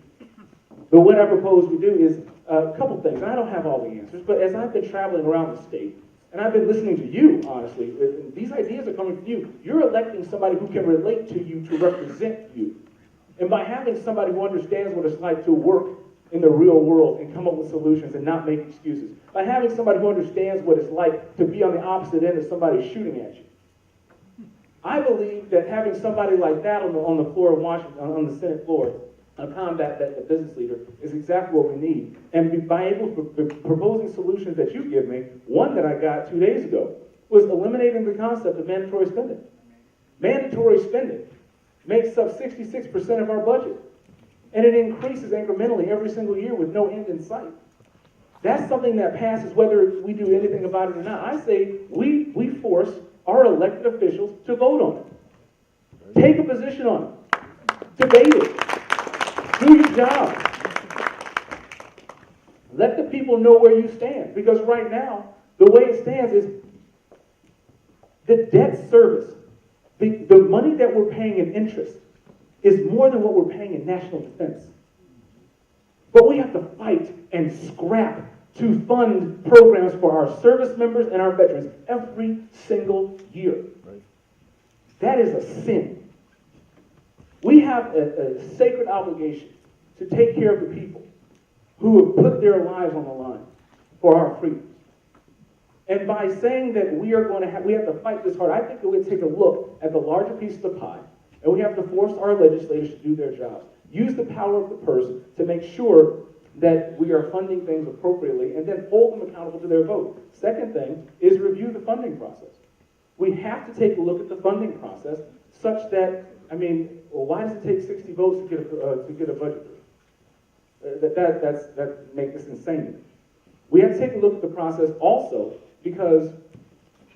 But what I propose we do is a couple things. I don't have all the answers, but as I've been traveling around the state, and I've been listening to you, honestly, these ideas are coming from you. You're electing somebody who can relate to you, to represent you. And by having somebody who understands what it's like to work in the real world and come up with solutions and not make excuses, by having somebody who understands what it's like to be on the opposite end of somebody shooting at you, I believe that having somebody like that on the floor of Washington, on the Senate floor, a combat that the business leader, is exactly what we need. And by proposing solutions that you give me, one that I got 2 days ago was eliminating the concept of mandatory spending. Mandatory spending makes up 66% of our budget, and it increases incrementally every single year with no end in sight. That's something that passes whether we do anything about it or not. I say we force our elected officials to vote on it. Take a position on it. Debate it. Do your job. Let the people know where you stand. Because right now, the way it stands is the debt service, the money that we're paying in interest is more than what we're paying in national defense. But we have to fight and scrap to fund programs for our service members and our veterans every single year. Right. That is a sin. We have a sacred obligation to take care of the people who have put their lives on the line for our freedom. And by saying that we have to fight this hard, I think that we take a look at the larger piece of the pie, and we have to force our legislators to do their jobs. Use the power of the purse to make sure that we are funding things appropriately, and then hold them accountable to their vote. Second thing is review the funding process. We have to take a look at the funding process such that, why does it take 60 votes to get a budget? That makes this insane. We have to take a look at the process also because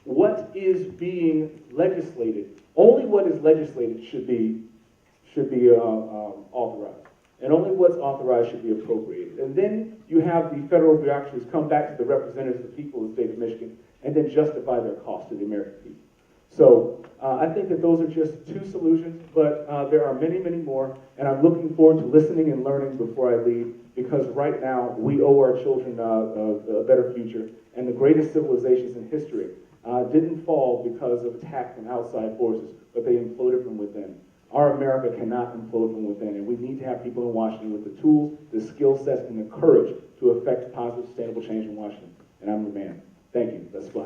what is being legislated, only what is legislated should be authorized. And only what's authorized should be appropriated. And then you have the federal bureaucracies come back to the representatives of the people of the state of Michigan and then justify their cost to the American people. So I think that those are just two solutions, but there are many, many more, and I'm looking forward to listening and learning before I leave, because right now we owe our children a better future, and the greatest civilizations in history didn't fall because of attack from outside forces, but they imploded from within. Our America cannot implode from within, and we need to have people in Washington with the tools, the skill sets, and the courage to effect positive, sustainable change in Washington. And I'm your man. Thank you. Let's fly.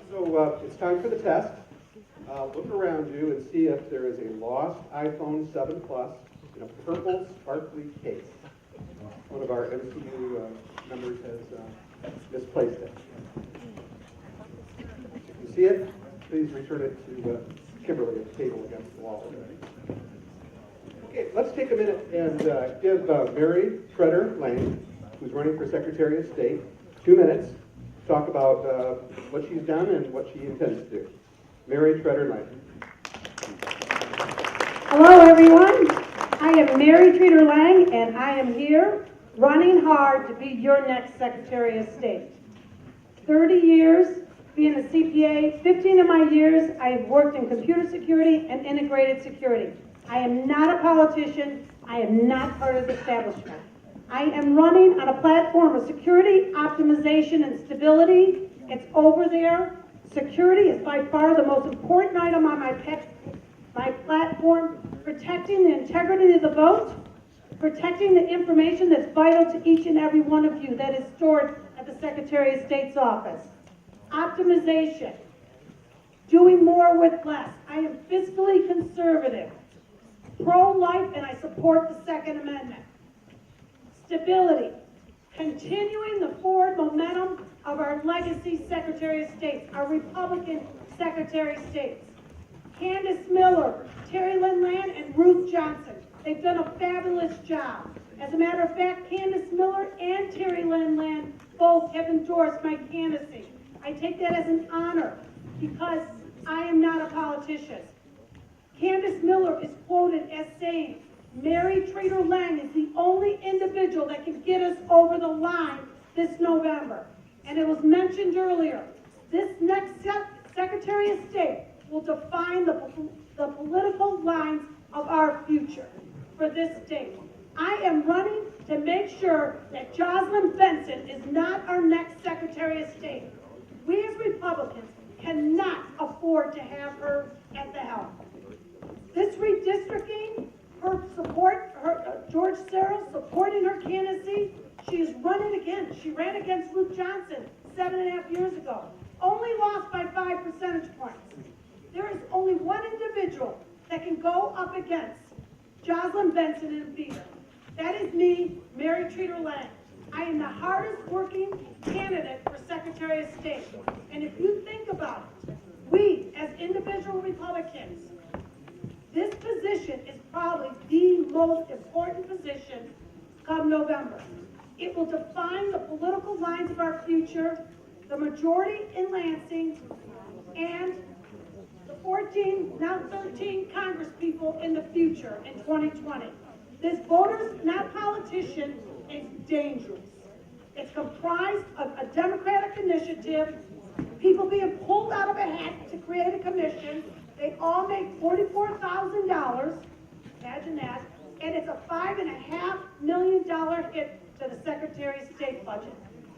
So it's time for the test. Look around you and see if there is a lost iPhone 7 Plus in a purple sparkly case. One of our MCU members has misplaced it. If you see it, please return it to Kimberly at the table against the wall. Okay, let's take a minute and give Mary Treader Lang, who's running for Secretary of State, 2 minutes to talk about what she's done and what she intends to do. Mary Treader Lang. Hello, everyone. I am Mary Treader Lang, and I am here running hard to be your next Secretary of State. 30 years being a CPA, 15 of my years, I've worked in computer security and integrated security. I am not a politician. I am not part of the establishment. I am running on a platform of security, optimization, and stability. It's over there. Security is by far the most important item on my platform. Protecting the integrity of the vote, protecting the information that's vital to each and every one of you that is stored at the Secretary of State's office. Optimization, doing more with less. I am fiscally conservative, pro-life, and I support the Second Amendment. Stability, continuing the forward momentum of our legacy Secretary of States, our Republican Secretary of States. Candace Miller, Terry Lynn Land, and Ruth Johnson. They've done a fabulous job. As a matter of fact, Candace Miller and Terry Lynn Land both have endorsed my candidacy. I take that as an honor because I am not a politician. Candace Miller is quoted as saying, Mary Trader Lang is the only individual that can get us over the line this November. And it was mentioned earlier, this next Secretary of State will define the political lines of our future for this state. I am running to make sure that Jocelyn Benson is not our next Secretary of State. We as Republicans cannot afford to have her at the helm. This redistricting, her support, George Searle supporting her candidacy, she is running again. She ran against Ruth Johnson 7.5 years ago, only lost by 5 percentage points. There is only one individual that can go up against Jocelyn Benson and beat her. That is me, Mary Trader Lang. I am the hardest working candidate for Secretary of State. And if you think about it, we as individual Republicans, this position is probably the most important position come November. It will define the political lines of our future, the majority in Lansing, and the 14, now 13 Congress people in the future in 2020. This voters, not politician, is dangerous. It's comprised of a Democratic initiative, people being pulled out of a hat to create a commission. They all make $44,000, imagine that, and it's a $5.5 million hit to the Secretary of State budget.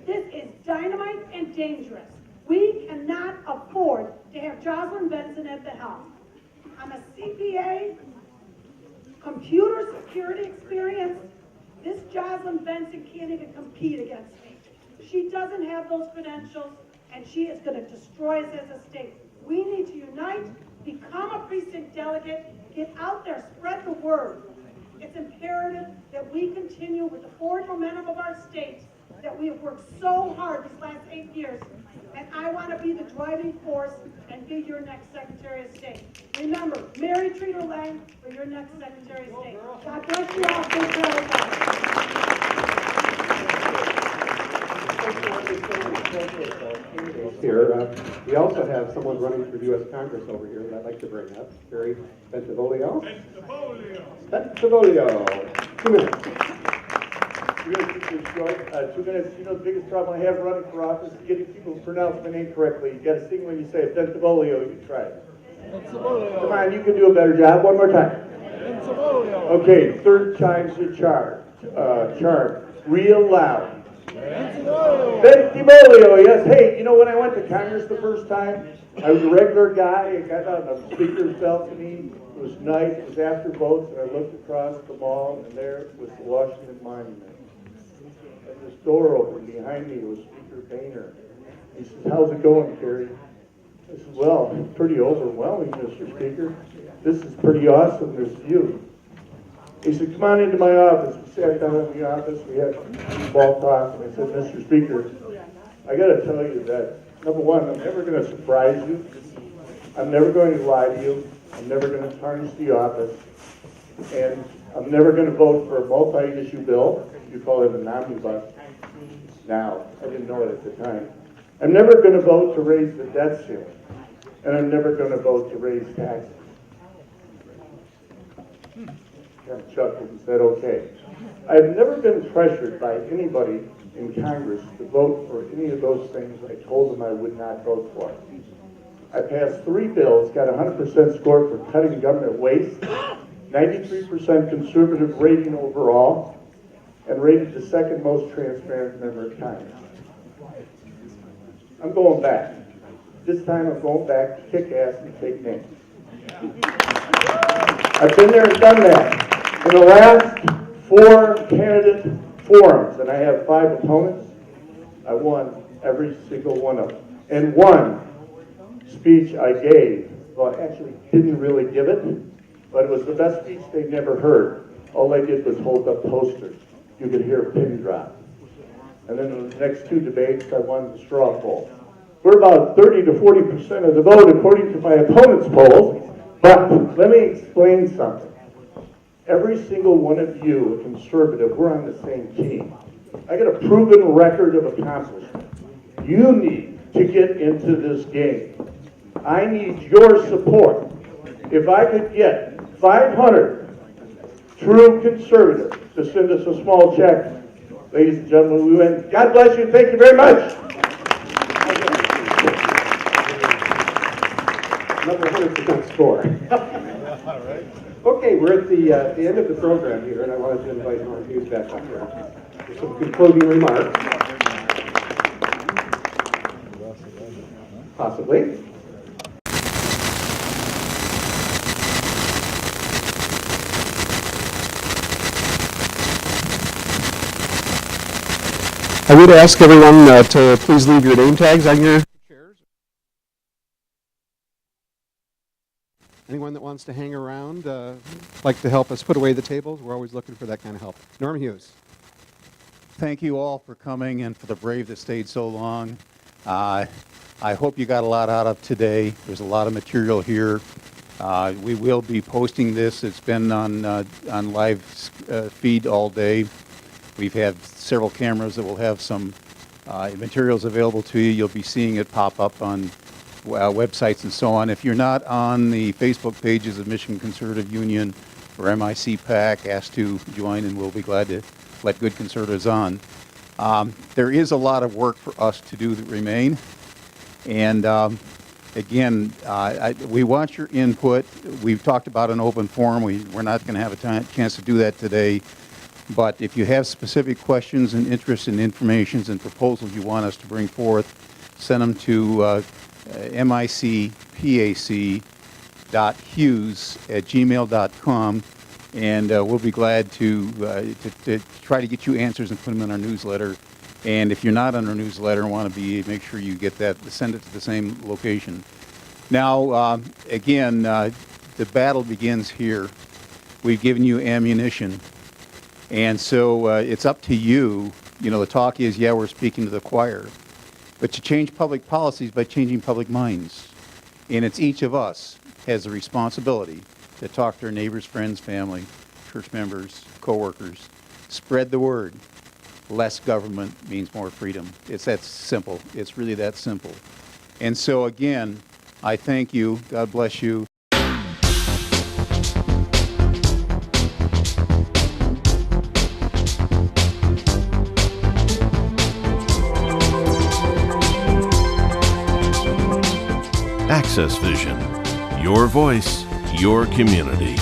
This is dynamite and dangerous. We cannot afford to have Jocelyn Benson at the helm. I'm a CPA, computer security experience. This Jocelyn Benson can't even compete against me. She doesn't have those credentials, and she is going to destroy us as a state. We need to unite, become a precinct delegate, get out there, spread the word. It's imperative that we continue with the forward momentum of our state that we have worked so hard these last 8 years. And I want to be the driving force and be your next Secretary of State. Remember, Mary Trader Lang for your next Secretary of State. God bless you all. Thank you Here, we also have someone running for U.S. Congress over here that I'd like to bring up, Barry Bentivolio. Bentivolio. 2 minutes. Really keep this short. 2 minutes. You know, the biggest problem I have running for office is getting people to pronounce my name correctly. You got to sing when you say it. Bentivolio. You try it. Come on, you can do a better job. One more time. Okay, third time's the charm. Real loud. Bentivolio, yes. Hey, you know, when I went to Congress the first time, I was a regular guy. I got on the speaker's balcony. It was night. It was after votes, and I looked across the mall, and there was the Washington Monument. And this door opened behind me. It was Speaker Boehner. He says, "How's it going, Kerry?" I said, "Well, it's pretty overwhelming, Mr. Speaker. This is pretty awesome, this view." He said, "Come on into my office." We sat down in the office. We had a ball talk, and I said, "Mr. Speaker, I got to tell you that, number one, I'm never going to surprise you. I'm never going to lie to you. I'm never going to tarnish the office. And I'm never going to vote for a multi-issue bill. You call it an omnibus. Now, I didn't know it at the time. I'm never going to vote to raise the debt ceiling. And I'm never going to vote to raise taxes." Kind of chuckled and said, "Okay." I've never been pressured by anybody in Congress to vote for any of those things I told them I would not vote for. I passed 3 bills, got a 100% score for cutting government waste, 93% conservative rating overall, and rated the second most transparent member of Congress. I'm going back. This time I'm going back to kick ass and take names. I've been there and done that. In the last 4 candidate forums, and I have 5 opponents, I won every single one of them. And one speech I gave, well, I actually didn't really give it, but it was the best speech they never heard. All I did was hold up posters. You could hear a pin drop. And then in the next 2 debates, I won the straw poll. We're about 30 to 40% of the vote according to my opponent's polls, but let me explain something. Every single one of you, a conservative, we're on the same team. I got a proven record of accomplishment. You need to get into this game. I need your support. If I could get 500 true conservatives to send us a small check, ladies and gentlemen, we win. God bless you. Thank you very much. Another 100% score. Okay, we're at the end of the program here, and I wanted to invite Norm Hughes back up here for some concluding remarks. Possibly. I would ask everyone to please leave your name tags on your chairs. Anyone that wants to hang around, like to help us put away the tables, we're always looking for that kind of help. Norm Hughes. Thank you all for coming and for the brave that stayed so long. I hope you got a lot out of today. There's a lot of material here. We will be posting this. It's been on live feed all day. We've had several cameras that will have some materials available to you. You'll be seeing it pop up on websites and so on. If you're not on the Facebook pages of Michigan Conservative Union or MiCPAC, ask to join, and we'll be glad to let good conservatives on. There is a lot of work for us to do that remain. And again, we want your input. We've talked about an open forum. We're not going to have a chance to do that today. But if you have specific questions and interest in information and proposals you want us to bring forth, send them to micpac.hughes@gmail.com, and we'll be glad to try to get you answers and put them in our newsletter. And if you're not on our newsletter and want to be, make sure you get that, send it to the same location. Now, again, the battle begins here. We've given you ammunition. And so it's up to you. You know, the talk is, yeah, we're speaking to the choir. But to change public policies by changing public minds. And it's each of us has the responsibility to talk to our neighbors, friends, family, church members, coworkers. Spread the word. Less government means more freedom. It's that simple. It's really that simple. And so, again, I thank you. God bless you. AccessVision, your voice, your community.